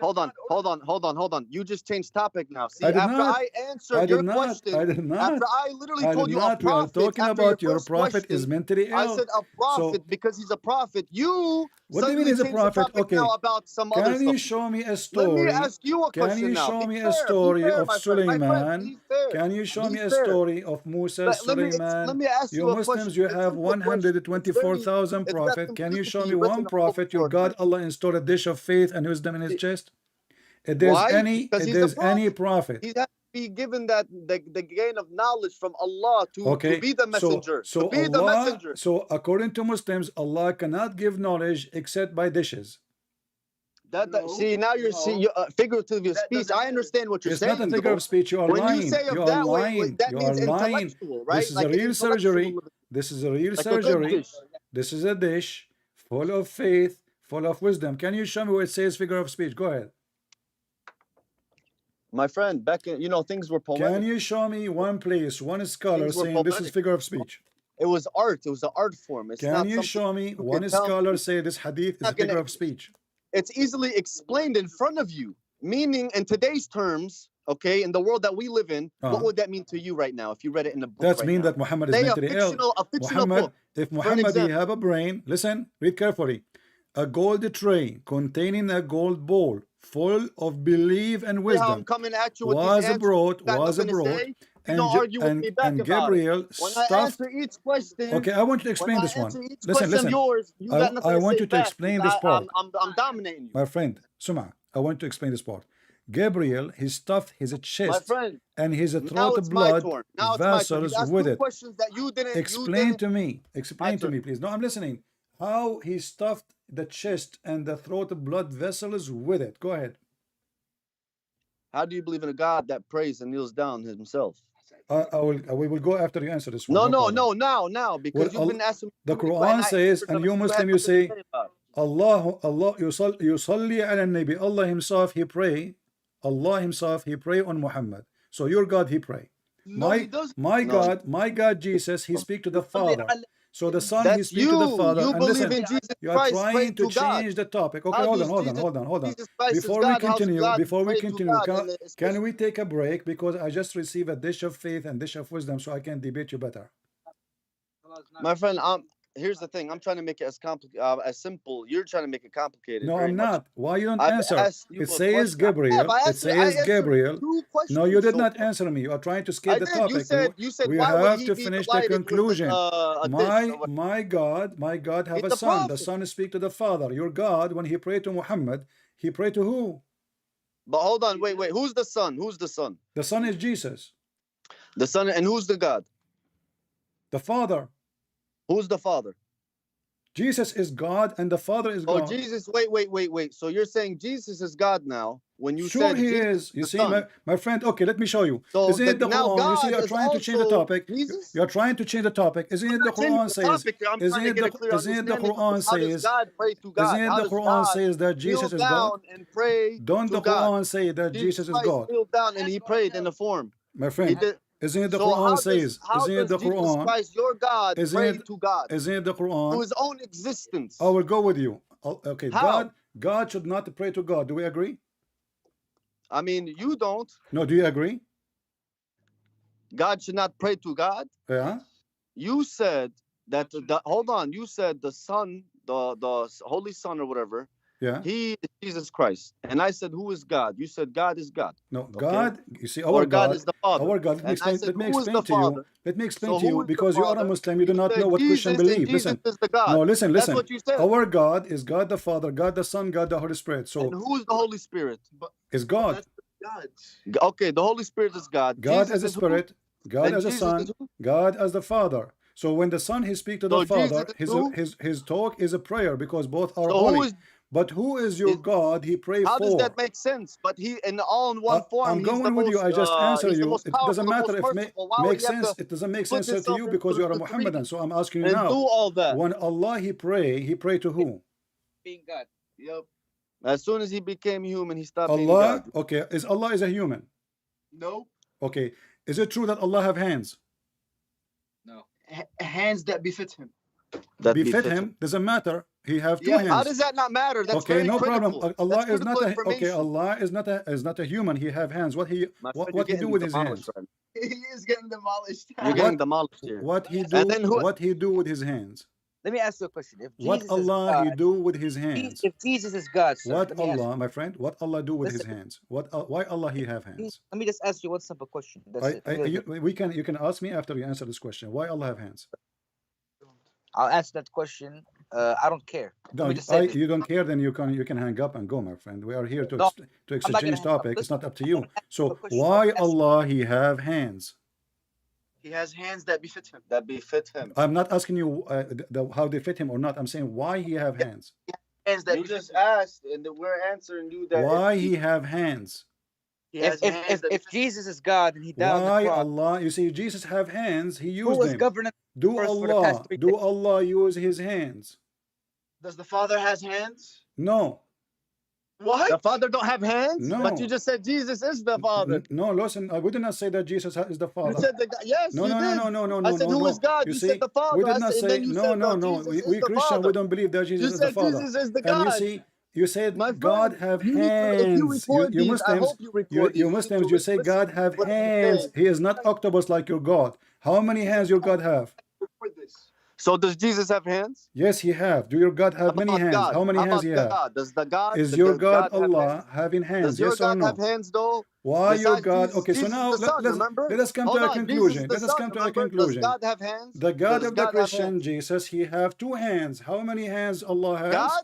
hold on, hold on, hold on, hold on. You just changed topic now. See,
I did
after
not.
I
I
answered
did
your
not.
question,
I did not.
after I literally
I
told
did
you a
not. We are
prophet
talking
after your
about your
first
prophet is
question,
mentally
I
ill.
said a prophet
So
because he's a prophet. You
what do you mean
suddenly
he's a
changed the
prophet?
topic now
Okay.
about some other
Can you
stuff.
show me a
Let me
story?
ask you a
Can
question
you
now.
show
Be
me a
fair,
story of
my friend. My friend,
Suleiman?
be fair.
Can you show
Be
me a
fair.
story of Musa,
Let me
Suleiman?
ask
You
you a
Muslims,
question.
you
It's a
have
simple question.
124,000
It's got
prophets. Can you show me
simplicity
one
written all
prophet, your
over
God,
it.
Allah installed a dish of faith and wisdom in his chest? If
Why? Because
if
he's a
there's any
prophet.
prophet,
He has to be given that the gain of knowledge from Allah to
okay,
be the messenger.
so
To be the
Allah,
messenger.
so according to Muslims, Allah cannot give knowledge except by dishes.
See, now you're figurative speech. I understand what you're
It's
saying.
not a figure
though.
of speech. You are
When you
lying.
say
You
of
are
that way,
lying.
that
You
means
are lying.
intellectual, right?
This is
Like
a
an
real surgery.
intellectual,
This is a real
like a good
surgery.
dish.
This is a dish full of faith, full of wisdom. Can you show me where it says figure of speech? Go ahead.
My friend, back in, things were poetic.
Can you show me one place, one scholar
Things were
saying this is
poetic.
figure of speech?
It was art. It was an art form. It's
Can
not
you
something
show me
you
one
can tell
scholar
me.
say this hadith is a
Not gonna-
figure of speech?
It's easily explained in front of you. Meaning, in today's terms, okay, in the world that we live in, what would that mean to you right now if you read it in the book?
That's
right
mean
now?
that Muhammad is
Say
mentally ill.
a fictional
Muhammad,
book.
if
For an
Muhammad he
example.
have a brain, listen, read carefully. A gold tray containing a gold bowl full of belief and
How I'm
wisdom
coming at you with
was
these answers.
brought,
You got nothing to say. You don't argue with me back
and
about
Gabriel
it. When I
stuffed.
answer each question,
Okay, I want you to
when
explain
I
this one.
answer each
Listen,
question of
listen.
yours, you got nothing
I
to
want
say
you to
back.
explain this part.
I'm dominating you.
My friend, Suma, I want to explain this part. Gabriel, he stuffed his
My
chest
friend,
and his
now
throat
it's my
blood
turn. Now it's my turn.
vessels
You asked
with
two
it.
questions that you didn't.
Explain to me.
My
Explain to
turn.
me, please. No, I'm listening. How he stuffed the chest and the throat blood vessels with it. Go ahead.
How do you believe in a God that prays and kneels down himself?
We will go after you answer this one.
No, now, because
Well,
you've been asking.
The Quran says, and you Muslim, you say, Allah yusalli ala nabi. Allah himself, he pray. Allah himself, he pray on Muhammad. So your God, he pray. My God, Jesus, he speak to the Father. So the Son, he speak to the Father.
You
And
believe
listen,
in Jesus
you are
Christ,
trying
pray
to
God.
change the topic. Okay,
How
hold
does
on.
Jesus Christ is
Before
God,
we
how's
continue,
God pray to God in the
can
space?
we take a break? Because I just received a dish of faith and dish of wisdom, so I can debate you better.
My friend, here's the thing. I'm trying to make it as simple. You're trying to make it complicated.
No,
very
I'm
much.
not. Why you don't
I've
answer?
asked you
It
a
says
question.
Gabriel.
I
It says
answered
Gabriel.
two questions
No, you did
so
not
far.
answer me. You are trying to
I
skip the
did.
topic.
You said
We
why would
have
he
to
be
finish the
delighted with
conclusion.
a dish? Or
My God have
He's
a
a
son. The
prophet.
son speak to the Father. Your God, when he prayed to Muhammad, he prayed to who?
But hold on, wait. Who's the son? Who's the son?
The son is Jesus.
The son, and who's the God?
The Father.
Who's the father?
Jesus is God and the Father is
Oh,
God.
Jesus. Wait. So you're saying Jesus is God now? When you
Sure
said
he
Jesus
is. You
the
see,
son.
my friend, okay, let me show you.
So
Isn't it the
now
Quran? You see,
God
you're
is
trying to change the
also
topic.
Jesus?
You're trying to change the topic. Isn't it the
not changing
Quran
the
says?
topic. I'm
Isn't
trying to
it
get
the
a clear
isn't it the
understanding.
Quran
How does
says?
God pray to God?
Isn't it
How
the
does
Quran
God
says that Jesus
kneel
is God?
down and pray
Don't
to
the
God?
Quran say that Jesus is
Christ
God?
kneeled down and he prayed in the form.
My
He
friend,
did.
isn't it the
So
Quran says?
how
Isn't it
does
the
Jesus
Quran?
Christ, your God,
Isn't
pray
it
to God?
isn't it the
To
Quran?
his own existence.
I will go with you. Okay,
How?
God should not pray to God. Do we agree?
I mean, you don't.
No, do you agree?
God should not pray to God.
Yeah.
You said that hold on. You said the Son, the Holy Son or whatever.
Yeah.
He is Jesus Christ. And I said, who is God? You said God is God.
No,
Okay?
God, you see,
Or
our
God
God,
is the Father.
our God,
And I said,
let me
who is
explain
the
to you.
Father?
Let me explain
So
to you,
who is the
because you are a
Father?
Muslim, you do not
said
know what Christian
Jesus, and
believe.
Jesus
Listen.
is the God.
No, listen.
That's what you said.
Our God is God the Father, God the Son, God the Holy Spirit. So
And who is the Holy Spirit?
is God.
Okay, the Holy Spirit is God.
God
Jesus
as a
is who?
spirit, God
And
as a
Jesus
son,
is who?
God as the Father. So when the Son he speak to the
So Jesus
Father,
is who?
his talk is a prayer because both are
So
holy.
who is?
But who is your God he pray
How does
for?
that make sense? But he, in all in one form,
I'm
he's the
going with you.
most.
I just answer
He's the
you.
most
It
powerful,
doesn't
the
matter
most
if
merciful. Why would
makes
he have
sense.
to
It doesn't make
put
sense to
himself
you
into
because you are a
the three
Muhammadan. So I'm asking you
and
now.
do all that?
When Allah he pray to who?
Being God.
Yep. As soon as he became human, he stopped being
Allah.
God.
Okay, Allah is a human?
Nope.
Okay, is it true that Allah have hands?
No.
hands that befit him.
That
Befit him doesn't matter. He have two
Yeah,
hands.
How does that not matter? That's
Okay,
very
no
critical.
problem. Allah
That's
is not
critical
a okay.
information.
Allah is not a human. He have hands. What he
My
what
friend,
what he
you're
do
getting
with his
demolished
hands?
right
He is getting demolished.
now. You're getting demolished here.
What he
And
do?
then who?
What he do with his hands?
Let me ask you a question. If
What
Jesus is
Allah he
God,
do with his hands?
if Jesus is God, sir,
What
let me ask
Allah, my friend? What Allah do with his
Listen.
hands? What? Why Allah he have hands?
let me just ask you one simple question. That's it.
You can ask me after you answer this question. Why Allah have hands?
I'll answer that question. I don't care.
No,
Let me just say this.
you don't care, then you can hang up and go, my friend. We are here to
No,
to
I'm not gonna
exchange
hang up.
topic. It's
Listen,
not up to
I'm
you.
gonna ask you a
So
question.
why
I'm asking-
Allah he have hands?
He has hands that befit him.
That befit him.
I'm not asking you how they fit him or not. I'm saying why he have hands.
Hands that
You
befit
just
him.
asked, and we're answering you that.
Why he have hands?
He has hands that
If
befit him.
Jesus is God and he died on
Why
the cross,
Allah? You see, Jesus have hands. He
who
used
was
them.
governing
Do
first for the past
Allah
3
do
days?
Allah use his hands?
Does the Father has hands?
No.
What?
The Father don't have hands?
No.
But you just said Jesus is the Father.
No, listen. I would not say that Jesus is the
You
Father.
said the yes,
No,
you
no,
did.
no, no, no, no,
I
no,
said
no,
who
no.
is God?
You
You
see,
said the Father.
we did
I
not
said, and
say
then you
no,
said,
no, no.
Jesus is
We
the
Christian,
Father.
we don't believe that Jesus
You
is the
said
Father.
Jesus is the
And you
God.
see, you said
My
God
friend,
have
you need to, if you
hands.
record
You
these, I
Muslims,
hope you record these.
you
need
Muslims,
to
you say
listen
God
to
have
what I'm
hands.
saying.
He is not octopus like your God. How many hands your God have?
Record this.
So does Jesus have hands?
Yes, he have. Do your God
How
have many
about
hands?
God?
How many
How
hands
about
he have?
God? Does the God
Is
does
your
the
God
God have
Allah
hands?
having hands?
Does your
Yes or
God have
no?
hands though?
Why your
Besides
God?
Jesus,
Okay, so
Jesus
now
is the Son, remember?
let us come
Hold
to a
on, Jesus is
conclusion.
the
Let us
Son,
come to a
remember? Does
conclusion.
God have hands?
The God
Does
of the
God have
Christian
hands?
Jesus, he have two hands. How many hands Allah has?
God?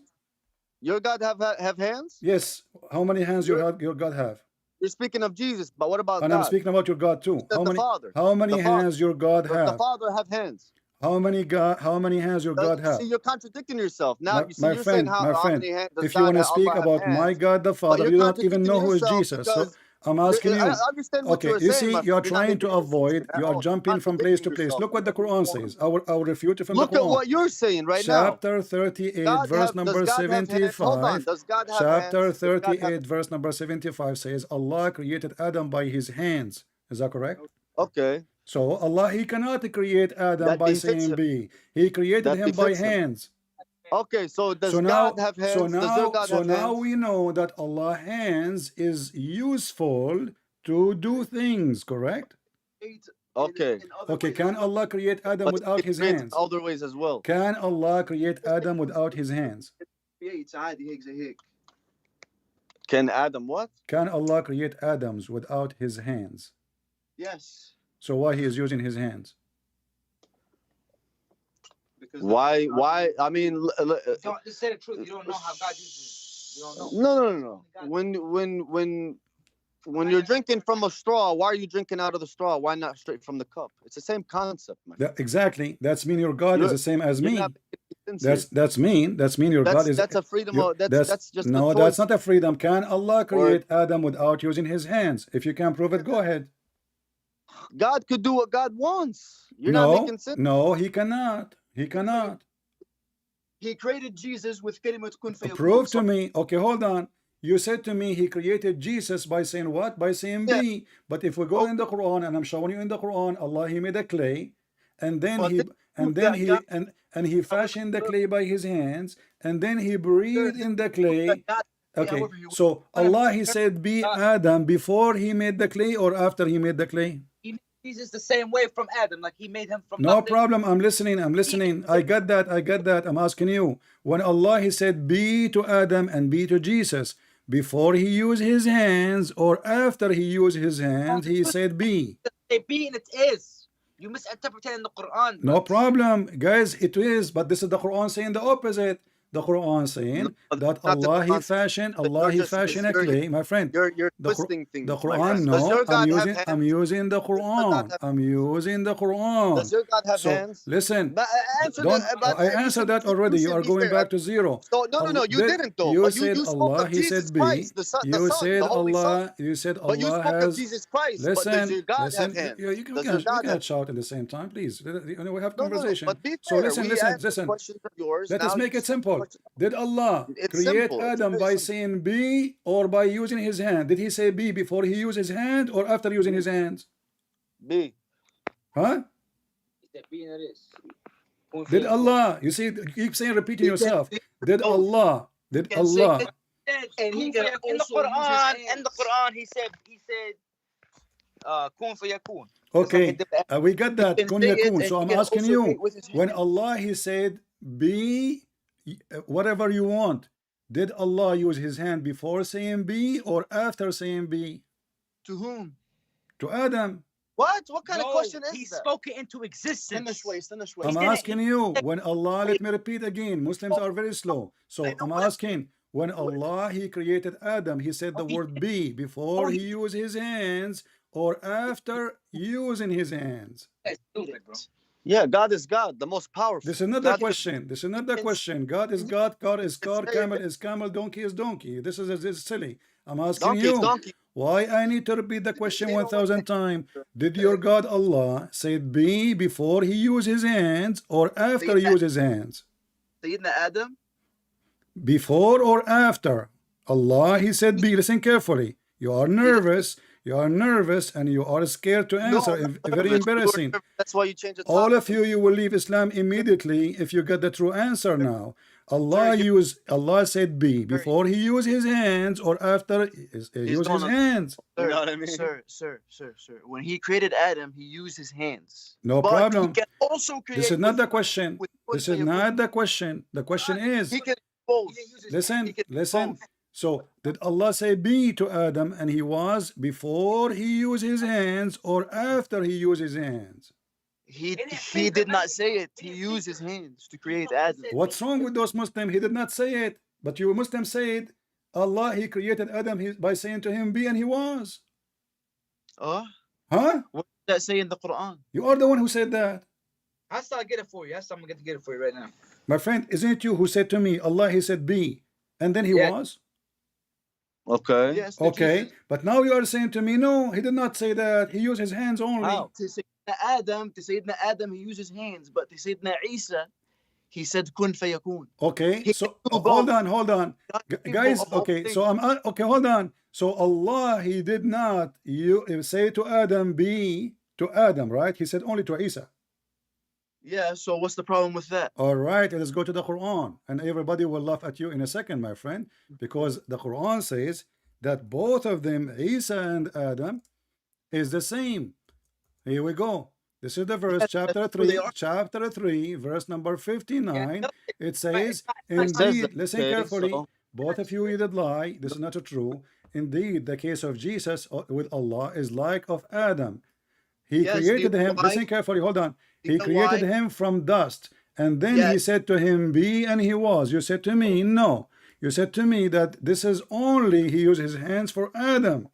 Your God have hands?
Yes. How many hands your God have?
You're speaking of Jesus, but what about
And I'm
God?
speaking about your God too.
Said
How
the
many?
Father.
How many
The Father.
hands your God
Does the
have?
Father have hands?
How many hands your God have?
See, you're contradicting yourself. Now, you see,
My
you're saying
friend, my
how
friend.
many hands does
If you want
God
to
have,
speak
Allah have
about my
hands?
God the
But
Father,
you're
you don't even
contradicting
know who is
yourself
Jesus. So
because
I'm asking
I
you.
understand what
Okay,
you were
you
saying,
see,
my
you're
friend. You're not
trying to
making any sense
avoid.
at
You are
all.
jumping from place
Contradicting
to place.
yourself.
Look what the Quran says. I will refute it from
Look
the
at
Quran.
what you're saying right now.
Chapter 38,
God
verse
does
number
God have hands? Hold on.
75.
Does God have
Chapter
hands? Does God have
38, verse number 75 says, Allah created Adam by his hands. Is that correct?
Okay.
So Allah, he cannot create Adam
That
by
befits
saying
him.
be. He created
That
him by
befits him.
hands.
Okay, so does
So
God
now,
have hands? Does your God have hands?
we know that Allah hands is useful to do things, correct?
Okay.
Okay, can Allah create Adam
But
without
it
his
creates
hands?
other ways as well.
Can Allah create Adam without his hands?
عادي هيك زي هيك.
Can Adam what?
Can Allah create Adams without his hands?
Yes.
So why he is using his hands?
Because
Why? I mean,
Don't, just say the truth. You don't know how God uses it. You don't know.
no. When you're drinking from a straw, why are you drinking out of the straw? Why not straight from the cup? It's the same concept, man.
Exactly. That's mean your God is the same as me. That's mean your God is.
That's a freedom. That's just
no.
a choice.
That's not a freedom. Can Allah create Adam without using his hands? If you can prove it, go ahead.
God could do what God wants. You're not making sense.
No, he cannot. He cannot.
He created Jesus with كلمة كن فيكون.
Prove to me. Okay, hold on. You said to me he created Jesus by saying what? By saying be. But if we go in the Quran, and I'm showing you in the Quran, Allah he made a clay, and then he fashioned the clay by his hands, and then he breathed in the clay. Okay, so Allah he said be Adam before he made the clay or after he made the clay?
He made Jesus the same way from Adam, like he made him from
No
nothing.
problem. I'm listening. I got that. I'm asking you. When Allah he said be to Adam and be to Jesus, before he used his hands or after he used his hands, he said be.
They be and it is. You misinterpreted in the Quran.
No problem, guys. It is, but this is the Quran saying the opposite. The Quran saying that Allah he fashioned a clay, my friend.
You're twisting things.
The Quran, no. I'm using the Quran. I'm using the Quran.
Does your God have
So
hands?
listen,
I
answered that already. You are going back to zero.
So, no, you didn't though.
You
But
said
you spoke
Allah,
of
he
Jesus
said be.
Christ, the Son,
You said
the Holy Son.
Allah, you said
But you
Allah
spoke of
has.
Jesus Christ. But does your God have hands?
You cannot shout at the same time, please. We have conversation.
But be
So
fair.
listen.
Questions of yours.
Let us
Now
make
you
it simple.
question-
Did Allah
It's
create
simple. It's
Adam
very
by
simple.
saying be or by using his hand? Did he say be before he used his hand or after using his hands?
B.
Huh?
that being it is. Kun
Did
fayakun.
Allah, you see, you keep saying, repeating
He can-
yourself.
he
Did
both.
Allah, did
can say
Allah,
And he
Kun
can
fayakun
in the
also use his
Quran,
hands.
he said, kun fayakun.
okay, we got that,
can
kun
say it,
yakun.
and
So
he
I'm
can
asking
also
you,
create with his
when
hands.
Allah, he said, be whatever you want, did Allah use his hand before saying be or after saying be?
To whom?
To Adam.
What? What kind of
No,
question
he
is that?
spoke it into existence.
Stand
I'm
didn't-
asking you, when Allah, let me repeat again, Muslims are very slow. So
I know
I'm
what-
asking, when Allah, he created Adam, he said the word be before he used his hands or after using his hands?
That's stupid, bro.
Yeah, God is God, the most powerful.
This is not the
God-
question. This is not the question. God is God, God is God, camel is camel, donkey is donkey. This is silly. I'm asking
Donkey is
you,
donkey.
why I need to repeat the question
They don't
1,000 times? Did your God Allah say be before he used his hands or after he used his hands?
Sayyidina Adam?
Before or after? Allah, he said be. Listen carefully. You are nervous. You are nervous and you are scared to answer.
I'm not
Very
nervous.
embarrassing.
That's why you change the
All
topic.
of you will leave Islam immediately if you get the true answer now. Allah
Sir,
Allah said be before he used his hands or after he used his
gonna-
hands.
You know what I mean?
Sir. When he created Adam, he used his hands.
No
But
problem.
He can also create.
This is not
with-
the question.
with
This is not the question. The question is,
He can both.
listen,
can
listen.
both.
So did Allah say be to Adam and he was before he used his hands or after he used his hands?
He did not say it. He used his hands to create Adam.
What's wrong with those Muslims? He did not say it. But you Muslims say it. Allah, he created Adam by saying to him be and he was.
Huh?
Huh?
What does that say in the Quran?
You are the one who said that.
I start get it for you. I'm gonna get it for you right now.
My friend, isn't it you who said to me, Allah, he said be, and then he
Yeah.
was?
Okay.
Yes.
Okay, but now you are saying to me, no, he did not say that. He used his hands only.
How?
To Sayyidina Adam, he used his hands, but to Sayyidina Isa, he said kun fayakun.
Okay,
He
so
can do
hold
both.
on, hold on. Guys,
both of all
okay,
things.
so okay, hold on. So Allah, he did not say to Adam, be to Adam, right? He said only to Isa.
Yeah, so what's the problem with that?
All right, let's go to the Quran, and everybody will laugh at you in a second, my friend, because the Quran says that both of them, Isa and Adam, is the same. Here we go. This is the verse, chapter 3, verse number 59. It says,
says
indeed,
that,
listen
okay,
carefully,
so-
both of you did lie. This is not true. Indeed, the case of Jesus with Allah is like of Adam. He
Yes,
created
you know
him,
why?
listen carefully, hold on. He
You know
created
why?
him from dust. And then he
Yes.
said to him, be, and he was. You said to me, no. You said to me that this is only, he used his hands for Adam.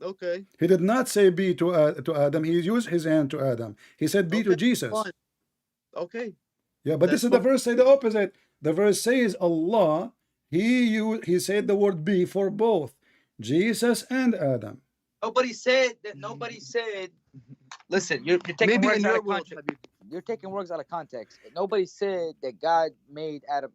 Okay.
He did not say be to Adam. He used his hand to Adam. He said be to
Okay,
Jesus.
fine. Okay.
Yeah, but this
That's
is the
what-
verse say the opposite. The verse says Allah, he said the word be for both Jesus and Adam.
Nobody said that. Nobody said. Listen, you're taking
Maybe
words
in
out
your
of
world,
context.
Habib.
You're taking words out of context. Nobody said that God made Adam.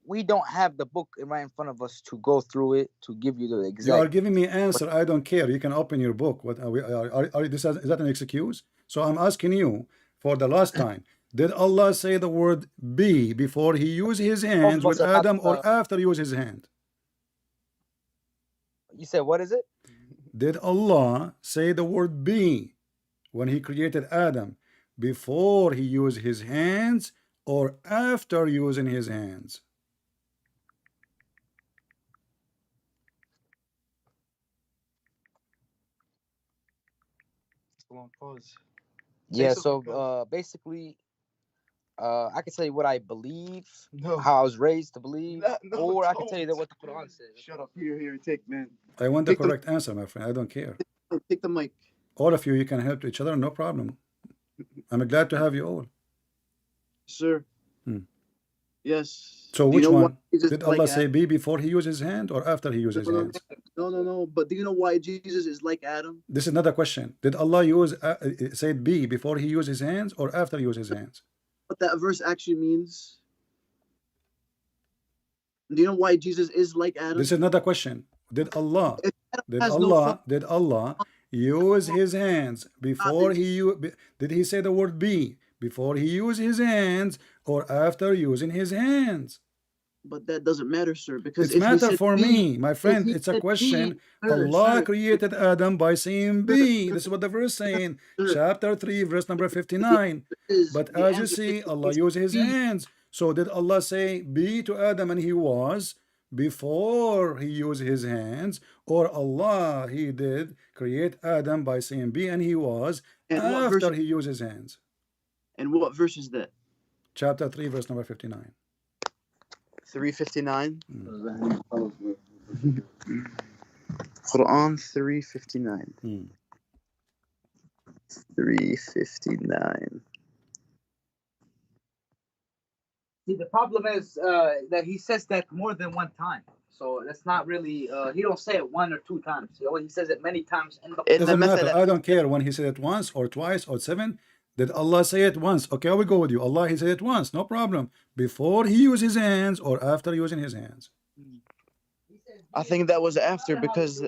We don't have the book right in front of us to go through it to give you the
You are
exact.
giving me answer. I don't care. You can open your book. What is that an excuse? So I'm asking you for the last time. Did Allah say the word be before he used his hands with Adam or after he used his hand?
You said what is it?
Did Allah say the word be when he created Adam before he used his hands or after using his hands?
Yeah.
Take
So
some
basically, I can tell you what I believe,
No.
how I was raised to believe,
No,
or I can tell you that
don't.
what the Quran says.
Shut up. Here, take, man.
I want the
Take the-
correct answer, my friend. I don't care.
Take the mic.
All of you, you can help each other, no problem. I'm glad to have you all.
Sir.
Hmm.
Yes.
So
Do you
which
know why
one?
Jesus
Did
is like
Allah say
Adam?
be before he used his hand or after he used his hands?
No. But do you know why Jesus is like Adam?
This is not a question. Did Allah say be before he used his hands or after he used his hands?
What that verse actually means? Do you know why Jesus is like Adam?
This is not a question. Did Allah
has no
use his hands before did he say the word be before he used his hands or after using his hands?
But that doesn't matter, sir, because
It's
if he
matter
said
for
be,
me, my
if
friend.
he
It's a
said
question.
be, sir,
Allah
sir,
created Adam by saying
sir,
be.
sir,
This is what the verse saying.
sir,
Chapter 3, verse number
the
59.
is
But
the
as you
answer
see,
is
Allah
is
used his
be.
hands. So did Allah say be to Adam and he was before he used his hands, or Allah he did create Adam by saying be and he was
And what verse?
after he used his hands?
And what verse is that?
Chapter 3, verse number 59.
359.
Mm.
Quran 359.
Mm.
359.
See, the problem is that he says that more than one time. So that's not really. He don't say it one or two times. He says it many times in the.
In the
Doesn't matter.
method,
I don't care when he said it once or twice or seven. Did Allah say it once? Okay, I will go with you. Allah, he said it once, no problem. Before he used his hands or after using his hands?
I think that was after, because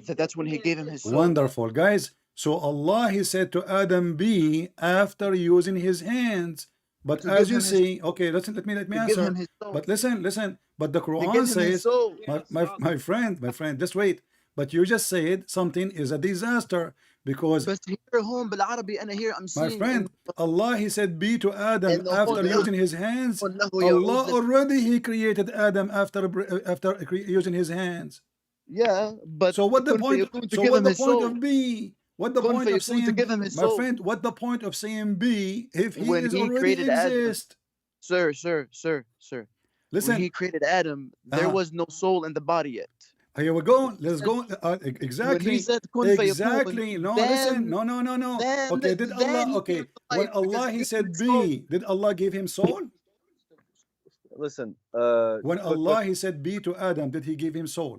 that's when he gave him his soul.
Wonderful, guys. So Allah, he said to Adam, be after using his hands. But
To
as
give
you
him his-
see, okay, listen, let me
To give
answer.
him his soul.
But listen. But the
To
Quran
give him his
says,
soul.
my friend, just wait. But you just said something is a disaster because
بس here home بالعربي أنا here I'm
my
seeing
friend, Allah, he said be to Adam
And the
after
whole-
using his hands.
إنه
Allah
يعوذ-
already he created Adam after using his hands.
Yeah, but
So what the
كن
point?
فيكون to
So
give
what
him
the
his
point
soul.
of be? What the
كن
point of
فيكون to
saying,
give him his
my
soul.
friend? What the point of saying be if he
When
is
he
already
created Adam.
exist?
Sir.
Listen,
When he created Adam, there
Uh-huh.
was no soul in the body yet.
here we go. Let's go.
When
Exactly.
he said كن فيكون,
Exactly. No,
then,
listen. No.
Then,
Okay, did
then
Allah?
he
Okay,
came to
when
life because
Allah
he
he
gave
said
him his soul.
be, did Allah give him soul?
Listen,
When Allah he said be to Adam, did he give him soul?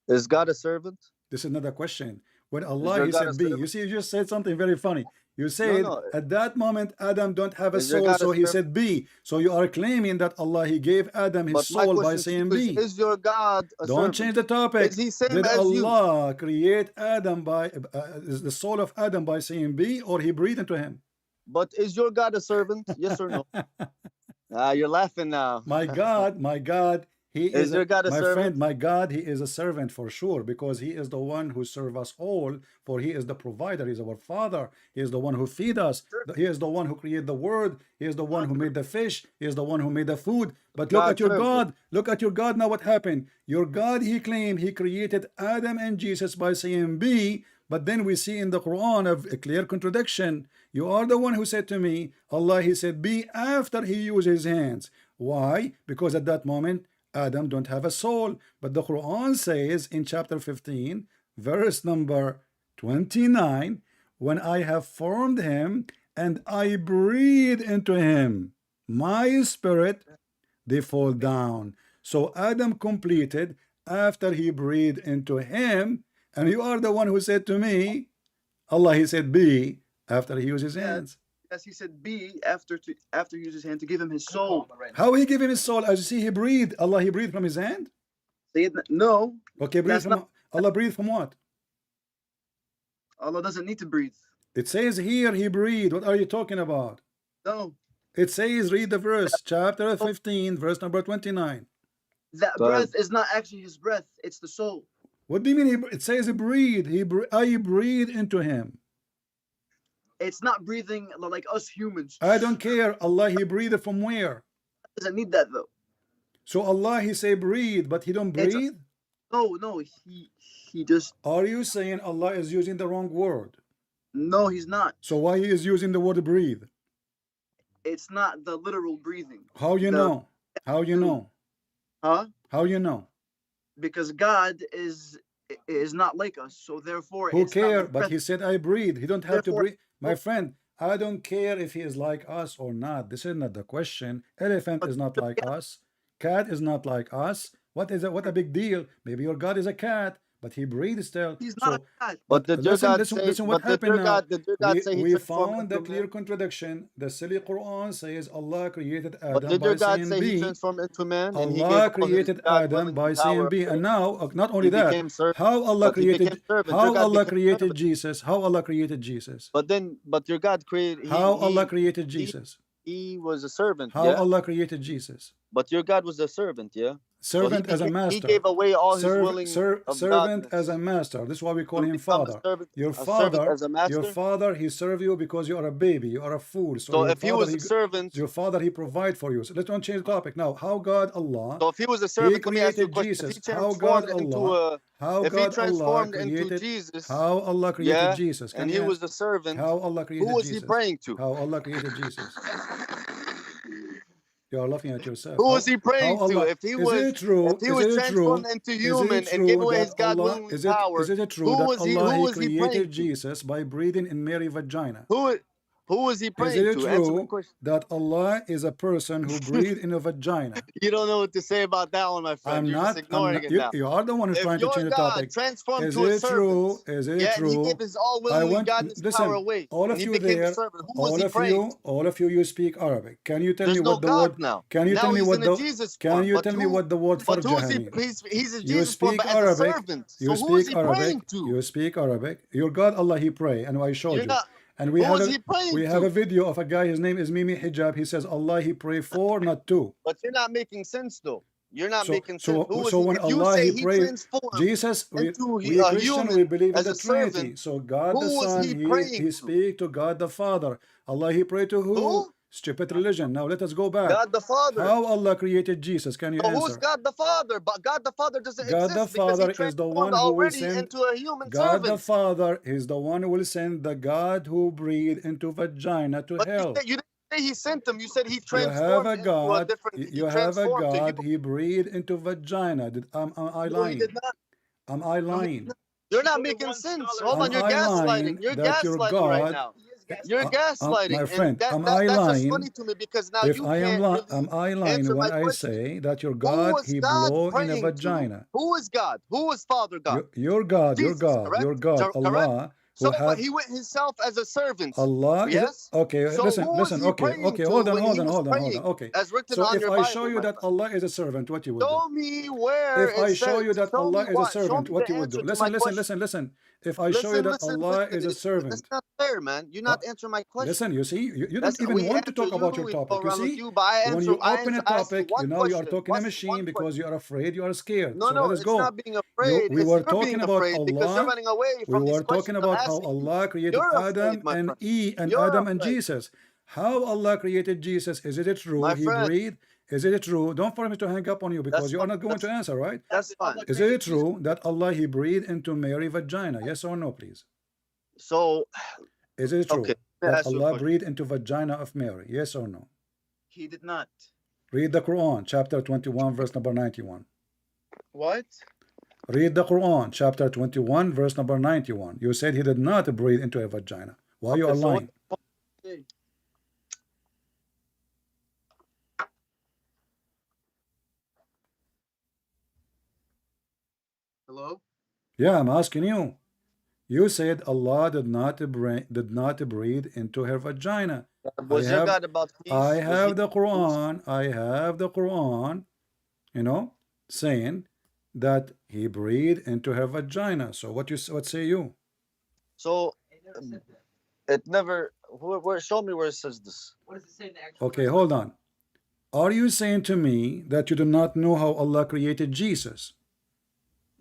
is God a servant?
This is another question. When Allah
your
he
God
said
a
be,
servant?
you see, you just said something very funny. You said
no.
at that moment Adam don't have a
Is your
soul,
God a
so he
servant?
said be. So you are claiming that Allah he gave Adam his
But my
soul by
question to
saying
you
be.
is your God a
Don't
servant?
change the topic.
Is he same
Did
as you?
Allah create Adam by is the soul of Adam by saying be, or he breathed into him?
But is your God a servant? Yes or no? You're laughing now.
My God, he
Is
is
your God a
my
servant?
friend, my God, he is a servant for sure, because he is the one who serves us all, for he is the provider, he is our father, he is the one who feed us, he is the one who created the word, he is the one who made the fish, he is the one who made the food. But look
God
at your
served
God, look at your God now, what happened? Your God, he claimed he created Adam and Jesus by saying be, but then we see in the Quran a clear contradiction. You are the one who said to me, Allah, he said be after he used his hands. Why? Because at that moment Adam don't have a soul. But the Quran says in chapter 15, verse number 29, when I have formed him and I breathe into him my spirit, they fall down. So Adam completed after he breathed into him, and you are the one who said to me, Allah, he said be after he used his hands.
Yes, he said be after he used his hand to give him his soul.
How he give him his soul? As you see, he breathed. Allah, he breathed from his hand.
No,
Okay, breathe
That's
from Allah. Breathe from what?
Allah doesn't need to breathe.
It says here he breathed. What are you talking about?
No,
It says, read the verse, chapter 15, verse number 29.
that
Go ahead.
breath is not actually his breath; it's the soul.
What do you mean? It says he breathed. I breathe into him.
It's not breathing like us humans.
I don't care. Allah, he breathed from where?
Doesn't need that though.
So Allah, he say breathe, but he don't
It's a-
breathe?
No, he just
Are you saying Allah is using the wrong word?
no, he's not.
So why he is using the word breathe?
It's not the literal breathing,
How you know? How you know?
huh?
How you know?
Because God is not like us, so therefore
Who
it's not
care?
his
But
breath.
he said I breathe. He don't have to
Therefore-
breathe. My friend, I don't care if he is like us or not. This is not the question. Elephant is not like us. Cat is not like us. What is it? What a big deal. Maybe your God is a cat, but he breathed still.
He's not
So,
a God.
But did your
listen,
God
listen,
say?
listen. What
But did
happened
your
now?
God? Did your God say He
We
transformed
found the
into
clear
man?
contradiction. The silly Quran says Allah created
But
Adam
did
by
your God
saying
say He
B.
transformed into man and He gave
Allah
all His
created
God
Adam
willing
by saying
power?
B, and now not only
He
that,
became servant.
how Allah
But He became
created,
servant. Your
how
God
Allah
became
created
servant.
Jesus, how Allah created Jesus,
But your God created.
how Allah created Jesus,
He was a servant.
how
Yeah.
Allah created Jesus.
But your God was a servant. Yeah. So
Servant as a
He
master.
gave away all His willing of
Servant
godness
as a master. This is why we call
to
him
become
father.
a servant as a master.
Your father, he serve you because you are a baby. You are a fool. So
So
your
if He
father,
was a servant,
your father, he provide for you. So let's not change the topic now. How God Allah,
so if He was a
he
servant, let me ask you a
created
question. If
Jesus.
He
How God
transformed into
Allah,
a,
how
if He
God Allah
transformed into
created,
Jesus,
how Allah created
yeah,
Jesus. Can
and He
you
was a servant,
how Allah
who
created
was He
Jesus?
praying to?
How Allah created Jesus. You are laughing at yourself.
Who was He praying to?
Allah,
If He
is
was,
it true?
if He
Is
was
it
transformed
true?
into
Is it
human and
true
gave away
that
His God
Allah
willing power,
is it true
who
that
was He?
Allah
Who
he
was He praying
created
to?
Jesus by breathing in Mary's vagina?
Who was He
Is
praying
it
to? Answer my
true
question.
that Allah is a person who breathed in a vagina?
You don't know what to say about that one, my friend. You're just ignoring it now.
You are the one who's
If
trying to
your
change the
God
topic.
transformed
Is
to a
it true?
servant,
Is it
yeah, and He
true?
gave His all
I
willingly
want,
godness power
listen,
away,
all
and
of
He
you
became a
there,
servant, who was He praying to?
all of you speak Arabic. Can you tell me
There's no
what the
God
word,
now.
can you
Now
tell me
He's
what
in a
the,
Jesus
can
form.
you
But
tell me
who?
what the word
But who is
farjaha
He?
means?
He's a
You
Jesus form,
speak
but as a
Arabic,
servant.
you
So who is
speak
He praying
Arabic,
to?
you speak Arabic. Your God Allah he pray, and I showed
You're
you.
not.
And
Who is He praying
we have
to?
a video of a guy, his name is Mimi Hijab. He says Allah he pray for, not to.
But you're not making sense, though. You're not
So
making sense. Who was
so
He?
when
If you
Allah
say
he
He
pray,
transformed
Jesus,
into
we
a
Christian, we
human
believe in
as
the
a servant,
Trinity. So God the
who was
Son,
He praying
he
to?
speak to God the Father. Allah he pray to who?
Who?
Stupid religion. Now let us go back.
God the Father.
How Allah created Jesus? Can you
So who's
answer?
God the Father? But God the Father doesn't
God the
exist because He
Father is the
transformed
one who will
already
send.
into a human
God the
servant.
Father is the one who will send the God who breathed into vagina to
But
hell.
you didn't say He sent him. You said He
You have
transformed
a
into a
God.
different. He
You have a
transformed to you.
God. He breathed into vagina. Am I
No, He did
lying?
not.
Am I
No, He did
lying?
not. You're not making sense. Hold
Am
on, you're
I lying
gaslighting. You're
that your
gaslighting right
God,
now. You're
my
gaslighting, and
friend, am I
that's just funny
lying?
to me because now
If
you
I am
can't really
am I lying
answer
when
my
I
question.
say that your
Who
God,
was
he
God
blow in a
praying to?
vagina?
Who is God? Who is Father God?
Your God,
Jesus, correct?
your God,
Correct?
Allah,
So,
who
but
have
He went Himself as a servant.
Allah is
Yes?
okay.
So
Listen,
who was
listen.
He
Okay,
praying
okay.
to
Hold on,
when
hold
He
on,
was
hold on, hold on.
praying?
Okay.
As written
So
on
if
your
I show
Bible,
you
my
that
friend.
Allah is a servant, what you would do?
Show me where
If
it
I show
says,
you that
show
Allah
me
is a
what? Show
servant,
me
what
the
you would do?
answer to my question.
Listen. If I show you that Allah is a
That's
servant,
not fair, man. You're not answering my question.
listen, you see, you don't
That's
even
we
want to
answer
talk about
you,
your
we go
topic. You
around with
see,
you, but I
when
answer
you open a
I asked you
topic,
one
you are
question.
talking a machine
One
because
question.
you are afraid, you are scared.
No,
So let
no,
us
it's
go.
not being afraid.
We
It's
were
you're
talking
being
about
afraid because you're
Allah.
running away
We
from these
were talking
questions I'm
about how
asking you.
Allah created
You're
Adam
afraid, my friend.
and
You're
Adam and
afraid.
Jesus. How Allah created Jesus? Is it true?
My
He
friend,
breathed. Is it true? Don't for me to hang up on you because
that's
you are
fine.
not going to answer, right?
That's fine.
Is it true that Allah he breathed into Mary's vagina? Yes or no, please?
So,
Is it true
okay, let me
that
ask you a
Allah
question.
breathed into vagina of Mary? Yes or no?
He did not.
Read the Quran, chapter 21, verse number 91.
What?
Read the Quran, chapter 21, verse number 91. You said he did not breathe into a vagina. Why you are
Okay, so
lying?
Hello?
Yeah, I'm asking you. You said Allah did not breathe into her vagina.
Was your God about peace?
I
Was
have
he
the Quran. I have the Quran, saying that he breathed into her vagina. So what say you?
So it never. Show me where it says this.
What does it say in the actual
Okay,
verse?
hold on. Are you saying to me that you do not know how Allah created Jesus?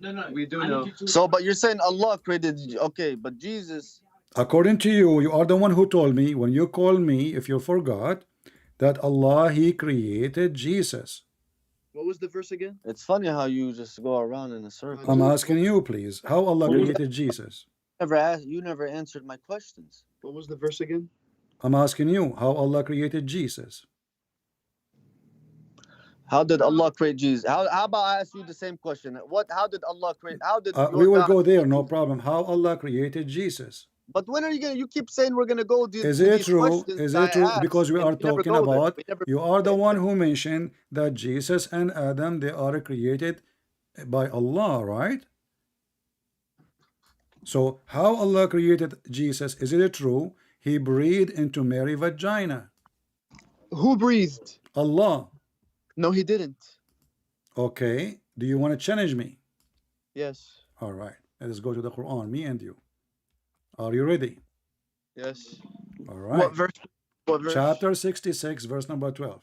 No,
We do
I
know.
need you to-
So, but you're saying Allah created. Okay, but Jesus.
According to you, you are the one who told me when you called me, if you forgot, that Allah he created Jesus.
What was the verse again?
It's funny how you just go around in a circle.
I'm asking you, please, how Allah created Jesus.
You never answered my questions.
What was the verse again?
I'm asking you how Allah created Jesus.
How did Allah create Jesus? How about I ask you the same question? How did Allah create? How did your
We will
God
go there,
create
no
Jesus?
problem. How Allah created Jesus.
But when are you gonna? You keep saying we're gonna go to
Is
to
it
these
true?
questions
Is
that
it
I
true?
asked,
Because we
and
are
we never
talking
go there.
about,
We never.
you are the one who mentioned that Jesus and Adam, they are created by Allah, right? So how Allah created Jesus? Is it true? He breathed into Mary's vagina.
Who breathed?
Allah.
No, he didn't.
Okay. Do you want to challenge me?
Yes.
All right. Let's go to the Quran, me and you. Are you ready?
Yes.
All right.
What verse? What verse?
Chapter 66, verse number 12.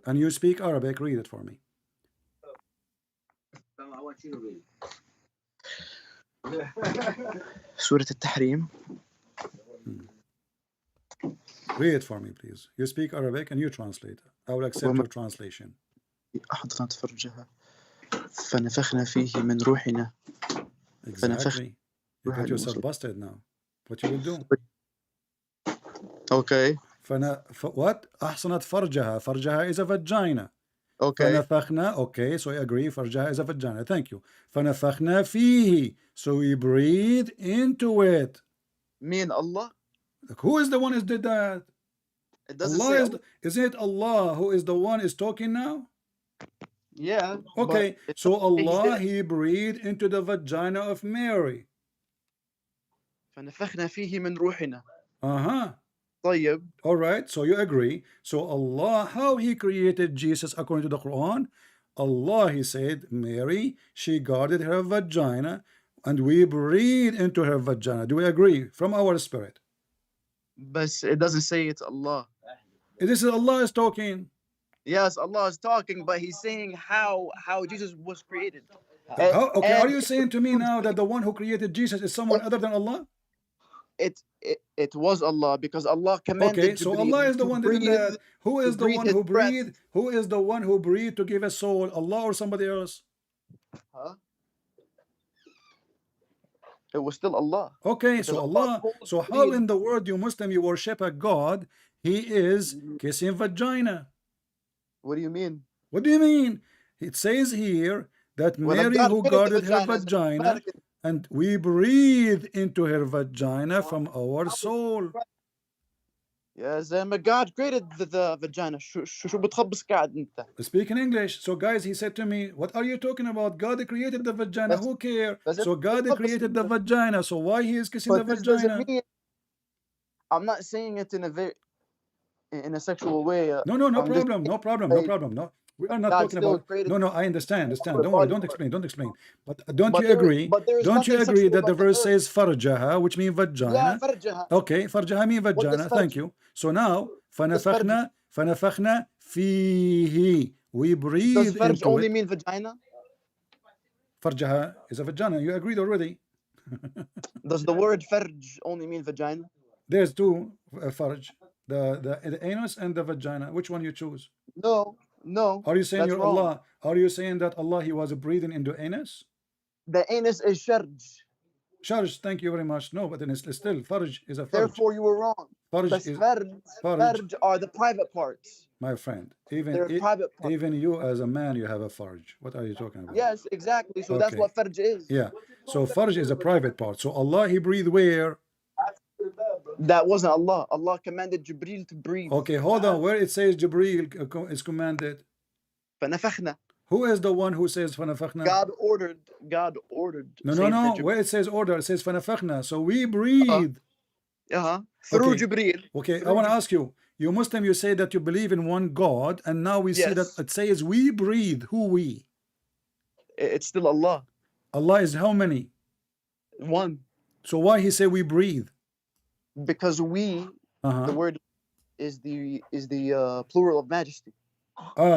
And you speak Arabic, read it for me.
I want you to read.
Surah Al-Tahrim.
Read it for me, please. You speak Arabic and you translate. I will accept your translation.
أحضنت فرجها فنفخنا فيه من روحنا.
Exactly. You got yourself busted now. What you will do?
Okay.
What? أحصنت فرجها. فرجها is a vagina.
Okay.
فنفخنا. Okay, so I agree. فرجها is a vagina. Thank you. فنفخنا فيه. So we breathe into it.
Me and Allah.
Like, who is the one who did that?
It doesn't
Allah
say.
is. Isn't it Allah who is the one is talking now?
Yeah.
Okay,
but
so
doesn't say he
Allah,
did.
he breathed into the vagina of Mary.
فنفخنا فيه من روحنا.
طيب. All right, so you agree. So Allah, how he created Jesus according to the Quran? Allah, he said, Mary, she guarded her vagina and we breathe into her vagina. Do we agree? From our spirit.
But it doesn't say it's Allah.
This is Allah is talking.
Yes, Allah is talking, but he's saying how Jesus was created.
Okay, are you saying to me now that the one who created Jesus is someone other than Allah?
It was Allah, because Allah commanded.
Okay, so Allah is the one that did that. Who is the one who breathed? Who is the one who breathed to give a soul? Allah or somebody else?
Huh? It was still Allah.
Okay, so Allah. So how in the world you Muslim you worship a God? He is kissing vagina.
What do you mean?
What do you mean? It says here that Mary who guarded her vagina and we breathe into her vagina from our soul.
Yeah, زي ما God created the vagina. شو بتخبص قاعد أنت؟
Speak in English. So guys, he said to me, what are you talking about? God created the vagina. Who cares? So God created the vagina. So why he is kissing the vagina?
I'm not saying it in a sexual way.
No problem. No, we are not talking about. No, I understand. Don't worry. Don't explain. But don't you agree? Don't you agree that the verse says farjaha, which means vagina?
Yeah, farjaha.
Okay, farjaha means vagina. Thank you. So now, فنفخنا فيه. We breathe
Does farj
into
only
it.
mean vagina?
Farjaha is a vagina. You agreed already.
Does the word farj only mean vagina?
There's two farj. The anus and the vagina. Which one you choose?
No.
Are you saying you're
wrong.
Allah? Are you saying that Allah he was breathing into anus?
The anus is sharj.
Sharj, thank you very much. No, but then it's still farj is a farj.
Therefore, you were wrong.
Farj is
Farj are the private parts.
my friend.
They're private parts.
Even you as a man, you have a farj. What are you talking about?
Yes, exactly. So that's what farj is.
Yeah. So farj is a private part. So Allah he breathed where?
That wasn't Allah. Allah commanded Jibreel to breathe.
Okay, hold on. Where it says Jibreel is commanded?
فنفخنا.
Who is the one who says فنفخنا?
God ordered.
No. Where it says order, it says فنفخنا. So we breathe.
Through Jibreel.
Okay, I want to ask you. You Muslim, you say that you believe in one God, and now we see that it says we breathe. Who we?
It's still Allah.
Allah is how many?
One.
So why he say we breathe?
Because we, the word is the plural of majesty.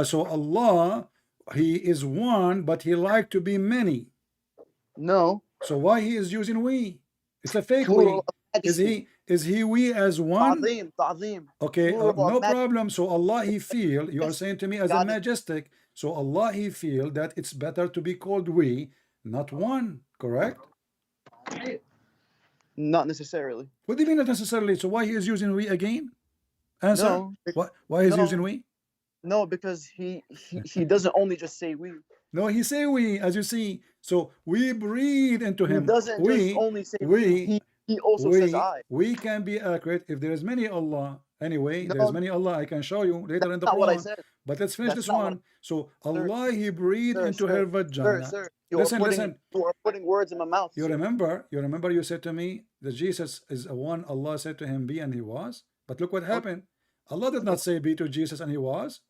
So Allah, he is one, but he like to be many.
No.
So why he is using we? It's a fake
plural
we. Is he we as one?
Ta'zim.
Okay, no problem. So Allah he feel, you are saying to me as a majestic. So Allah he feel that it's better to be called we, not one, correct?
Not necessarily.
What do you mean not necessarily? So why he is using we again? Answer.
No,
why is he using we?
No, because he doesn't only just say we.
No, he say we, as you see. So we breathe into him.
He doesn't just only say we. He also says I.
We can be accurate if there is many Allah Anyway,
No,
there's many Allah I can show you later in
that's
the
not what I
Quran.
said.
But let's finish
That's
this
not what
one. So
sir,
Allah, He breathed
sir,
into her
sir,
vagina.
sir. You
Listen,
are putting words in my mouth,
You
sir.
remember you said to me that Jesus is a one. Allah said to him, be, and he was. But look what
Okay.
happened. Allah did not say be to Jesus and he was.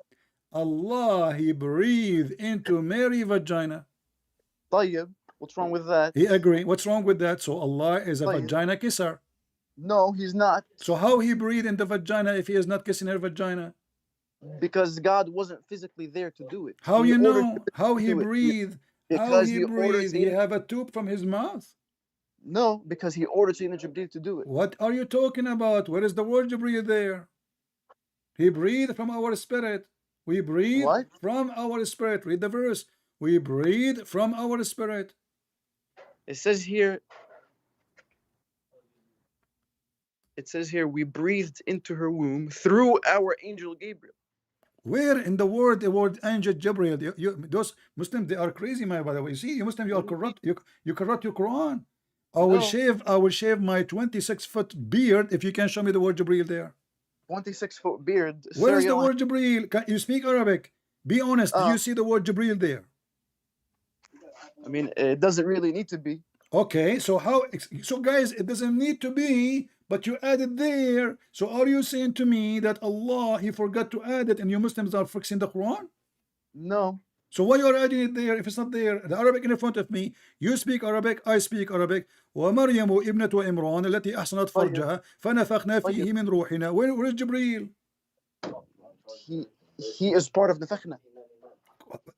Allah, He breathed into Mary's vagina.
طيب. What's wrong with that?
He agreed. What's wrong with that? So Allah is a
طيب.
vagina kisser.
No, he's not.
So how He breathed in the vagina if He is not kissing her vagina?
Because God wasn't physically there to do it.
How
He
you
ordered
know? How He
do it.
breathed? How
Because
He
he ordered
breathed? He
Sayyidina-
have a tube from His mouth.
No, because he ordered Sayyidina Jibreel to do it.
What are you talking about? Where is the word Jibreel there? He breathed from our spirit. We breathe
What?
from our spirit. Read the verse. We breathe from our spirit.
It says here. It says here we breathed into her womb through our angel Gabriel.
Where in the word angel Gabriel? Those Muslims, they are crazy, my by the way. You see, you Muslims, you are corrupt. You corrupt your Quran. I will shave my 26-foot beard if you can show me the word Jibreel there.
26-foot beard.
Where is
Sir,
the
you
word Jibreel? Can you speak Arabic? Be honest. Do you see the word Jibreel there?
I mean, it doesn't really need to be.
Okay, so guys, it doesn't need to be, but you add it there. So are you saying to me that Allah, He forgot to add it and you Muslims are fixing the Quran?
No.
So why you're adding it there if it's not there? The Arabic in front of me, you speak Arabic, I speak Arabic. ومريم ابنة عمران التي أحصنت فرجها فنفخنا فيه من روحنا. Where is Jibreel?
He is part of Nafakhna.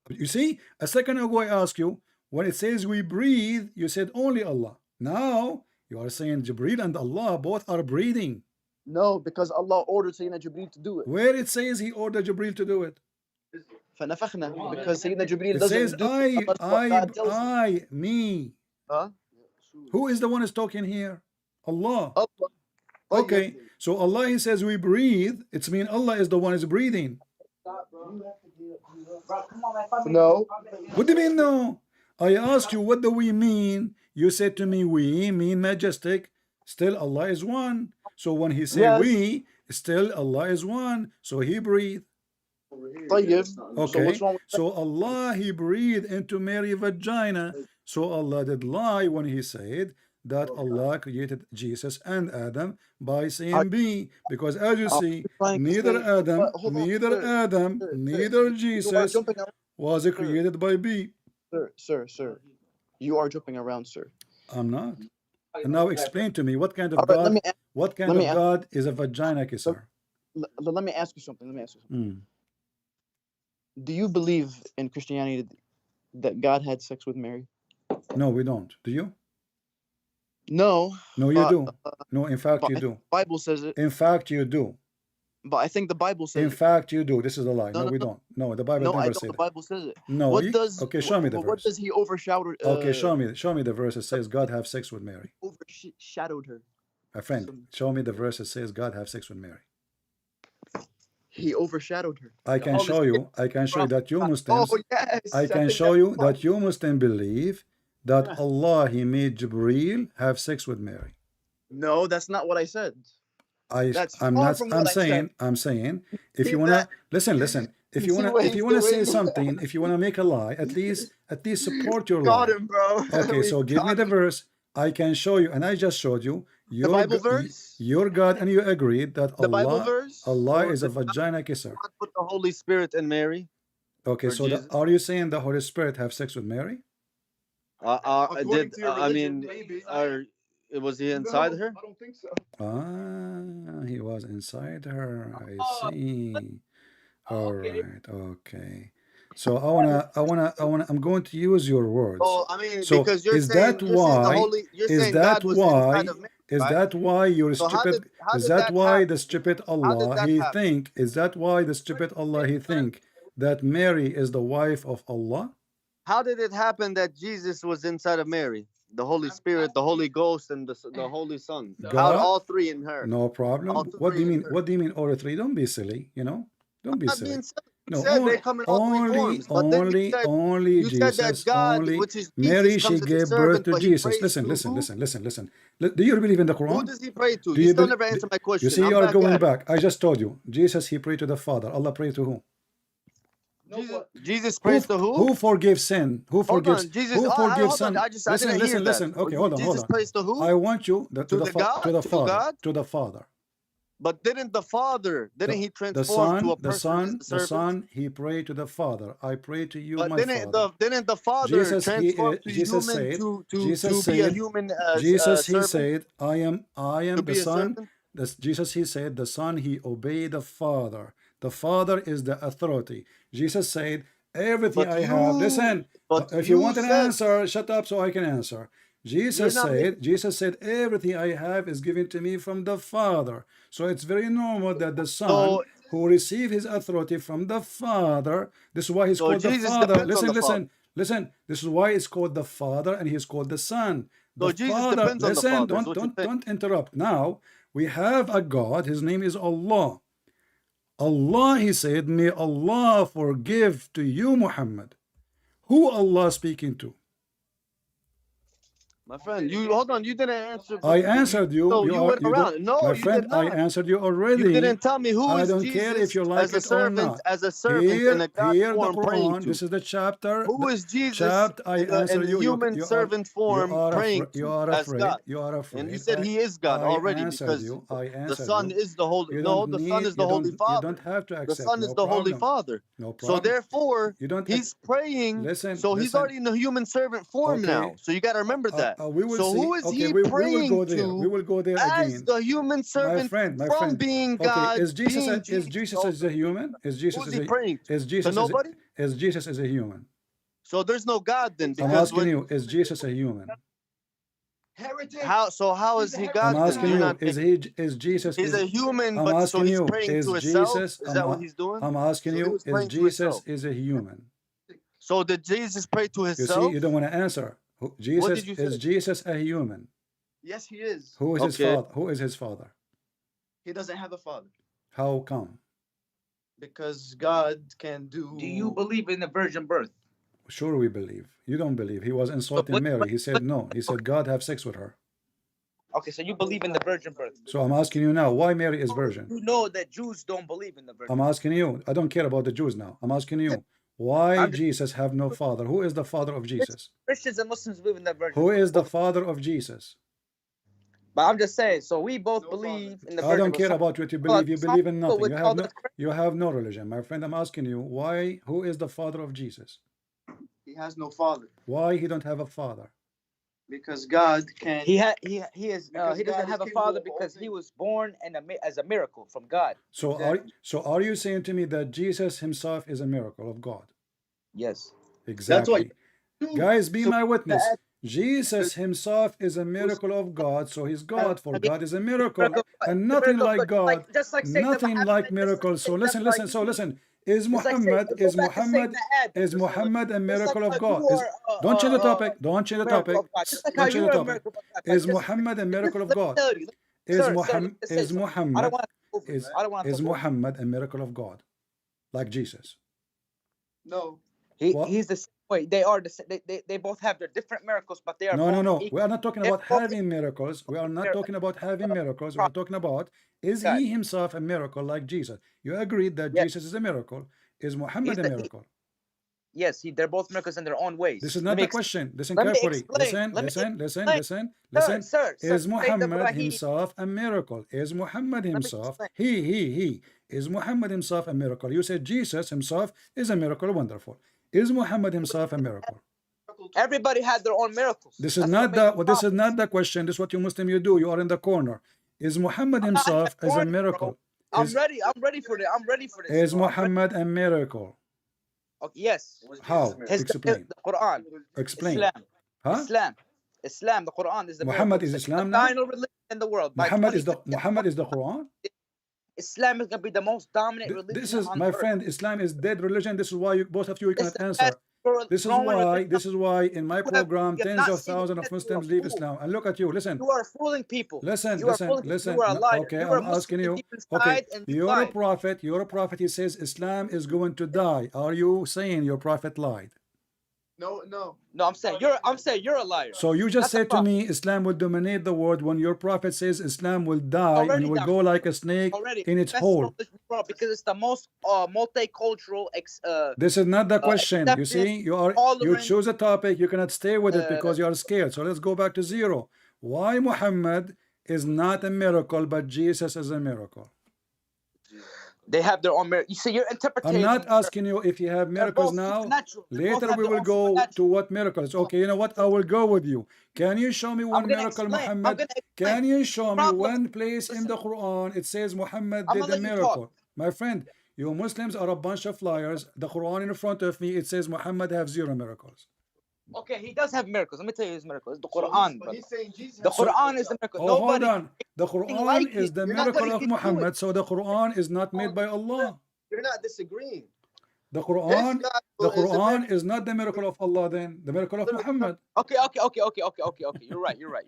You see, a second ago I asked you, when it says we breathe, you said only Allah. Now you are saying Jibreel and Allah both are breathing.
No, because Allah ordered Sayyidina Jibreel to do it.
Where it says He ordered Jibreel to do it?
فنفخنا, because Sayyidina Jibreel
It
doesn't
says
do it unless what God tells him.
me.
Huh?
Who is the one who's talking here? Allah.
Allah.
Okay, so Allah, He says we breathe. It's mean Allah is the one who's breathing.
No.
What do you mean no? I asked you what do we mean? You said to me we mean majestic. Still Allah is one. So when He said we, still Allah is one. So He breathed.
طيب.
Okay,
So what's wrong with
so Allah, He breathed into Mary's vagina. So Allah did lie when He said that Allah created Jesus and Adam by saying be, because as you see, neither Adam, neither Jesus was created by be.
Sir, you are jumping around, sir.
I'm not. And now explain to me what kind of
All right,
God, what kind
let
of
me
God is a vagina kisser?
Let me ask you something. Do you believe in Christianity that God had sex with Mary?
No, we don't. Do you?
No.
No, you do. No, in fact, you do.
The Bible says it.
In fact, you do.
But I think the Bible says
In
it.
fact, you do. This is a lie.
No,
No,
no,
we
no.
don't. No, the Bible
No, I
never
know
said
the
it.
Bible says it.
No.
Okay, show me the
verse.
What does he overshadow?
Okay, show me the verse that says God have sex with Mary.
Overshadowed her.
My friend, show me the verse that says God have sex with Mary.
He overshadowed her.
I can show you that you Muslims.
Oh yes.
I can
think
show
that's
you
fine.
that you Muslims believe that Allah, He made Jibreel have sex with Mary.
No, that's not what I said. That's
I'm
far
not.
from
I'm
what I
saying.
said.
I'm saying. If
See
you wanna
that?
listen. If you
See
wanna
what
if you
he's
wanna say
doing?
something, if you wanna make a lie, at least support your
Got
lie.
him, bro.
Okay,
We
so give me
got
the
him.
verse. I can show you, and I just showed you
The Bible verse.
your God, and you agreed that
The Bible
Allah,
verse.
Allah
Or
is a
did God
vagina kisser.
put the Holy Spirit in Mary?
Okay,
Or
so
Jesus?
are you saying the Holy Spirit have sex with Mary?
According to your religion, maybe.
Was he inside her?
I don't think so.
Ah, he was inside her. I see. All right. Okay. So I'm going to use your words.
Oh, I mean,
So
because you're
is
saying,
that
you're saying the
why?
Holy, you're
Is
saying
that
God was
why?
inside of Mary,
Is
right?
that why you're
So how
stupid?
did
Is
that
that why
happen?
the stupid
How did
Allah
that
he
happen?
think? Is that why the stupid Allah he think that Mary is the wife of Allah?
How did it happen that Jesus was inside of Mary? The Holy Spirit, the Holy Ghost, and the Holy Son. How
God?
all three in her?
No problem.
All
What do you
three in
mean?
her.
What do you mean all three? Don't be silly. Don't be
Not
silly.
being silly.
No,
said they come in all three forms, but then
only
you said that
Jesus,
God,
only
which is
Mary,
Jesus,
she
comes as a
gave birth
servant,
to
but he
Jesus.
prays
Listen,
to
listen,
who?
listen, listen, listen. Do you believe in the Quran?
Who does he pray to?
Do
You
you
still
be-
never answered my
You
question.
see,
I'm
you are
back
going
at it.
back. I just told you. Jesus, he prayed to the Father. Allah prayed to who?
Jesus prays to who?
Who forgives sin? Who
Hold
forgives?
on, Jesus.
Who forgives
Hold on.
sin?
I
Listen,
didn't hear
listen,
that.
listen. Okay, hold on, hold
Jesus
on.
prays to who?
I want you to
To
the
the God?
to the
To
Father,
God?
to the Father.
But didn't the Father, didn't he
The
transform to a
the
person as a
the
servant?
Son, he prayed to the Father. I pray to you,
But
my Father.
didn't the Father
Jesus,
transform to
Jesus
human
said,
to be a human as a
Jesus, he
servant?
said, I am
To
the
be a
Son.
servant?
Jesus, he said, the Son, he obeyed the Father. The Father is the authority. Jesus said, everything
But
I have, listen, if you
you
want an
said
answer, shut up so I can answer.
you're not making.
Jesus said, everything I have is given to me from the Father. So it's very normal that the Son
So
who received his authority from the Father, this is why he's called the
Jesus
Father.
depends on the Father.
Listen. This is why it's called the Father and he's called the Son. The
So Jesus
Father,
depends on the
listen,
Father. Is what you're saying.
don't interrupt. Now we have a God, his name is Allah. Allah, he said, may Allah forgive to you, Muhammad. Who Allah speaking to?
My friend, you hold on. You didn't answer.
I answered you.
So you went
You don't,
around. No,
my
you
friend.
did
I
not.
answered you
You
already.
didn't tell me who
I
is
don't care if
Jesus
you like
as a
it or
servant,
not.
in a God
Here the
form praying
Quran.
to.
This is the chapter.
Who is Jesus
Chapter. I
in
answer
the
you.
human servant form praying
You
to
are
as
afraid.
God?
You are
And you
afraid.
said he is God
I
already
answered
because
you. I
the
answered
Son
you.
is the Holy.
You
No,
don't
the Son
need.
is the Holy
You
Father.
don't have to
The
accept.
Son
No
is the Holy
problem.
Father.
No
So
problem.
therefore,
You don't.
he's praying.
Listen.
So he's
Listen.
already in the human servant form
Okay.
now. So you got to remember that.
We will
So
see.
who is
Okay,
he
we will
praying
go there. We
to
will go there
as
again.
the human servant
My
from
friend.
being
Okay,
God, being
is
Jesus?
Jesus as a human?
Who's he praying to?
Is Jesus
Nobody?
is Jesus as a human?
So there's no God then,
I'm
because
asking you, is Jesus a human?
how is he
I'm
God then?
asking
You're
you,
not
is Jesus
he's a human,
I'm
but so
asking
he's
you,
praying
is
to himself?
Jesus
Is that what he's doing?
I'm asking
So he
you,
was
is
praying to
Jesus
himself.
is a human?
So did Jesus pray to
You see,
himself?
you don't want to answer.
What
Jesus
did you
is
say?
Jesus a human?
Yes, he is.
Who is his
Okay.
father? Who is his father?
He doesn't have a father
How come?
because God can do.
Do you believe in the virgin birth?
Sure, we believe. You don't believe. He was insulting Mary. He said no. He said God have sex with her.
Okay, so you believe in the virgin birth.
So I'm asking you now, why Mary is virgin?
You know that Jews don't believe in the virgin
I'm
birth.
asking you. I don't care about the Jews now. I'm asking you, why Jesus have no father? Who is the father of Jesus?
Christians and Muslims believe in the virgin
Who
birth.
is the father of Jesus?
But I'm just saying, so we both believe in the virgin
I don't
birth.
care
Some
about what you
people-
believe. You
some
believe in
people
nothing.
would call that crazy.
You have no religion, my friend. I'm asking you, why? Who is the father of Jesus?
He has no father
Why he don't have a father?
because God can.
He
Because
he
God
doesn't
is
have a
capable
father
of all
because he
things.
was born as a miracle from God.
So are you saying to me that Jesus himself is a miracle of God?
Yes.
Exactly. Guys, be my witness.
that-
Jesus himself is a miracle of God, so he's God, for God is a miracle,
Miracle-
and
the
nothing
miracle-
like God,
just like saying that
nothing
Muhammad-
like
just like
miracles. So
saying
listen,
that
listen, so listen. Is
It's like saying-
Muhammad,
go back to saying that Adam.
is Muhammad a
Just
miracle
like
of
how
God?
you are,
Don't change the topic, don't change the
miracle
topic,
of God. Just like how
don't change
you
the
are a
topic.
miracle of God.
Is
Just-
Muhammad a miracle of
let me
God?
tell you.
Is
Sir,
Muhammad,
let me say
is
something. I
Muhammad,
don't want to over. I don't want to
is
talk over.
Muhammad a miracle of God? Like Jesus?
No.
What?
He's the same way. They are the same. They both have their different miracles, but they are both
No.
equal.
We are not talking
They're
about
both
having miracles. We are not talking about having miracles. We are talking about, is
God.
he himself a miracle like Jesus? You agreed that
Yes.
Jesus is a miracle. Is Muhammad a miracle?
Yes, they're both miracles in their own ways.
This is not the question. Listen
let me
carefully.
explain.
Listen.
Sir,
Is Muhammad
Ibrahim-
himself a miracle? Is Muhammad himself, he, is Muhammad himself a miracle? You said Jesus himself is a miracle. Wonderful. Is Muhammad himself a miracle?
Everybody had their own miracles.
This is not the question. This is what you Muslim you do. You are in the corner. Is Muhammad himself as a miracle?
I'm ready for this.
Is Muhammad a miracle?
Okay, yes.
How? Explain.
The Quran.
Explain.
Islam.
Huh?
Islam. The Quran is the
Muhammad
miracle.
is Islam
the
now?
final religion in the world.
Muhammad is the Quran?
Islam is going to be the most dominant religion.
This is,
on
my
earth.
friend, Islam is dead religion. This is why both of you cannot
the
answer.
you're
This is
throwing
why.
religion.
This is why in my
You have,
program,
you have
tens
not
of
seen the
thousands of
internet. You are
Muslims
a
leave
fool.
Islam. And look at you. Listen.
You are fooling people.
Listen,
You are
listen,
fooling people.
listen.
You are a liar.
Okay,
You are
I'm
Muslim
asking
in
you.
deep
Okay,
inside and
you're a
lying.
prophet. You're a prophet. He says Islam is going to die. Are you saying your prophet lied?
No.
No, I'm saying you're a liar.
So you just
Not the
said to
prophet.
me Islam will dominate the world when your prophet says Islam will die and
Already
will
done.
go like a snake
Already.
in its
Best
hole.
religion in the world because it's the most multicultural,
This is not the question. You
accepting,
see, you
tolerant.
choose a topic, you cannot stay with it because you are scared. So let's go back to zero. Why Muhammad is not a miracle, but Jesus is a miracle?
They have their own merit. You see, your interpretation.
I'm not asking you if you have miracles
both
now.
supernatural. They both
Later
have
we
their
will
own
go
supernatural.
to what miracles. Okay, you know what? I will go with you. Can you show me one
I'm gonna
miracle,
explain. I'm
Muhammad?
gonna explain.
Can you show me
Problem-
one place in
Listen.
the Quran it says Muhammad
I'm
did
gonna
a
let you
miracle?
talk.
My friend, you Muslims are a bunch of liars. The Quran in front of me, it says Muhammad have 0 miracles.
Okay, he does have miracles. Let me tell you his miracles. The Quran.
But he's saying Jesus.
The Quran is the miracle.
Oh,
Nobody.
hold on. The Quran
like
is
it.
the
You're
miracle
not
of
gonna do
Muhammad.
it.
So the Quran is not made by Allah.
You're not disagreeing.
The Quran,
This gospel
the
is the
Quran is not the miracle of Allah. Then the miracle of Muhammad.
Okay. You're right.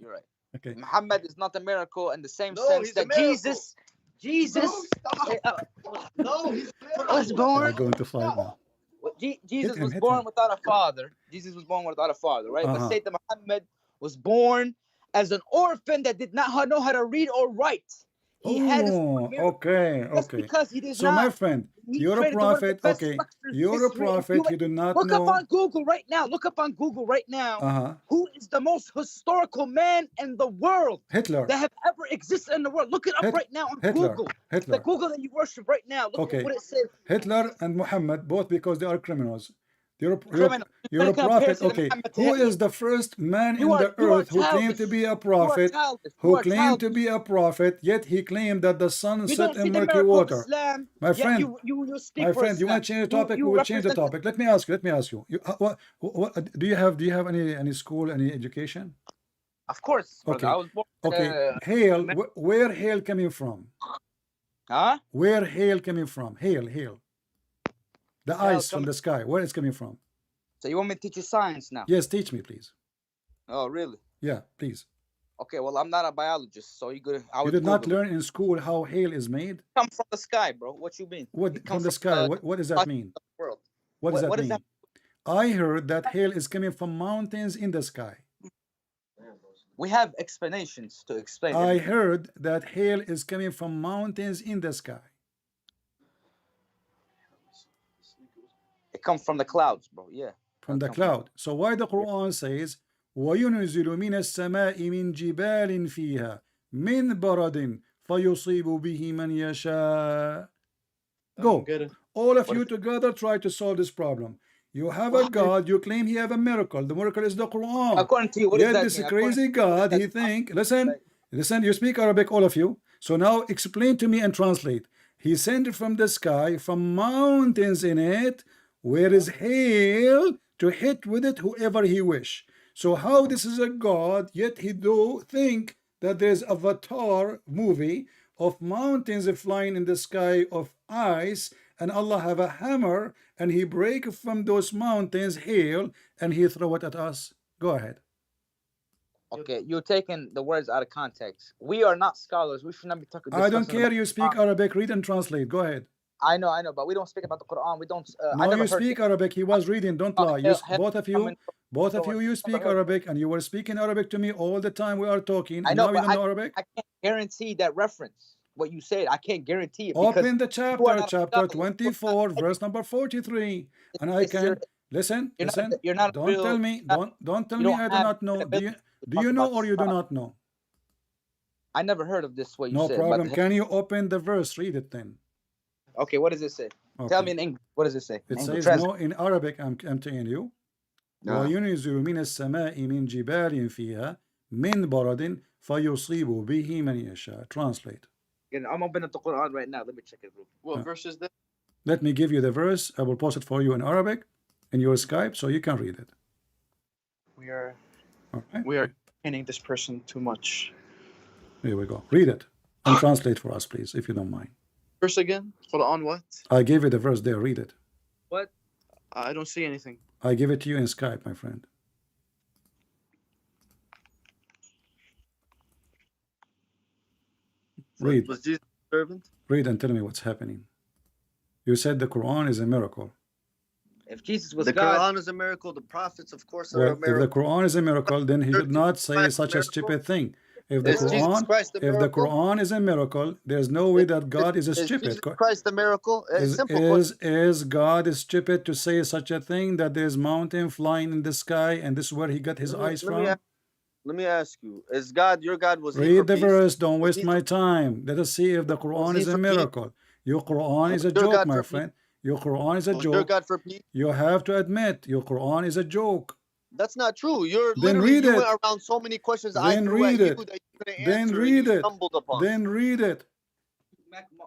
Okay.
Muhammad is not a miracle in the same
No,
sense
he's a
that
miracle.
Jesus.
No, he's
was
We're
born.
going to fight now.
Jesus
him,
was
hit
born
him.
without a father. Jesus was born without a father, right?
Uh-huh.
But Sayyidina Muhammad was born as an orphan that did not know how to read or write. He had his own miracle.
Okay,
Just
okay.
because he did
So
not.
my friend,
He
you're a
created one of the
prophet.
best
Okay,
structures in
you're a
history. If
prophet. You do not
Look up
know.
on Google right now. Look up on Google right now.
Uh-huh.
Who is the most historical man in the world
Hitler.
that have ever existed in the world? Look it up right now on
Hitler.
Google.
Hitler.
The Google that you worship right now. Look
Okay.
at what it says.
Hitler and Muhammad, both because they are criminals. You're
Criminal.
a
You compare
prophet.
Sayyidina
Okay.
Muhammad to
Who
Hitler.
is the first man
You
in
are-
the
you are
earth who claimed to
childish.
be a
You are
prophet?
childish. You
Who
are
claimed to
childish.
be a prophet, yet he claimed that the sun
You
set
don't
in
see the
murky
miracle
water.
of Islam.
My
yet
friend,
you speak
my
for
friend, you want to
Islam.
change the topic?
You
We will change the
represent-
topic. Let me ask you. What do you have any school, any education?
Of course. brother.
Okay.
I was born.
Okay. Hail. Where hail coming from?
Huh?
Where hail coming from? Hail. The
Hail
ice from
coming-
the sky. Where it's coming from?
So you want me to teach you science now?
Yes, teach me, please.
Oh, really?
Yeah, please.
Okay. Well, I'm not a biologist, so you could. I
You
would
did not
Google it.
learn in school how hail is made?
Come from the sky, bro. What you mean?
What
It
from
comes
the sky?
the
What does that mean?
world.
What does that
what is
mean?
that?
I heard that hail is coming from mountains in the sky.
We have explanations to explain
I
it.
heard that hail is coming from mountains in the sky.
It comes from the clouds, bro. Yeah.
From the cloud. So why the Quran says وَيُنْزِلُ مِنَ السَّمَاءِ مِنْ جِبَالٍ فِيهَا مِنْ بَرَدٍ فَيُصِيبُ بِهِ مَنْ يَشَاءُ. Go. All of you together try to solve this problem. You have a God, you claim he have a miracle. The miracle is the Quran.
According to you, what
Yet
does that
this
mean?
crazy God, he think, listen, you speak Arabic, all of you. So now explain to me and translate. He sent from the sky, from mountains in it, where is hail to hit with it whoever he wish. So how this is a God, yet he do think that there's Avatar movie of mountains flying in the sky of ice, and Allah have a hammer and he break from those mountains hail and he throw it at us. Go ahead.
Okay, you're taking the words out of context. We are not scholars. We should not be talking.
I don't
discussing
care
about
you speak
Quran.
Arabic, read and translate. Go ahead.
I know, but we don't speak about the Quran. We don't. I
No,
never
you
heard
speak Arabic. He was reading. Don't lie. You, both of you, you speak Arabic, and you were speaking Arabic to me all the time we are talking.
I
And
know,
now you
but
don't know Arabic.
I can't guarantee that reference. What you said, I can't guarantee it.
Open the
you are not a
chapter
scholar.
24, verse number 43, and I can listen.
You're not
Don't
real-
tell me. Don't tell
you
me.
don't
I do
have
not know. Do
credibility
you know
about
or you do
Islam.
not know?
I never heard of this. What you
No
said.
problem.
But,
Can you open the verse? Read it then.
okay, what does it say?
Okay.
Tell me in English. What does it say?
It
English.
says
Translate.
no in Arabic. I'm telling you. وَيُنْزِلُ مِنَ السَّمَاءِ مِنْ جِبَالٍ فِيهَا مِنْ بَرَدٍ فَيُصِيبُ بِهِ مَنْ يَشَاءُ. Translate.
I'm opening up the Quran right now. Let me check it. Real quick.
What verse is that?
Let me give you the verse. I will post it for you in Arabic in your Skype so you can read it.
We are
Okay.
entertaining this person too much.
Here we go. Read it and translate for us, please, if you don't mind.
Verse again? Quran what?
I gave you the verse there. Read it.
What?
I don't see anything.
I give it to you in Skype, my friend. Read.
Was Jesus a servant?
Read and tell me what's happening. You said the Quran is a miracle.
If Jesus was
The
God,
Quran is a miracle. The prophets, of course, are
Well,
a
if the
miracle.
Quran is a miracle, then he should not say
Christ
such a
miracle?
stupid thing. If the
Is Jesus
Quran,
Christ a
if the
miracle?
Quran is a miracle, there's no way that God is a
Is
stupid.
Jesus Christ a miracle? Simple question.
Is God stupid to say such a thing, that there's mountain flying in the sky and this is where he got his eyes from?
Let me ask you: Is God your God? Was he for
Read the
peace?
verse. Don't
Was
waste
he
my
for-
time. Let us see if the Quran
he
is a
for peace?
miracle. Your Quran is a
Was your
joke,
God
my
for peace?
friend. Your Quran is a
Was your
joke.
God for peace?
You have to admit your Quran is a joke.
That's not true. You're
Then
literally
read
you
it.
went around so many questions I
Then
threw at
read
you
it.
that you couldn't
Then
answer
read
and you
it.
stumbled upon.
Then read it.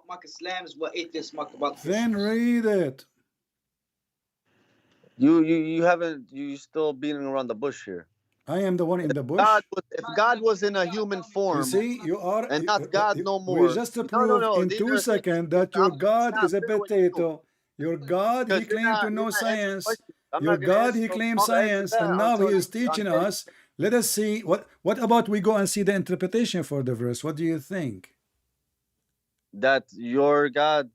Mark Islam is what atheists mark about.
Then read it.
You haven't you still beating around the bush here.
I am the one in the bush.
If God was in a human form,
You see, you are
and not God no
we
more.
just
No,
proved in
these
2
are
seconds that your God
stop,
is a
bear with you.
potato. Your God, he
Because you're
claimed to
not-
know
you're not answering
science.
questions. I'm
Your
not gonna
God,
answer
he
no-
claims
I'll answer
science,
that
and now
until
he is
you-
teaching
until-
us. Let us see what about we go and see the interpretation for the verse. What do you think?
that your God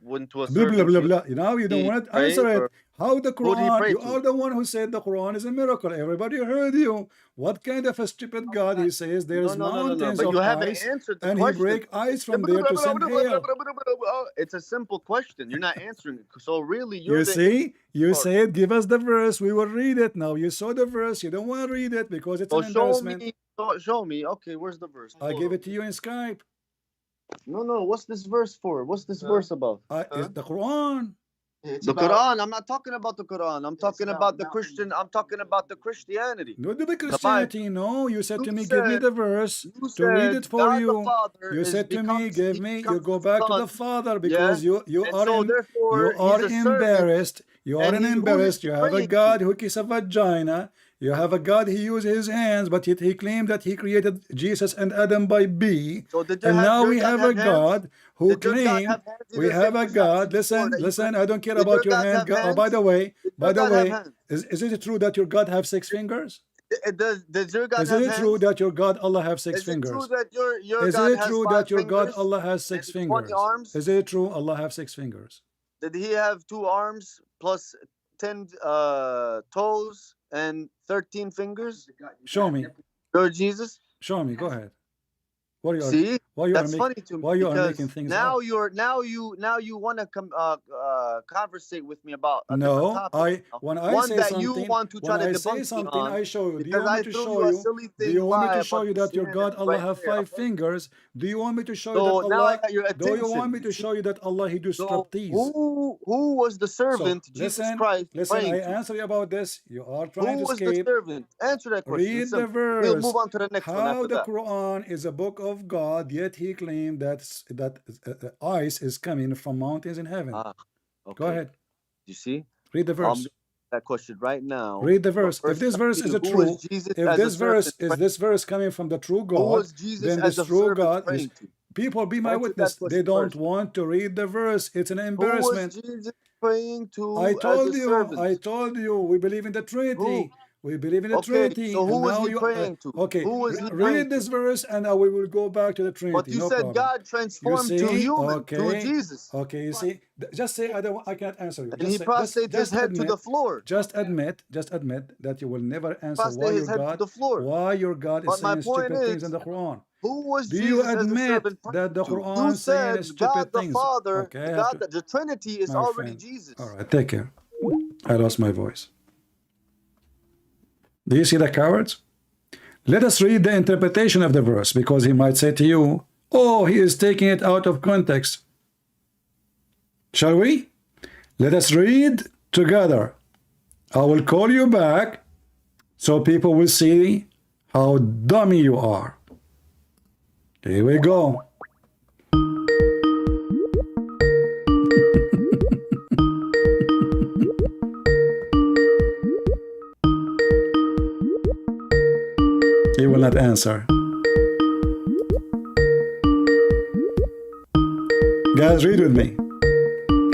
went to a
Blah blah
servant.
blah blah. Now you don't
he
want to
prayed,
answer it.
or
How the
who did he
Quran?
pray
You
to?
are the one who said the Quran is a miracle. Everybody heard you. What kind of a stupid God he says there's mountains
But
of
you haven't
ice
answered the
and
question.
he break ice from there to send hail.
It's a simple question. You're not answering it. So really,
You
you're
see, you
Sorry.
said give us the verse, we will read it. Now you saw the verse, you don't want to read it because it's
So
an embarrassment.
show me. Okay, where's the verse?
I gave it to you in Skype.
No. What's this verse for? What's this verse about?
It's the Quran.
It's
The
about-
Quran. I'm not talking about the Quran. I'm talking
about
about the
mountains.
Christian. I'm talking about the Christianity.
No, the Christianity. No, you said
You
to me, give me
said-
the verse
You
to read
said
it for
God the
you.
Father
You
is
said to me,
becomes-
give
he
me. You
becomes
go
the
back to the
Son.
Father because you
And
are
so
in,
therefore,
you are
he's a servant.
embarrassed. You are
And
an
who
embarrassed.
is
You have a
praying
God
to?
who kisses a vagina. You have a God he used his hands, but yet he claimed that he created Jesus and Adam by B.
So did your
And
have-
now
your
we
God
have a
have hands?
God who
Did your God
claimed
have hands in
we
the
have
same
a
verse that
God.
you swore that you
Listen,
could-
I don't care
Did
about
your
your
God
hand.
have
By
hands?
the way,
Did your God have hands?
is it true that your God have 6 fingers?
Does your God
Is
have
it
hands?
true that your God Allah have 6
Is it
fingers?
true that your
Is
God
it
has
true
5
that your God
fingers
Allah has 6
and 20
fingers?
arms?
Is it true Allah have 6 fingers?
Did he have 2 arms plus 10 toes and 13 fingers?
Show me.
Lord Jesus?
Show me. Go ahead. What are you
See?
why you
That's
are
funny
making
to me
why you are
because
making things
now
up?
you want to conversate with me about a different
No,
topic.
when I
One
say
that you
something,
want to try
when
to
I say
debunk me
something,
on,
I show you. Do you
because
want
I
me to
threw
show
you a
you?
silly
Do
thing
you want me
lie
to show
about
you that your God
Christianity
Allah
right
have
there,
5
okay?
fingers? Do you want me to show you
So
that
now I
Allah?
got your
Do you want
attention.
me to show you that Allah he do
So
striptease?
who was the servant Jesus
listen,
Christ
listen. I
praying to?
answer you about this. You are
Who
trying to
was the
escape.
servant? Answer that question.
Read
It's
the
simple. We'll
verse.
move on to the next one
How
after
the
that.
Quran is a book of God, yet he claimed that ice is coming from mountains in heaven.
Okay.
Go ahead.
You see?
Read the verse.
That question right now.
Read the
But
verse. If
first,
this verse is a
who
true,
was Jesus
if
as a
this verse
servant
is this verse coming from the true
Who
God,
was Jesus
then
as
this
a
true
servant
God is
praying to?
people be my
Answer that
witness. They
question
don't
first.
want to read the verse. It's an
Who was
embarrassment.
Jesus praying to
I
as
told
a
you,
servant?
we believe in the Trinity. We believe in the
Okay,
Trinity.
so who
And
was
now
he
you
praying to?
okay.
Who was he praying
Read this verse and we will go back to the Trinity.
But you
no
said
problem.
God
You
transformed to
see?
human
Okay.
through Jesus.
Okay, you see? Just say I can't answer you.
And he prostrated his head to the floor.
Just admit that you will never answer
Prostrated his head to the floor.
why your God is
But my
saying
point
stupid things
is,
in the Quran.
Who was
Do you
Jesus as a
admit
servant
that the
praying to?
Quran
You
saying
said
stupid
God the
things?
Father,
Okay,
God, the Trinity is
my
already
friend.
Jesus.
All right, take care. I lost my voice. Do you see the cowards? Let us read the interpretation of the verse, because he might say to you, oh, he is taking it out of context. Shall we? Let us read together. I will call you back so people will see how dummy you are. Here we go. He will not answer. Guys, read with me.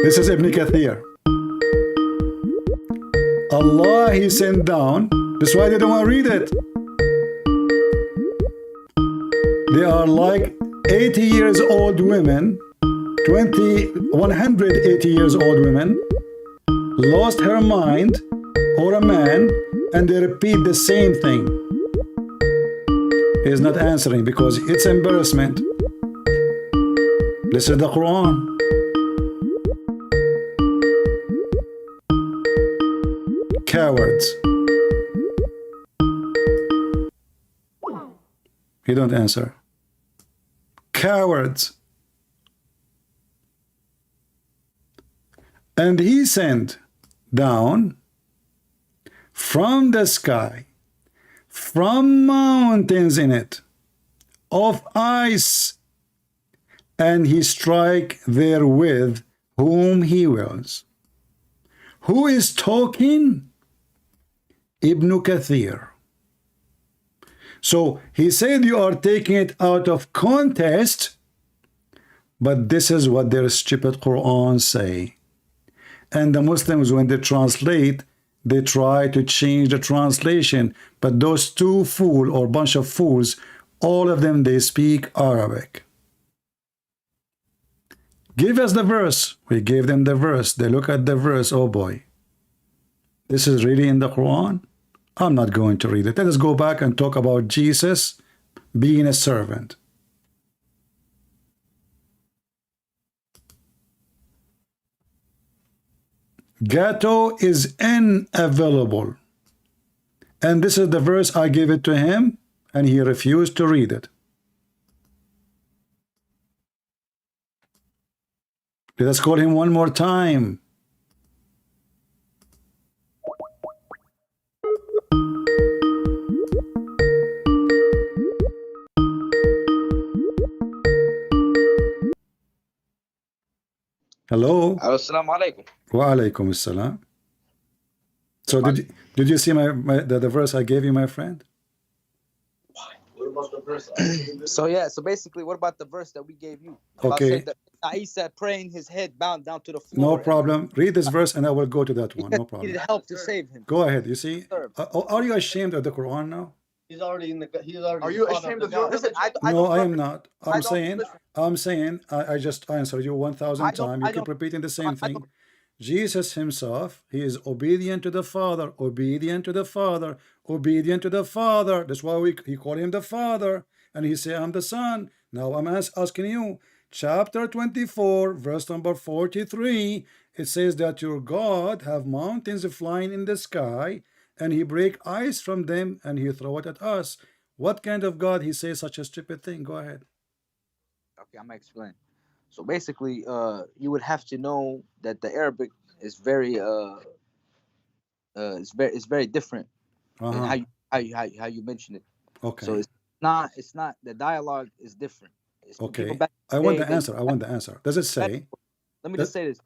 This is Ibn Kathir. Allah He sent down. That's why they don't want to read it. They are like 80 years old women, 180 years old women, lost her mind, or a man, and they repeat the same thing. He is not answering because it's embarrassment. This is the Quran. Cowards. He don't answer. Cowards. And he sent down from the sky, from mountains in it, of ice, and he strike therewith whom he wills. Who is talking? Ibn Kathir. So he said you are taking it out of context, but this is what their stupid Quran say. And the Muslims, when they translate, they try to change the translation, but those two fools or bunch of fools, all of them, they speak Arabic. Give us the verse. We gave them the verse. They look at the verse. Oh boy, this is really in the Quran? I'm not going to read it. Let us go back and talk about Jesus being a servant. Gato is unavailable. And this is the verse I gave it to him, and he refused to read it. Let us call him one more time. Hello.
Assalamu alaikum.
Wa alaikum assalam. So did you see the verse I gave you, my friend?
What about the verse?
So basically, what about the verse that we gave you?
Okay.
Isa praying his head bound down to the floor.
No problem. Read this verse and I will go to that one. No
He
problem.
needed help to save him.
Go ahead. You see? Are you ashamed of the Quran now?
He's already in the. He's already.
Are you ashamed of your
Listen,
No, I am not. I'm
don't-
saying, I just answered you 1,000
I don't-
times. You
I
keep
don't-
repeating the same
I
thing.
don't-
Jesus himself, he is obedient to the Father, obedient to the Father, obedient to the Father. That's why he call him the Father. And he say, I'm the Son. Now I'm asking you, chapter 24, verse number 43, it says that your God have mountains flying in the sky, and he break ice from them, and he throw it at us. What kind of God he says such a stupid thing? Go ahead.
Okay, I'm gonna explain. So basically, you would have to know that the Arabic is very it's very different in how you mention it.
Okay.
So it's not the dialogue is different.
Okay. I want the answer. Does it say?
Let me just say this: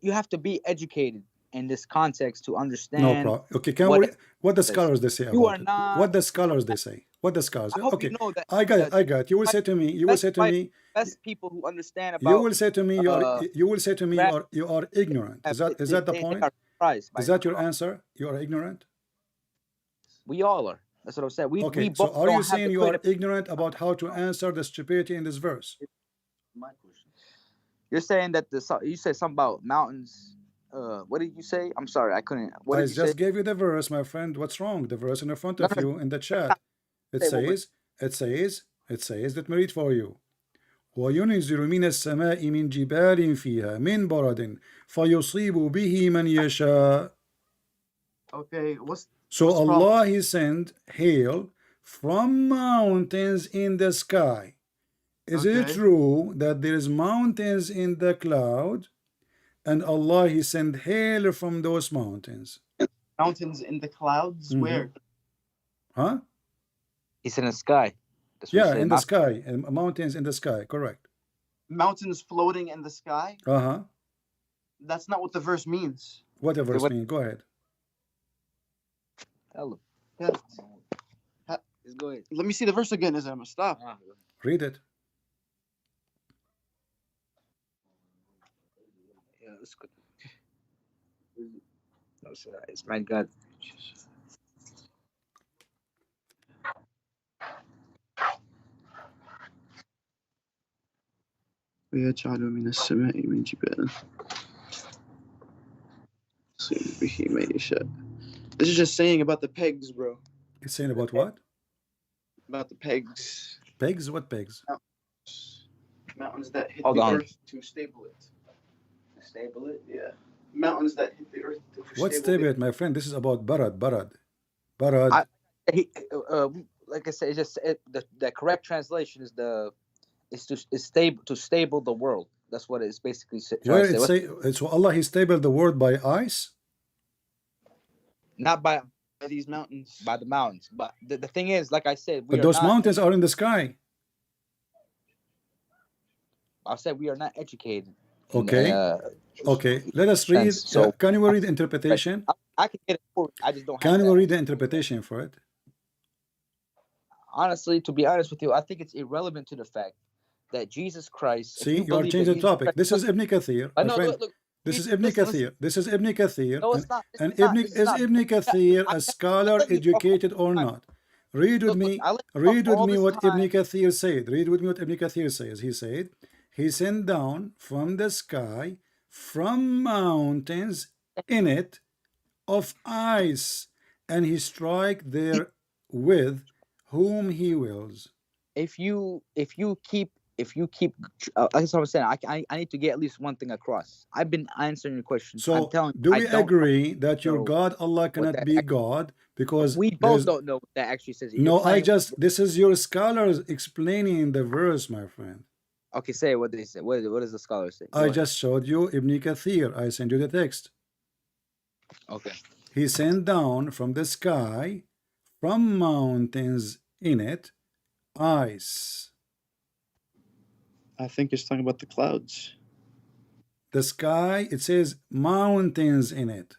you have to be educated in this context to understand.
No problem. Okay. What the scholars they say about
You are
it?
not.
What the scholars they say? What the scholars?
I hope
Okay.
you know that.
I got it. You will say to me.
Best people who understand about.
You will say to me. You are ignorant. Is that the point? Is that your answer? You are ignorant.
We all are. That's what I'm saying.
Okay. So are you saying you are ignorant about how to answer the stupidity in this verse?
My question. You're saying that you said something about mountains. What did you say? I'm sorry, I couldn't. What did
I
you
just
say?
gave you the verse, my friend. What's wrong? The verse in front of you in the chat. It says. Let me read for you. وينزل من السماء من جبال فيها من برد فيصيب به من يشاء.
Okay,
So Allah He sent hail from mountains in the sky. Is it true that there is mountains in the cloud, and Allah He sent hail from those mountains?
mountains in the clouds? Where?
Huh?
It's in the sky. That's what
Yeah,
you said,
in the sky, mountains in the sky. Correct.
Mountains floating in the sky?
That's
not what the verse means.
What the verse means? Go ahead.
Hello.
Yeah.
Just go ahead.
Let me see the verse again. Is I'm gonna stop.
Read it.
Yeah, it's good. It's my God.
ويجعل من السماء من جبال يصيب به من يشاء. This is just saying about the pegs, bro.
It's saying about what?
About the pegs.
Pegs? What pegs?
Mountains that hit
Hold
the
on.
earth to stable it.
Stable it.
Yeah. Mountains that hit the earth to
What's
stable
stable, my friend? This is about barad.
Like I said, it's just the correct translation is to stable the world. That's what it's basically
Where
trying to
it
say.
say, so Allah, He stable the world by ice?
Not by
these mountains.
the mountains, but the thing is, like I said,
But those mountains are in the sky.
I said we are not educated.
Okay. Okay. Let us read.
So
can you read the interpretation?
I can get it for you. I just don't.
Can we read the interpretation for it?
Honestly, to be honest with you, I think it's irrelevant to the fact that Jesus Christ.
See, you are changing the topic. This is Ibn Kathir.
I know. Look,
this is Ibn Kathir. This is Ibn Kathir.
No, it's not.
And Ibn Kathir a scholar, educated or not? Read with me. Read with me what Ibn Kathir said. Read with me what Ibn Kathir says. He said, He sent down from the sky, from mountains in it, of ice, and He strike there with whom He wills.
If you keep that's what I'm saying. I need to get at least one thing across. I've been answering your question.
So
I'm telling you,
do we agree that your God Allah cannot be God because
we both don't know what that actually says?
No, this is your scholars explaining the verse, my friend.
Okay, say what they say. What does the scholar say?
I just showed you Ibn Kathir. I sent you the text.
Okay.
He sent down from the sky, from mountains in it, ice.
I think it's talking about the clouds.
The sky, it says mountains in it,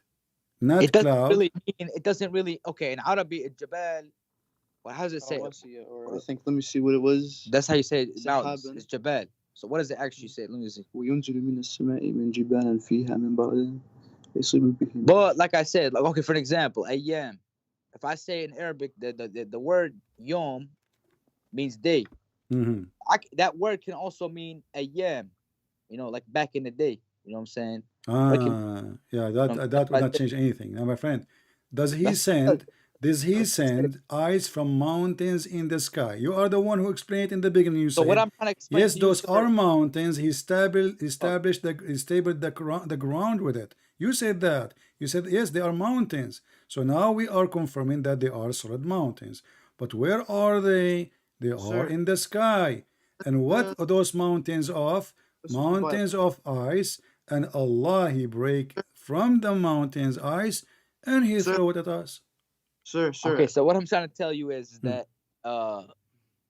not
It doesn't
cloud.
really mean. It doesn't really. Okay, in Arabic, Jabal. Well, how does it say?
Or I think, let me see what it was.
That's how you say it. Mountains.
Sahaban.
It's Jabal. So what does it actually say? Let me see.
وينزل من السماء من جبال فيها من بعد يصيب به.
But like I said, like okay, for an example, ayyam. If I say in Arabic, the word yom means day.
Mm-hmm.
That word can also mean ayyam. You know, like back in the day. You know what I'm saying?
Yeah, that would not change anything. Now, my friend, does he send ice from mountains in the sky? You are the one who explained in the beginning. You
So
said,
what I'm trying to explain
yes,
to you,
those
sir,
are mountains. He established the ground with it. You said that. You said, yes, they are mountains. So now we are confirming that they are solid mountains. But where are they? They are in the sky. And what are those mountains of? Mountains of ice. And Allah, He break from the mountains ice and He throw it at us.
Sir.
Okay, so what I'm trying to tell you is that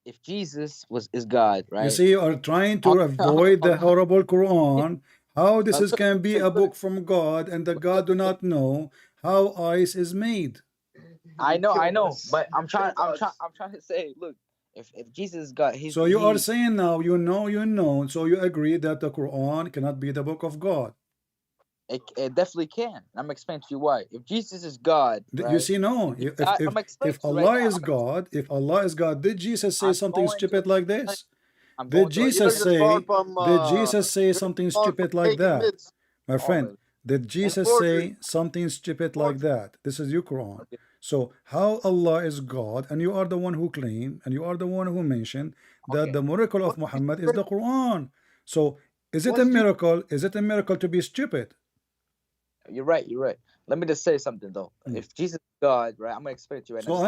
if Jesus is God, right?
You see, you are trying to avoid the horrible Quran. How this can be a book from God and the God do not know how ice is made.
I know, but I'm trying to say, look, if Jesus is God,
so you are saying now, you know, so you agree that the Quran cannot be the book of God.
It definitely can. I'm explaining to you why. If Jesus is God, right?
You see, no. If Allah is God, did Jesus say something stupid like this? Did Jesus say something stupid like that? My friend, did Jesus say something stupid like that? This is your Quran. So how Allah is God, and you are the one who claim, and you are the one who mentioned that the miracle of Muhammad is the Quran. So is it a miracle? Is it a miracle to be stupid?
You're right. Let me just say something though. If Jesus is God, right? I'm gonna explain to you right now.
So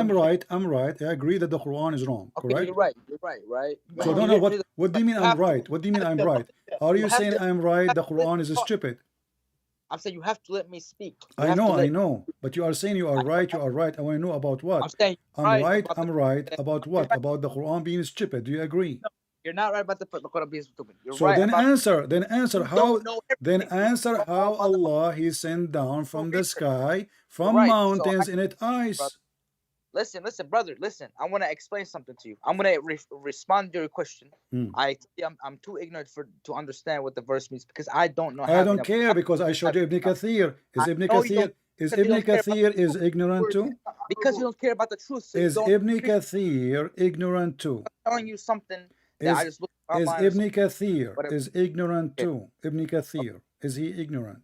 I'm right. I agree that the Quran is wrong.
Okay,
correct?
You're right.
So no. What do you mean I'm right? What do you mean I'm right? Are you saying I'm right? The Quran is stupid.
I'm saying you have to let me speak.
I know. But you are saying you are right. I want to know about what?
I'm saying
I'm right about what? About the Quran being stupid. Do you agree?
No, you're not right about the Quran being stupid. You're
so
right.
Then answer how Allah He sent down from the sky, from mountains in it ice.
Listen, brother. Listen, I want to explain something to you. I'm gonna respond to your question. I'm too ignorant to understand what the verse means because I don't know.
I don't care because I showed you Ibn Kathir. Is
Because you
Ibn
don't care about
Kathir
the
is
truth.
ignorant too?
Because you don't care about the truth. So you
Is
don't
Ibn
appreciate
Kathir ignorant too?
telling you something that I
Is
just looked
is
online. or
Ibn
something,
Kathir
whatever.
is ignorant
Okay.
too? Ibn Kathir, is he ignorant?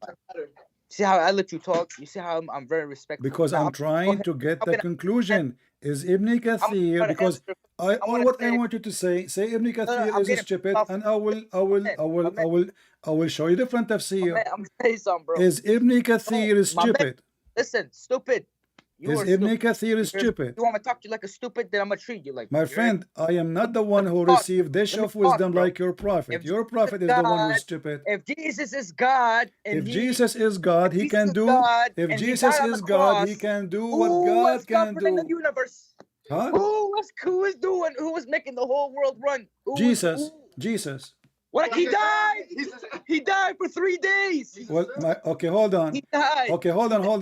See how I let you talk? You see how I'm very respectful?
Because
Now,
I'm trying to get
I'm
the
gonna-
conclusion. Is Ibn
I'm
Kathir,
gonna
because
answer-
I all
wanna
what I
say-
want you to say Ibn Kathir
I'm
is
getting
stupid,
off.
and I will show you different tafsir.
I'm gonna say something, bro.
Is Ibn Kathir
my
stupid?
Listen, stupid. You
Is
are
Ibn
stupid.
Kathir stupid?
You want me to talk to you like a stupid? Then I'm gonna treat you like
My
you heard?
friend, I am not the one who
talk.
received dish
Let me
of
talk,
wisdom
bro.
like your prophet.
If
Your
Jesus
prophet
is
is the one who is
God,
stupid.
If Jesus is God and
If Jesus is God, he
Jesus
can
is
do.
God
If
and he
Jesus
died on
is
the
God, he
cross,
can do
who
what God
was
can
governing the
do.
universe?
Huh?
Who was making the whole world run?
Jesus.
What? He died. He died for 3 days.
Well, okay, hold on.
He died.
Okay, hold on.
What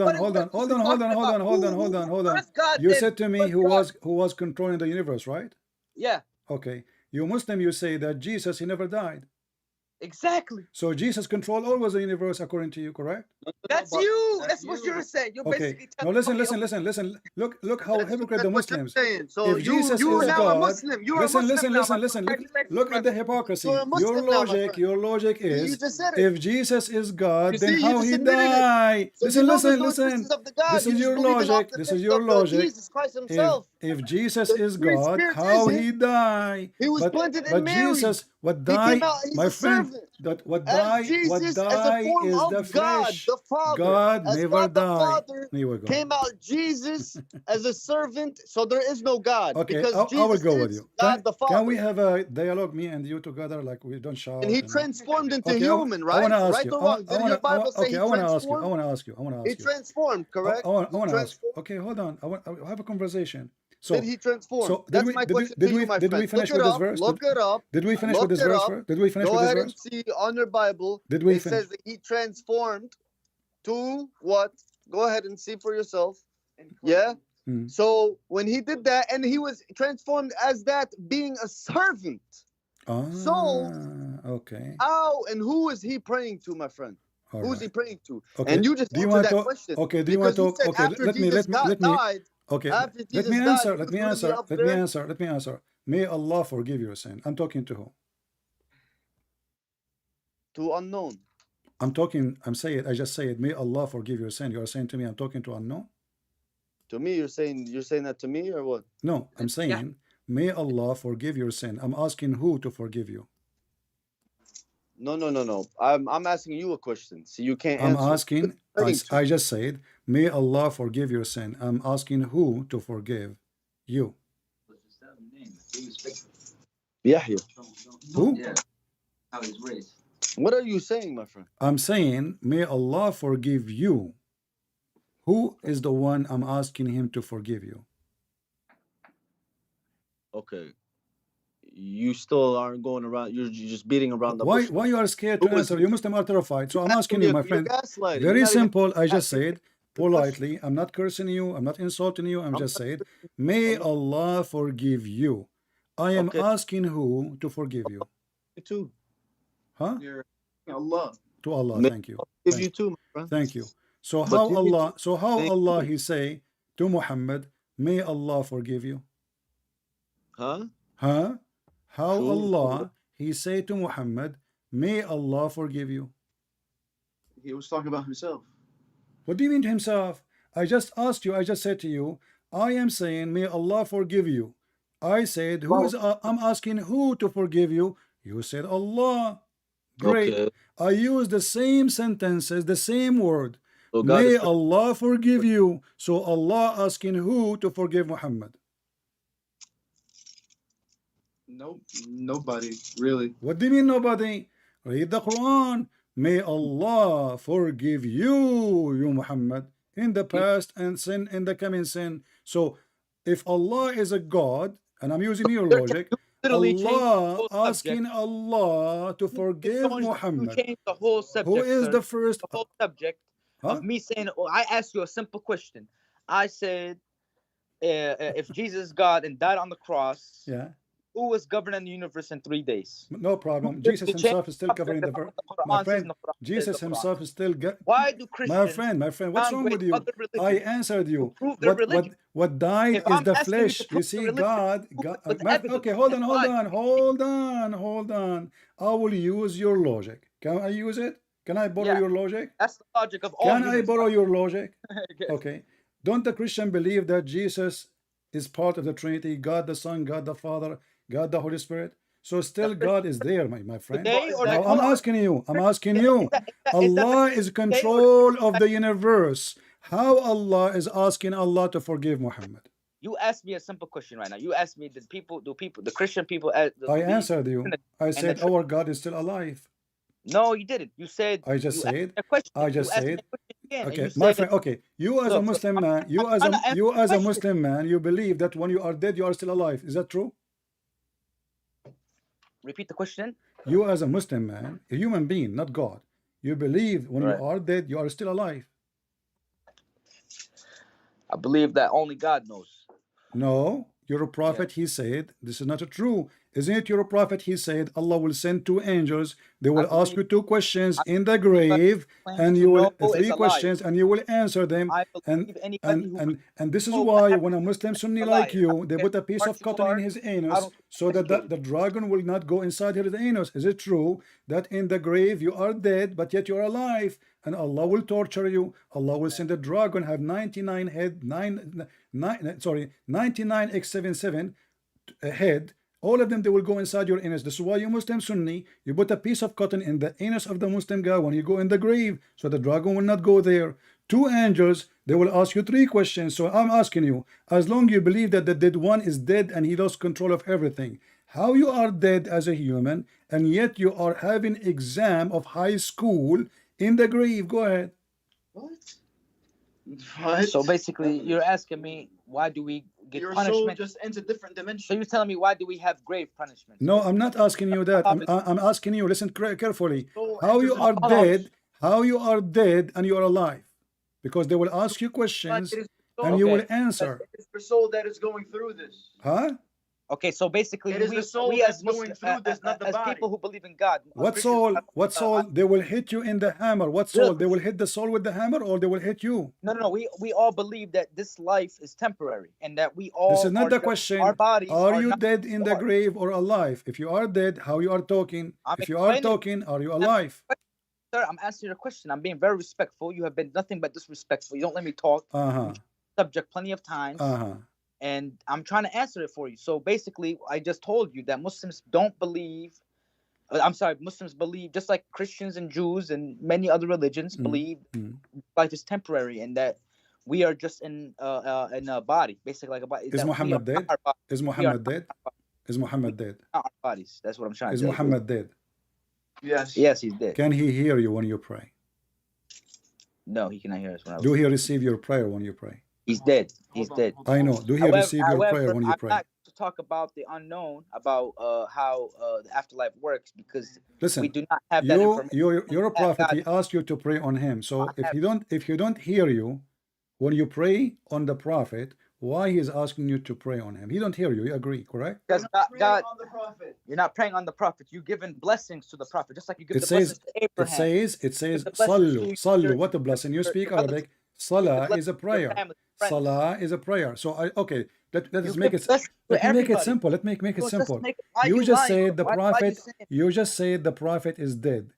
is God
You
then?
said to me who was controlling the universe, right?
Yeah,
Okay. You Muslim, you say that Jesus, he never died.
exactly.
So Jesus controlled always the universe according to you, correct?
That's you. That's what you're saying. You're
Okay.
basically
Now
telling
listen. Look how hypocrite the Muslims.
So
If Jesus
you
is
now
God,
a Muslim. You're
listen.
a Muslim now, my
Look at the hypocrisy.
You're a Muslim now, my friend.
Your logic
You
is,
just said it.
if Jesus is God,
You
then
see, you
how
just
he
admitted it.
died?
So you know there's no
Listen.
existence of the God.
This
You
is
just
your
believe in
logic.
off the
This is
text
your
of
logic.
Jesus Christ himself.
If Jesus
The
is
Holy
God,
Spirit
how
is
he
him.
died?
He was planted in
But
Mary.
Jesus, what
He
died,
came out, he's
my
a
friend,
servant.
that what
As Jesus, as a
die
form
is
of
the
God,
flesh.
the Father.
God
As
never
God the
died.
Father
Here we go.
came out Jesus as a servant, so there is no God.
Okay,
because
I will
Jesus
go with
is
you.
God the Father.
Can we have a dialogue, me and you together, like we don't shout?
And he transformed into
Okay,
human,
I
right?
want to ask
Right
you.
or wrong? Did your Bible say he
I want to ask you.
transformed? He transformed, correct?
I want to ask.
Transformed?
Okay, hold on. I have a conversation. So,
Did he transform?
so
That's my question to you, my friend.
Did we finish
Look
with
it
this
up.
verse?
Look it up.
Did we finish
Look
with this
it
verse?
up.
Did we finish
Go
with this
ahead
verse?
and see on your Bible.
Did we
It
finish?
says that he transformed to what? Go ahead and see for yourself. Yeah.
Hmm.
So when he did that, and he was transformed as that being a servant. So
okay.
how and who is he praying to, my friend?
All
Who's
right.
he praying to?
Okay.
And you just
Do you
answered
want
that
to?
question.
Okay. Do you want
Because
to?
he said
Okay.
after
Let me.
Jesus died,
Okay.
after
Let
Jesus
me
died,
answer.
he
Let
was
me
gonna be
answer.
up
Let me
there.
answer. Let me answer. May Allah forgive your sin. I'm talking to who?
To unknown.
I'm talking. I'm saying. I just say it. May Allah forgive your sin. You are saying to me, I'm talking to unknown.
To me, you're saying that to me or what?
No, I'm saying, may Allah forgive your sin. I'm asking who to forgive you.
No. I'm asking you a question. So you can't
I'm
answer.
asking. I just said, may Allah forgive your sin. I'm asking who to forgive you.
Yahya.
Who?
Yeah. How he's raised.
What are you saying, my friend?
I'm saying, may Allah forgive you. Who is the one I'm asking him to forgive you?
Okay. You still aren't going around. You're just beating around the bush.
Why you are scared to answer? You Muslim are terrified. So I'm asking you, my friend. Very simple. I just said politely. I'm not cursing you. I'm not insulting you. I'm just saying, may Allah forgive you. I am asking who to forgive you.
You too.
Huh?
Allah.
To Allah. Thank you.
Give you too, my friend.
Thank you. So how Allah he say to Muhammad, may Allah forgive you?
Huh?
Huh? How Allah he say to Muhammad, may Allah forgive you?
He was talking about himself.
What do you mean to himself? I just asked you, I just said to you, I am saying, may Allah forgive you. I said, I'm asking who to forgive you. You said Allah. Great.
Okay.
I used the same sentences, the same word.
So
May Allah forgive you. So Allah asking who to forgive Muhammad?
Nope, nobody really.
What do you mean nobody? Read the Quran. May Allah forgive you, Muhammad, in the past and sin in the coming sin. So if Allah is a God, and I'm using your logic, Allah asking Allah to forgive Muhammad.
Change the whole subject.
Who is the first?
The whole subject of me saying, I asked you a simple question. I said, if Jesus is God and died on the cross,
yeah,
who was governing the universe in 3 days?
No problem.
The
Jesus
change
himself is still
of
covering the
the
verse.
Quran
My
says
friend,
in the Quran says
Jesus
the Quran.
himself is still
Why do
my
Christians
friend, what's wrong with
downgrade
you?
other
I
religions
answered
to
you.
prove their religion?
What died
If
is
I'm
the
asking you to
flesh. You
prove the
see,
religion,
God,
prove it
God.
with
Okay,
evidence.
hold on,
And
hold
logic.
on, hold on, hold on. I will use your logic. Can I use it? Can I borrow
Yeah,
your logic?
that's the logic of all
Can I
humans.
borrow your logic?
Okay.
Okay. Don't the Christian believe that Jesus is part of the Trinity, God the Son, God the Father, God the Holy Spirit? So still God is there, my friend.
Today or
Now
that,
I'm
hold on.
asking you,
Is that
Allah
the
is
today or
control of the universe. How Allah is asking Allah to forgive Muhammad?
you asked me a simple question right now. You asked me, the Christian people
I
believe
answered you. I
and
said our God is still alive.
no, you didn't. You said
I just
you asked me
said
a question.
I just
You asked me
said
a question again, and
okay,
you
my
said,
friend. Okay, you as a
look,
Muslim
I'm
man, you as
trying to answer your question.
Muslim man, you believe that when you are dead, you are still alive. Is that true?
Repeat the question.
You as a Muslim man, a human being, not God, you believe when you
Right.
are dead, you are still alive.
I believe that only God knows.
No, you're a prophet. He said this is not true. Isn't it? You're a prophet. He said Allah will send 2 angels. They will ask you 2 questions in the grave, and you will 3 questions, and you will answer them.
I
And
believe anybody who
and this is
knows what
why
happened
when a Muslim Sunni
is a
like
liar. I
you,
don't
they
care
put a
how
piece
smart
of
you
cotton in
are.
his
I
anus
don't
so that
question
the dragon will not go inside his anus. Is it true that in the grave you are dead, but yet you are alive, and Allah will torture you? Allah will send a dragon, have 99 head, 99 X77 head. All of them, they will go inside your anus. This is why you Muslim Sunni, you put a piece of cotton in the anus of the Muslim guy when you go in the grave, so the dragon will not go there. 2 angels, they will ask you 3 questions. So I'm asking you, as long you believe that the dead one is dead and he lost control of everything, how you are dead as a human and yet you are having exam of high school in the grave? Go ahead.
What?
So basically, you're asking me, why do we get
Your soul
punishment?
just ends a different
So
dimension.
you're telling me, why do we have grave punishment?
No, I'm not asking you that. I'm asking you, listen carefully.
Soul
How
enters
you
a
are
different
dead, how you are dead and you are alive. Because they will ask you questions
It is
and you will
Okay.
answer.
It is the soul that is going through this.
Huh?
Okay, so basically,
It is the soul
we
that's
as
going
Muslim,
through this, not the
as
body.
people who believe in God,
What
Christians
soul?
have,
What soul? They will hit you in the hammer. What soul? They will hit the soul with the hammer, or they will hit you?
no. We all believe that this life is temporary and that we all
This is not
are
the
just, our
question.
bodies
Are you
not
dead in the
ours.
grave or alive? If you are dead, how you are talking?
I'm
If you are
explaining,
talking, are you alive?
sir. I'm answering your question. I'm being very respectful. You have been nothing but disrespectful. You don't let me talk.
Uh-huh.
Subject plenty of times.
Uh-huh.
And I'm trying to answer it for you. So basically, I just told you that Muslims don't believe. I'm sorry, Muslims believe, just like Christians and Jews and many other religions believe life is temporary and that we are just in a body, basically like a body.
Is Muhammad dead? Is Muhammad dead? Is Muhammad dead?
Not our bodies. That's what I'm trying to
Is
say.
Muhammad dead?
Yes.
Yes, he's dead.
Can he hear you when you pray?
No, he cannot hear us.
Do he receive your prayer when you pray?
He's dead. He's dead.
I know. Do he receive your prayer when you
I'm
pray?
not to talk about the unknown, about how the afterlife works, because
Listen,
we do not have that information.
you're a prophet. He asked you to pray on him. So if you don't hear you when you pray on the prophet, why he is asking you to pray on him? He don't hear you. You agree, correct?
Because God,
On the prophet.
you're not praying on the prophet. You're giving blessings to the prophet, just like you give
It
the
says
blessings to Abraham.
it says
the blessings to
sallu.
your-
What a blessing. You speak
your
Arabic. Salah
blessings
is a
to your
prayer.
family, friends.
Salah is a prayer. So okay, let
You
us make
give
it
blessings to
let me make it
everybody.
simple. Let me make it
So just
simple.
why
You just
lying?
said the
Why
prophet
you saying-
you just said the prophet is dead.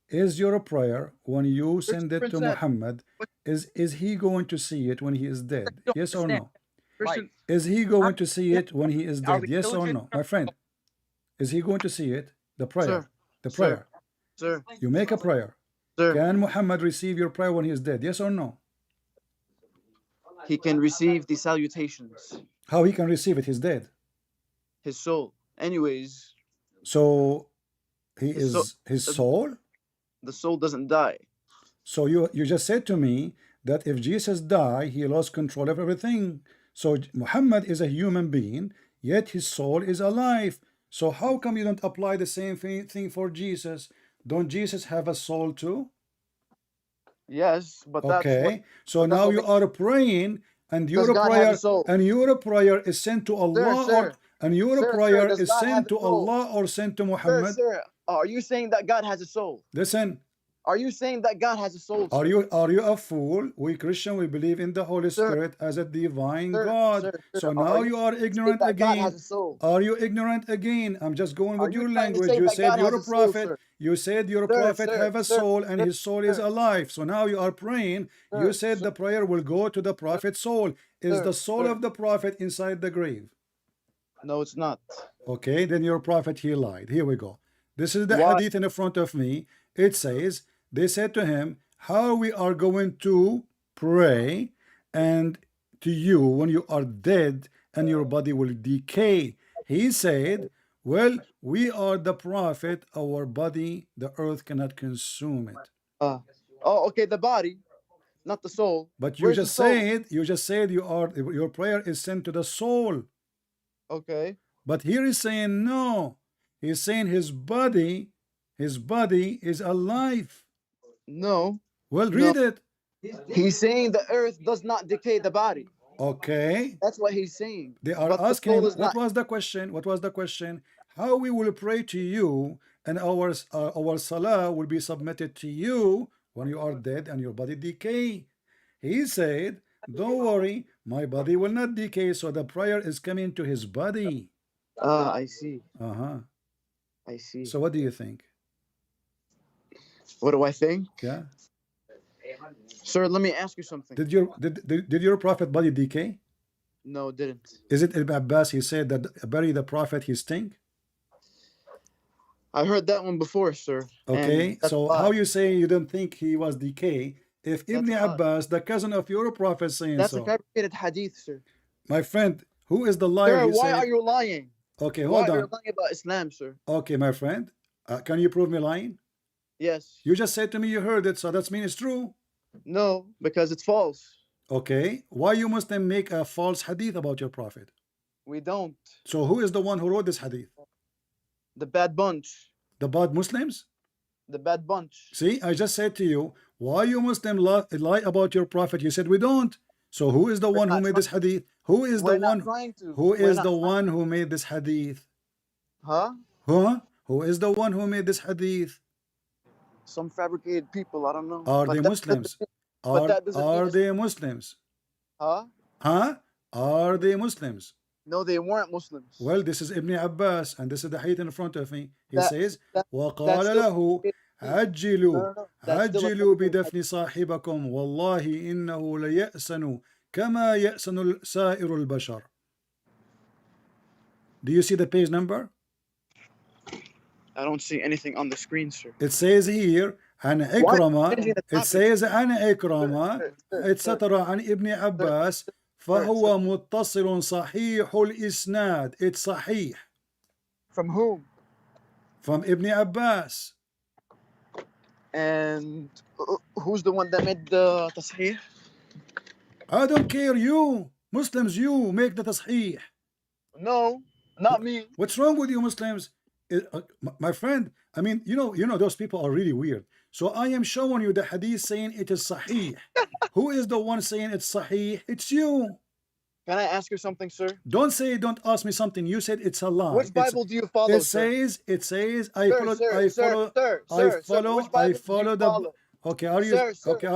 Is your prayer when you send it to
100%.
Muhammad, is he going to see it when he is dead?
don't
Yes or no?
Right.
Is he going to see it when he is
Are
dead?
we
Yes or
children?
no? My friend, is he going to see it? The prayer.
Sir.
The
Sir.
prayer.
Sir.
You make a prayer.
Sir.
Can Muhammad receive your prayer when he is dead? Yes or no?
He can receive the salutations.
How he can receive it? He's dead.
His soul. Anyways,
So he
His
is his soul.
the soul doesn't die.
So you just said to me that if Jesus died, he lost control of everything. So Muhammad is a human being, yet his soul is alive. So how come you don't apply the same thing for Jesus? Don't Jesus have a soul too?
Yes, but that's what
Okay. So
that's
now
what
you are praying, and
Does
your
God have
prayer
a soul?
is sent to Allah,
sir.
And your
Sir,
prayer
does
is
God have
sent
a
to
soul?
Allah or sent to
Sir,
Muhammad?
sir, are you saying that God has a soul?
Listen,
Are you saying that God has a soul,
are
sir?
you a fool? We Christian, we believe in the Holy
Sir,
Spirit as a divine
sir,
God.
sir,
So
sir,
now
are you
you are
saying
ignorant
that God has
again.
a soul?
Are you ignorant again? I'm just going
Are
with
you
your
trying to
language.
say
You
that
said
God
you're
has
a
a soul,
prophet.
sir?
You said your
Sir,
prophet
sir,
have a
sir,
soul and
sir,
his soul is
sir,
alive. So now you are praying. You
sir,
said
sir,
the prayer will go to the prophet's soul. Is the
sir,
soul
sir.
of the prophet inside the grave?
No, it's not.
Okay, then your prophet, he lied. Here we go. This is the
Why?
hadith in front of me. It says, they said to him, how we are going to pray and to you when you are dead and your body will decay. He said, well, we are the prophet, our body, the earth cannot consume it.
Oh, okay, the body, not the soul.
But
Where's the soul?
you just said your prayer is sent to the soul.
Okay.
But here he's saying no. He's saying his body is alive.
No,
Well,
no.
read it.
He's saying the earth does not decay the body.
Okay.
That's what he's saying.
They are
But the
asking
soul
him,
is
what
not.
was the question? What was the question? How we will pray to you and our salah will be submitted to you when you are dead and your body decay. He said, don't worry, my body will not decay, so the prayer is coming to his body.
I see. I see.
So what do you think?
What do I think?
Yeah.
Sir, let me ask you something.
Did your prophet body decay?
No, didn't.
Is it Ibn Abbas? He said that bury the prophet, he stink.
I heard that one before, sir.
Okay,
And that's
so
a lie.
how you say you don't think he was decay if Ibn
That's a lie.
Abbas, the cousin of your prophet, saying
That's
so?
a fabricated hadith, sir.
My friend, who is the liar?
Sir,
He
why
said,
are you lying?
okay,
Why
hold
are you
on.
lying about Islam, sir?
Okay, my friend, can you prove me lying?
Yes.
You just said to me you heard it, so that means it's true.
No, because it's false.
Okay, why you Muslim make a false hadith about your prophet?
We don't.
So who is the one who wrote this hadith?
The bad bunch.
The bad Muslims?
The bad bunch.
See, I just said to you, why you Muslim lie about your prophet? You said we don't. So who is the one who made this hadith? Who is the one? Who is the one who made this hadith?
Huh?
Huh? Who is the one who made this hadith?
Some fabricated people, I don't know.
Are
But
they
that
Muslims?
but that doesn't mean
Are
it's-
they Muslims?
Huh?
Huh? Are they Muslims?
No, they weren't Muslims.
Well, this is Ibn Abbas, and this is the hadith in front of me. He
That-
says,
that-
وَقَالَ
that's still-
لَهُ عَجِّلُوا
No, that's still a
عَجِّلوا
fabricated
بِدَفْنِ صَاحِبَكُمْ وَاللَّهِ إِنَّهُ لَيَأْسَنُ كَمَا يَأْسَنُ سَائِرُ الْبَشَرِ. Do you see the page number?
I don't see anything on the screen, sir.
It says here, عن
changing
إكرمة.
the
It
topic?
says عن إكرمة
Sir,
etc. عن ابن عباس فهو متصل صحيح الإسناد. It's صحيح
From whom?
from Ibn Abbas.
And who's the one that made the tasheeh?
I don't care, you Muslims, you make the tasheeh.
No, not me.
What's wrong with you Muslims? My friend, I mean, you know those people are really weird. So I am showing you the hadith saying it is sahih. Who is the one saying it's sahih? It's you.
Can I ask you something, sir?
Don't ask me something. You said it's a lie.
Which Bible do you follow,
It
sir?
says I follow
Which Bible do you follow?
Okay, are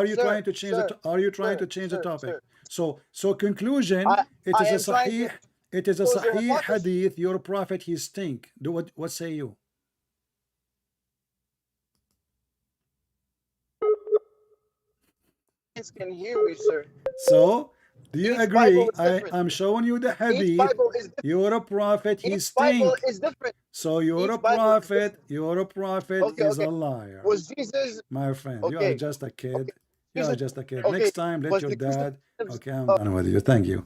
you trying to change the change the topic? So conclusion, it
I
is a
am trying to
sahih, it is a
close your
sahih
hypocrisy.
hadith. Your prophet, he stink. What say you?
Can hear me, sir.
So do you
Each
agree?
Bible is different.
I'm showing you the
Each
hadith.
Bible is different.
You're a prophet, he
Each Bible
stink.
is different.
So you're a
Each Bible is
prophet, is a liar.
Was Jesus?
My friend, you are
Okay.
just a kid.
Okay.
You are
Jesus-
just a kid.
okay.
Next time, let
Was
your
the
dad.
Christians-
Okay, I'm done with you. Thank you.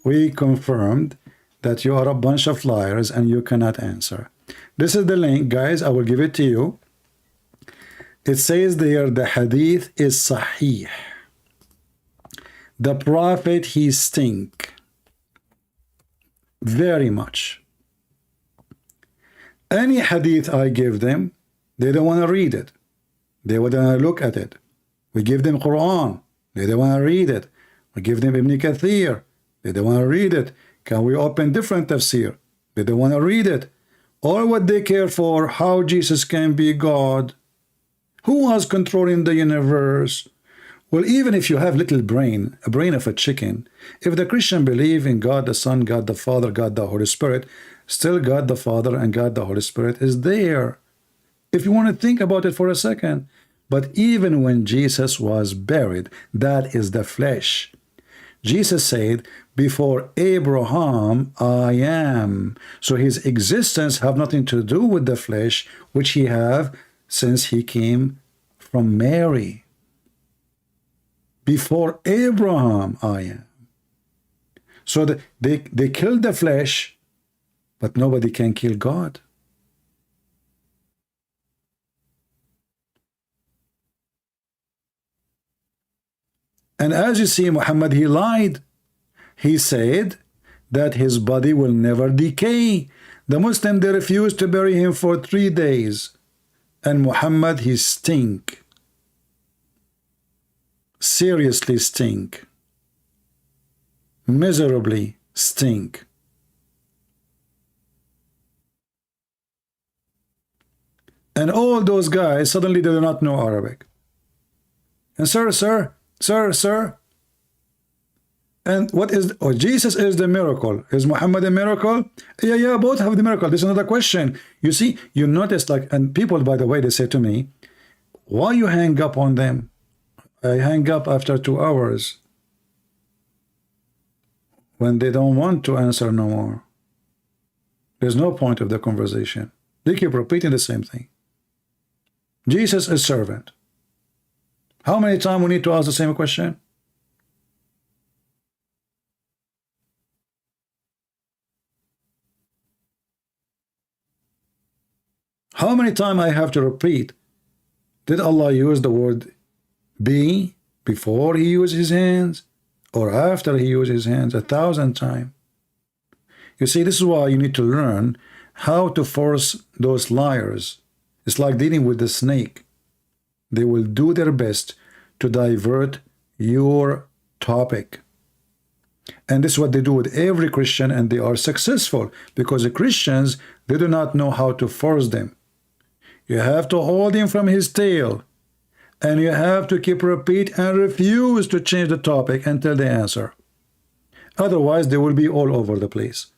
We confirmed that you are a bunch of liars and you cannot answer. This is the link, guys. I will give it to you. It says there the hadith is sahih. The prophet, he stink very much. Any hadith I give them, they don't want to read it. They want to look at it. We give them Quran. They don't want to read it. We give them Ibn Kathir. They don't want to read it. Can we open different tafsir? They don't want to read it. All what they care for, how Jesus can be God. Who was controlling the universe? Well, even if you have little brain, a brain of a chicken, if the Christian believe in God the Son, God the Father, God the Holy Spirit, still God the Father and God the Holy Spirit is there. If you want to think about it for a second. But even when Jesus was buried, that is the flesh. Jesus said, before Abraham, I am. So his existence have nothing to do with the flesh, which he have since he came from Mary. Before Abraham, I am. So they killed the flesh, but nobody can kill God. And as you see, Muhammad, he lied. He said that his body will never decay. The Muslim, they refused to bury him for 3 days. And Muhammad, he stink. Seriously stink. Miserably stink. And all those guys, suddenly they do not know Arabic. And sir, and what is, oh, Jesus is the miracle. Is Muhammad a miracle? Yeah, both have the miracle. This is another question. You see, you notice, like, and people, by the way, they say to me, why you hang up on them? I hang up after 2 hours when they don't want to answer no more. There's no point of the conversation. They keep repeating the same thing. Jesus is servant. How many times we need to ask the same question? How many times I have to repeat? Did Allah use the word be before he used his hands or after he used his hands? 1,000 times. You see, this is why you need to learn how to force those liars. It's like dealing with the snake. They will do their best to divert your topic. And this is what they do with every Christian, and they are successful because the Christians, they do not know how to force them. You have to hold him from his tail, and you have to keep repeat and refuse to change the topic until they answer. Otherwise, they will be all over the place,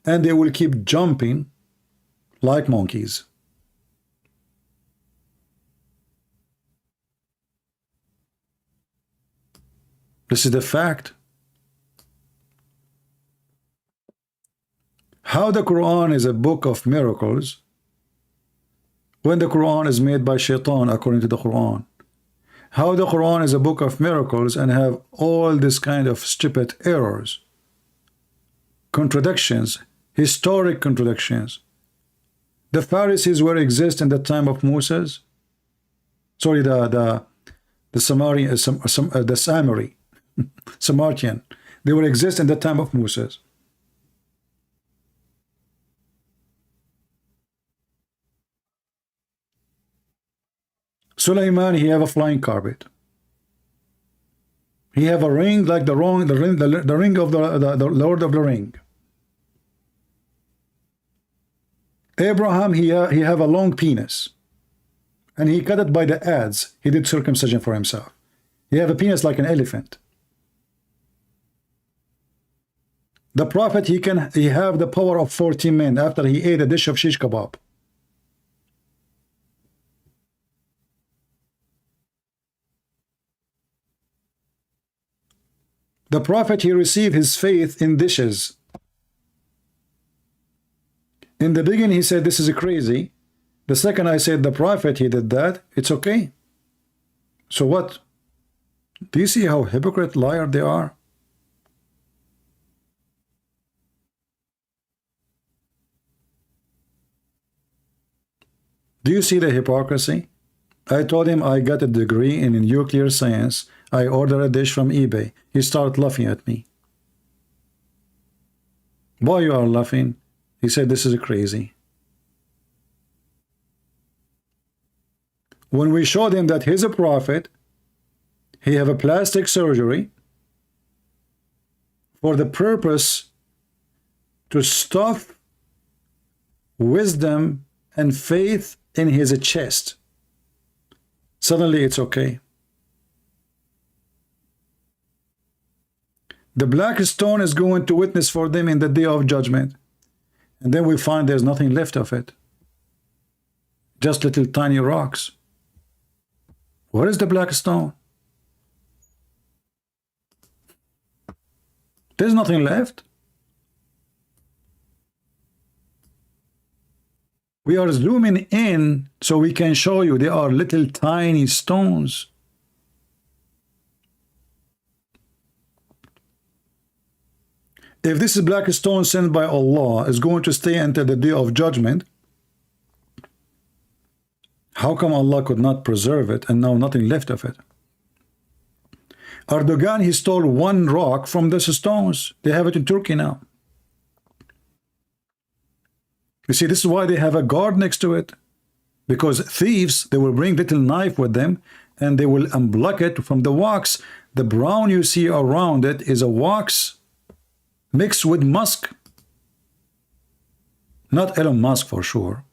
and they will keep jumping like monkeys. This is the fact. How the Quran is a book of miracles when the Quran is made by Shaitan according to the Quran. How the Quran is a book of miracles and have all this kind of stupid errors, contradictions, historic contradictions. The Pharisees were exist in the time of Moses. Sorry, the Samaritan. They will exist in the time of Moses. Sulaiman, he have a flying carpet. He have a ring like the ring of the Lord of the Ring. Abraham, he have a long penis, and he cut it by the ads. He did circumcision for himself. He have a penis like an elephant. The prophet, he have the power of 40 men after he ate a dish of shish kebab. The prophet, he received his faith in dishes. In the beginning, he said, this is crazy. The second I said, the prophet, he did that, it's okay. So what? Do you see how hypocrite liar they are? Do you see the hypocrisy? I told him I got a degree in nuclear science. I ordered a dish from eBay. He started laughing at me. Why you are laughing? He said, this is crazy. When we showed him that he's a prophet, he have a plastic surgery for the purpose to stuff wisdom and faith in his chest, suddenly it's okay. The black stone is going to witness for them in the day of judgment. And then we find there's nothing left of it. Just little tiny rocks. What is the black stone? There's nothing left. We are zooming in so we can show you they are little tiny stones. If this is black stone sent by Allah is going to stay until the day of judgment, how come Allah could not preserve it and now nothing left of it? Erdogan, he stole one rock from these stones. They have it in Turkey now. You see, this is why they have a guard next to it. Because thieves, they will bring little knife with them and they will unblock it from the wax. The brown you see around it is a wax mixed with musk. Not Elon Musk for sure.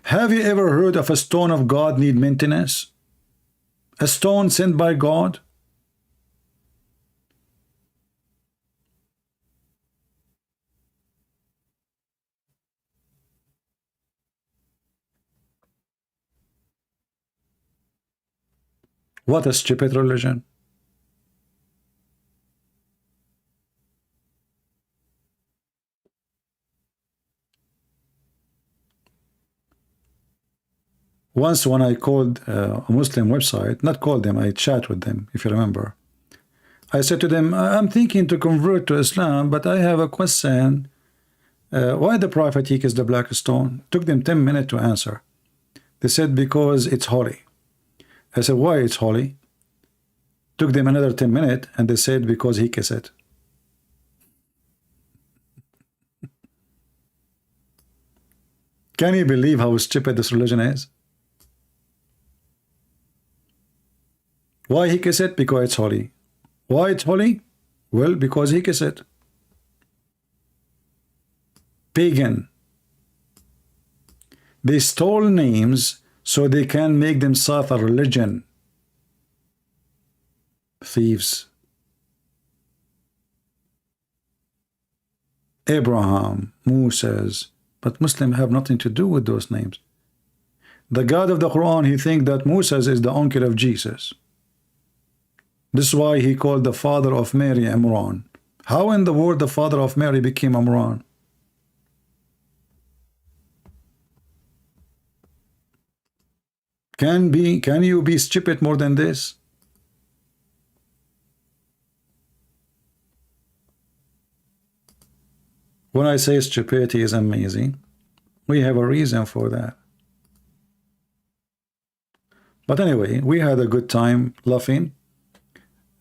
Have you ever heard of a stone of God need maintenance? A stone sent by God? What a stupid religion. Once when I called a Muslim website, not called them, I chat with them, if you remember. I said to them, I'm thinking to convert to Islam, but I have a question. Why the Prophet he kissed the black stone? Took them 10 minutes to answer. They said, because it's holy. I said, why it's holy? Took them another 10 minutes, and they said, because he kissed it. Can you believe how stupid this religion is? Why he kiss it? Because it's holy. Why it's holy? Well, because he kiss it. Pagan. They stole names so they can make themselves a religion. Thieves. Abraham, Moses, but Muslims have nothing to do with those names. The God of the Quran, he thinks that Moses is the uncle of Jesus. This is why he called the father of Mary Imran. How in the world the father of Mary became Imran? Can you be stupid more than this? When I say stupidity is amazing, we have a reason for that. But anyway, we had a good time laughing.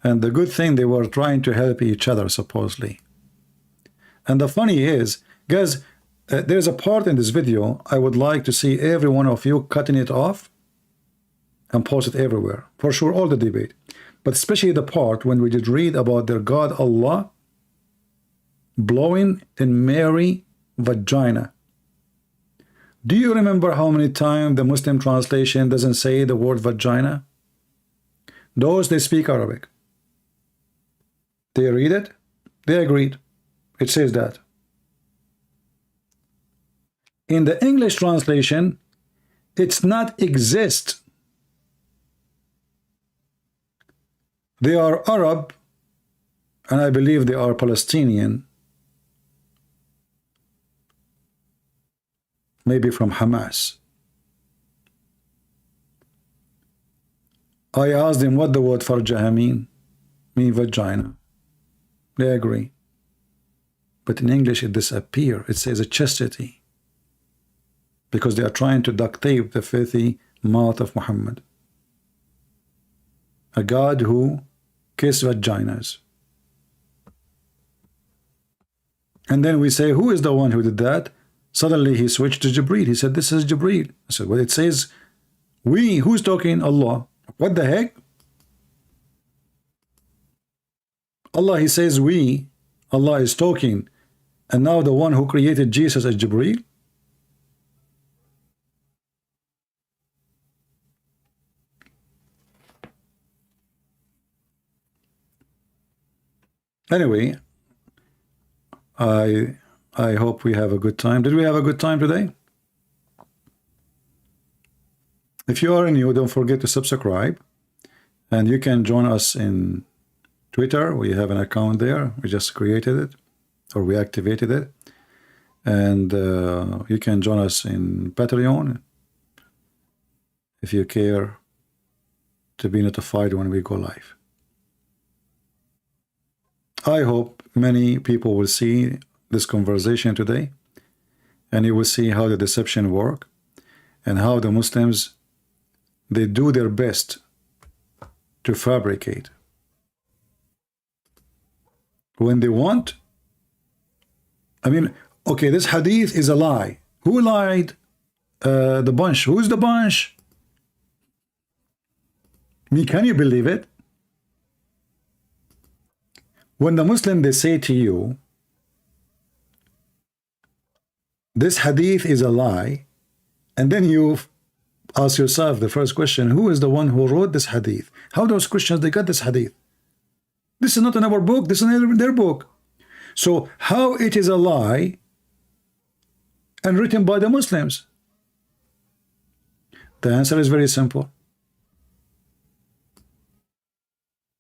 And the good thing, they were trying to help each other, supposedly. And the funny is, guys, there's a part in this video I would like to see every one of you cutting it off and post it everywhere. For sure, all the debate. But especially the part when we did read about their God Allah blowing in Mary vagina. Do you remember how many times the Muslim translation doesn't say the word vagina? Those, they speak Arabic. They read it, they agreed. It says that. In the English translation, it's not exist. They are Arab, and I believe they are Palestinian. Maybe from Hamas. I asked them what the word farjaha mean vagina. They agree. But in English it disappears. It says a chastity. Because they are trying to duct tape the filthy mouth of Muhammad. A God who kissed vaginas. And then we say, who is the one who did that? Suddenly he switched to Jibreel. He said, this is Jibreel. I said, well, it says, we, who's talking? Allah. What the heck? Allah, he says we. Allah is talking. And now the one who created Jesus is Jibreel? Anyway, I hope we have a good time. Did we have a good time today? If you are new, don't forget to subscribe. And you can join us in Twitter. We have an account there. We just created it, or we activated it. And you can join us in Patreon if you care to be notified when we go live. I hope many people will see this conversation today, and you will see how the deception works and how the Muslims, they do their best to fabricate. When they want, I mean, okay, this hadith is a lie. Who lied? The bunch. Who's the bunch? Me, can you believe it? When the Muslim, they say to you, this hadith is a lie, and then you ask yourself the first question, who is the one who wrote this hadith? How those Christians, they got this hadith? This is not in our book, this is in their book. So how it is a lie and written by the Muslims? The answer is very simple.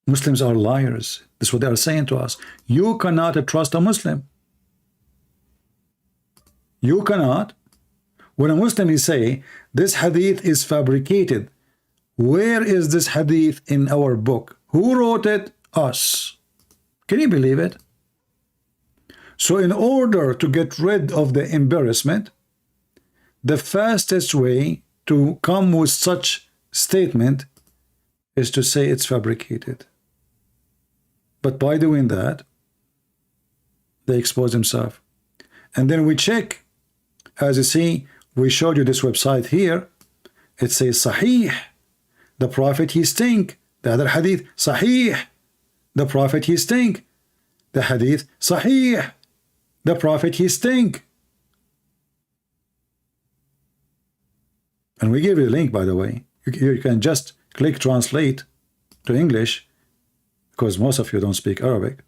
Muslims are liars. That's what they are saying to us. You cannot trust a Muslim. You cannot. When a Muslim is say this hadith is fabricated, where is this hadith in our book? Who wrote it? Us. Can you believe it? So in order to get rid of the embarrassment, the fastest way to come with such statement is to say it's fabricated. But by doing that, they expose themselves. And then we check. As you see, we showed you this website here. It says Sahih. The Prophet he stink. The other hadith, Sahih. The Prophet he stink. The hadith, Sahih. The Prophet he stink. And we give you the link, by the way. You can just click translate to English, because most of you don't speak Arabic.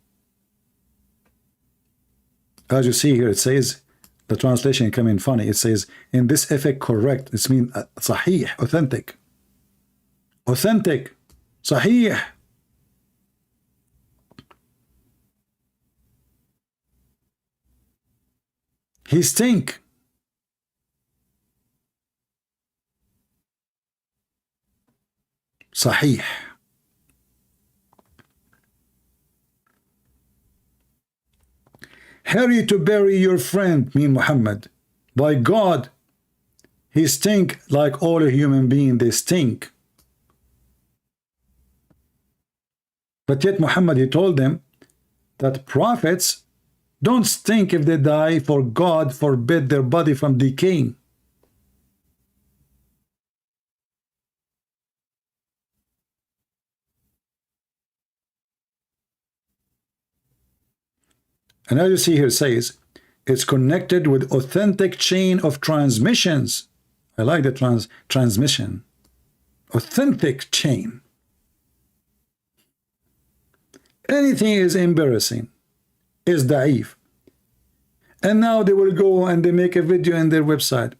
As you see here, it says, the translation come in funny. It says, in this effect, correct. It means sahih, authentic. Authentic, sahih. He stink. Sahih. Hurry to bury your friend, mean Muhammad. By God, he stink like all human beings, they stink. But yet Muhammad, he told them that prophets don't stink if they die, for God forbid their body from decaying. And as you see here, it says, it's connected with authentic chain of transmissions. I like the transmission. Authentic chain. Anything is embarrassing, is da'if. And now they will go and they make a video in their website.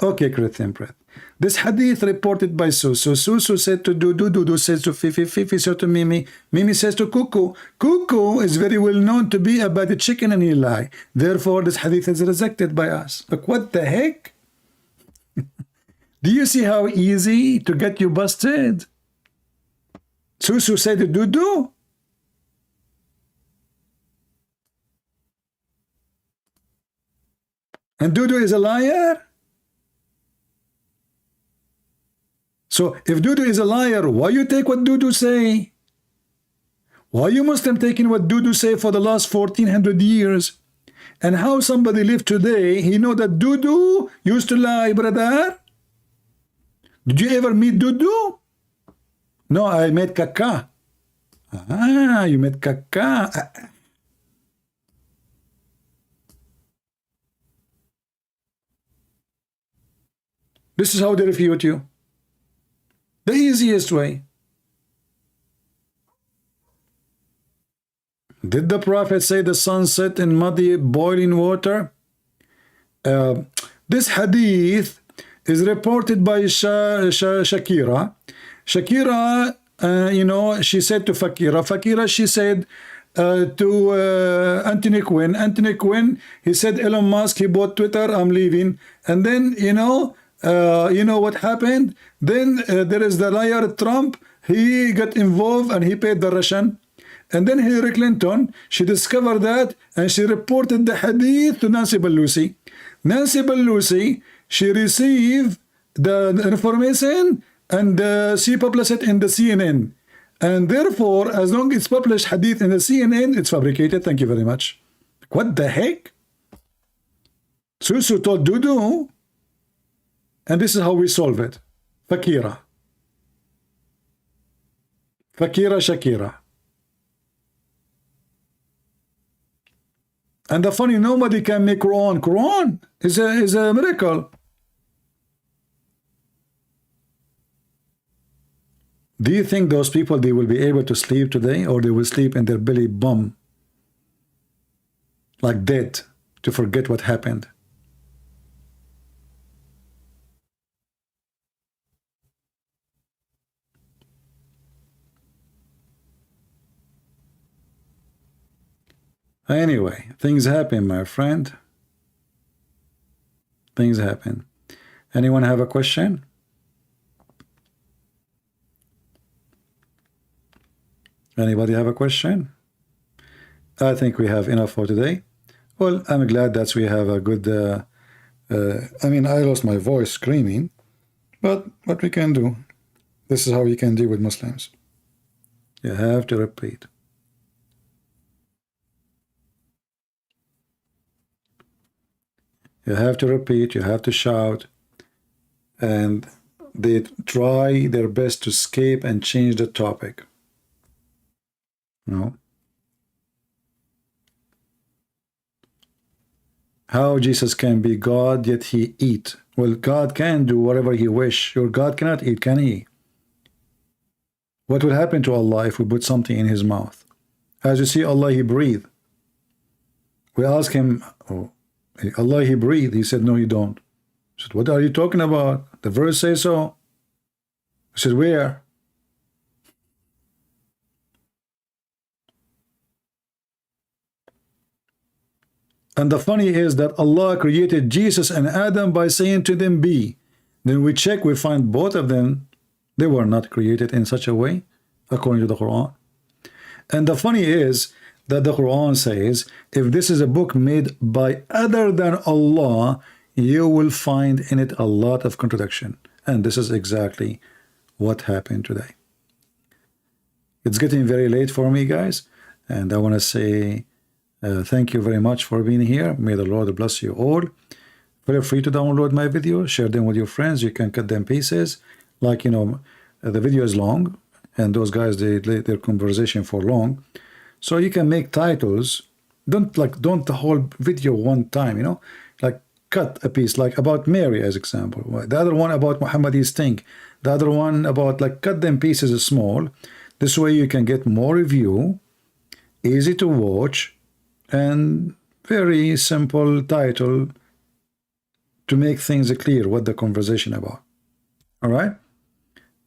Okay, Christian Breath. This hadith reported by Susu. Susu said to Dudu. Dudu says to Fifi. Fifi said to Mimi. Mimi says to Kuku. Kuku is very well known to be about the chicken and he lie. Therefore, this hadith is rejected by us. Look, what the heck? Do you see how easy to get you busted? Susu said to Dudu. And Dudu is a liar? So if Dudu is a liar, why you take what Dudu say? Why you Muslim taking what Dudu say for the last 1400 years? And how somebody live today, he know that Dudu used to lie, brother? Did you ever meet Dudu? No, I met Kaka. Ah, you met Kaka. This is how they refute you. The easiest way. Did the Prophet say the sun set in muddy boiling water? This hadith is reported by Shakira. Shakira, you know, she said to Fakira, she said to Anthony Quinn. Anthony Quinn, he said, Elon Musk, he bought Twitter, I'm leaving. And then, you know what happened? Then there is the liar Trump, he got involved and he paid the Russian. And then Hillary Clinton, she discovered that and she reported the hadith to Nancy Pelosi. Nancy Pelosi, she received the information and she published it in the CNN. And therefore, as long as it's published hadith in the CNN, it's fabricated. Thank you very much. What the heck? Susu told Dudu. And this is how we solve it. Fakira. Fakira Shakira. And the funny, nobody can make Quran. Quran is a miracle. Do you think those people, they will be able to sleep today, or they will sleep in their belly bum like dead to forget what happened? Anyway, things happen, my friend. Things happen. Anyone have a question? Anybody have a question? I think we have enough for today. Well, I'm glad that we have a good... I mean, I lost my voice screaming, but what we can do. This is how you can deal with Muslims. You have to repeat. You have to repeat, you have to shout, and they try their best to escape and change the topic. No. How Jesus can be God, yet he eat? Well, God can do whatever he wish. Your God cannot eat, can he? What will happen to Allah if we put something in his mouth? As you see, Allah, he breathed. We ask him, oh, Allah, he breathed. He said, no, you don't. I said, what are you talking about? The verse says so. I said, where? And the funny is that Allah created Jesus and Adam by saying to them, be. Then we check, we find both of them, they were not created in such a way, according to the Quran. And the funny is that the Quran says, if this is a book made by other than Allah, you will find in it a lot of contradiction. And this is exactly what happened today. It's getting very late for me, guys. And I want to say thank you very much for being here. May the Lord bless you all. Feel free to download my videos, share them with your friends. You can cut them pieces. Like, you know, the video is long, and those guys, they let their conversation for long. So you can make titles. Don't the whole video one time, you know, like cut a piece, like about Mary as example. The other one about Muhammad's thing. The other one about, like, cut them pieces small. This way you can get more review, easy to watch, and very simple title to make things clear what the conversation about. All right,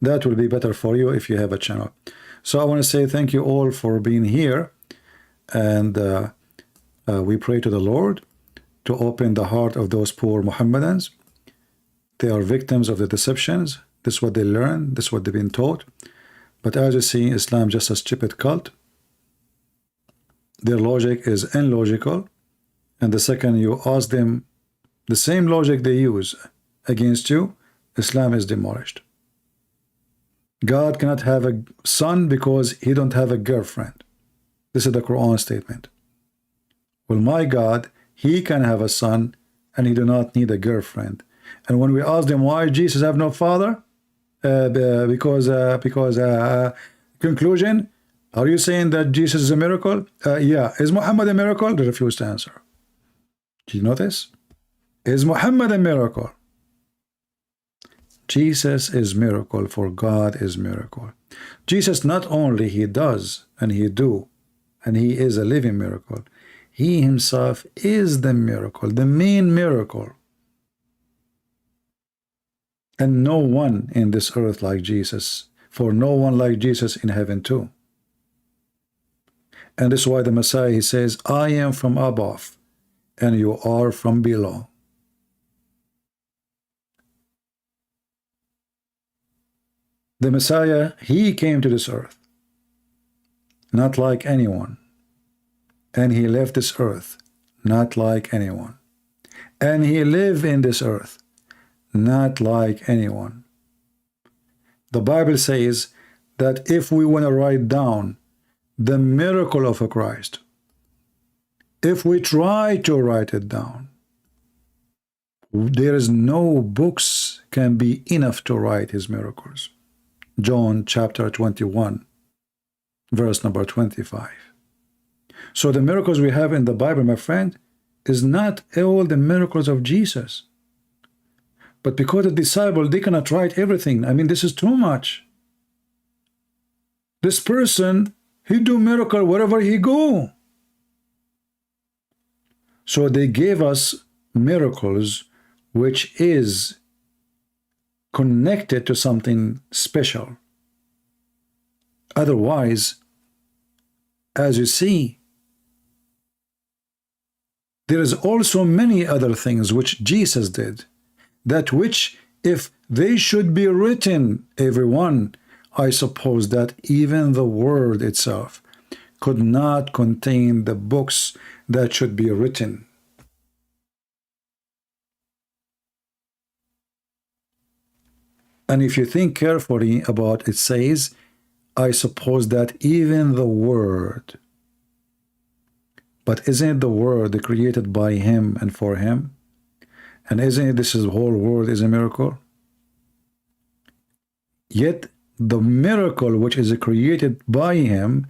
that will be better for you if you have a channel. So I want to say thank you all for being here, and we pray to the Lord to open the heart of those poor Mohammedans. They are victims of the deceptions. This is what they learn. This is what they've been taught. But as you see, Islam just a stupid cult. Their logic is illogical, and the second you ask them the same logic they use against you, Islam is demolished. God cannot have a son because he don't have a girlfriend. This is the Quran statement. Well, my God, he can have a son and he do not need a girlfriend. And when we ask them why Jesus have no father, conclusion, are you saying that Jesus is a miracle? Yeah. Is Muhammad a miracle? They refuse to answer. Do you notice? Is Muhammad a miracle? Jesus is miracle, for God is miracle. Jesus not only he does and he do, and he is a living miracle, he himself is the miracle, the main miracle. And no one in this earth like Jesus, for no one like Jesus in heaven too. And this is why the Messiah, he says, I am from above, and you are from below. The Messiah, he came to this earth, not like anyone. And he left this earth, not like anyone. And he lived in this earth, not like anyone. The Bible says that if we want to write down the miracle of a Christ, if we try to write it down, there is no books can be enough to write his miracles. John chapter 21, verse number 25. So the miracles we have in the Bible, my friend, is not all the miracles of Jesus. But because the disciple, they cannot write everything. I mean, this is too much. This person, he do miracle wherever he go. So they gave us miracles which is connected to something special. Otherwise, as you see, there is also many other things which Jesus did, that which if they should be written, everyone, I suppose that even the word itself could not contain the books that should be written. And if you think carefully about it, says, I suppose that even the word, but isn't it the word created by him and for him? And isn't it this whole world is a miracle? Yet the miracle which is created by him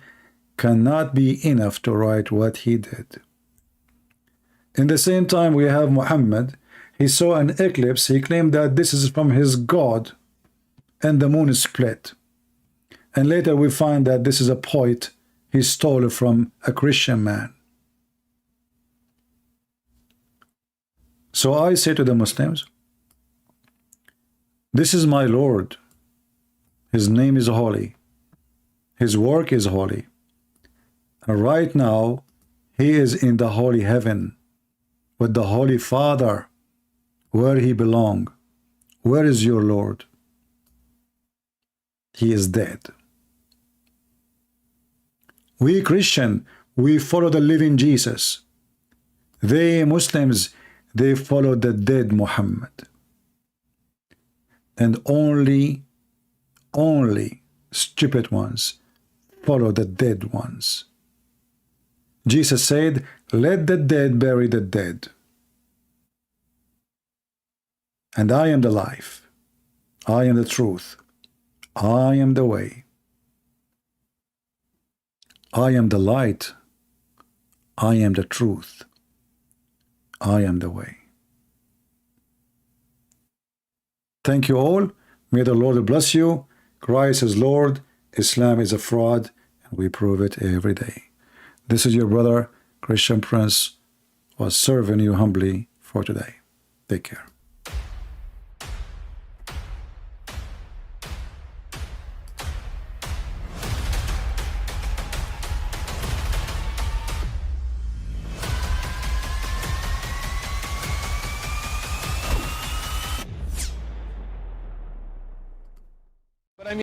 cannot be enough to write what he did. In the same time, we have Muhammad. He saw an eclipse. He claimed that this is from his God, and the moon is split. And later we find that this is a poet he stole from a Christian man. So I say to the Muslims, this is my Lord. His name is holy. His work is holy. And right now, he is in the holy heaven with the Holy Father, where he belongs. Where is your Lord? He is dead. We Christian, we follow the living Jesus. They Muslims, they follow the dead Muhammad. And only stupid ones follow the dead ones. Jesus said, let the dead bury the dead. And I am the life. I am the truth. I am the way. I am the light. I am the truth. I am the way. Thank you all. May the Lord bless you. Christ is Lord. Islam is a fraud, and we prove it every day. This is your brother, Christian Prince, was serving you humbly for today. Take care.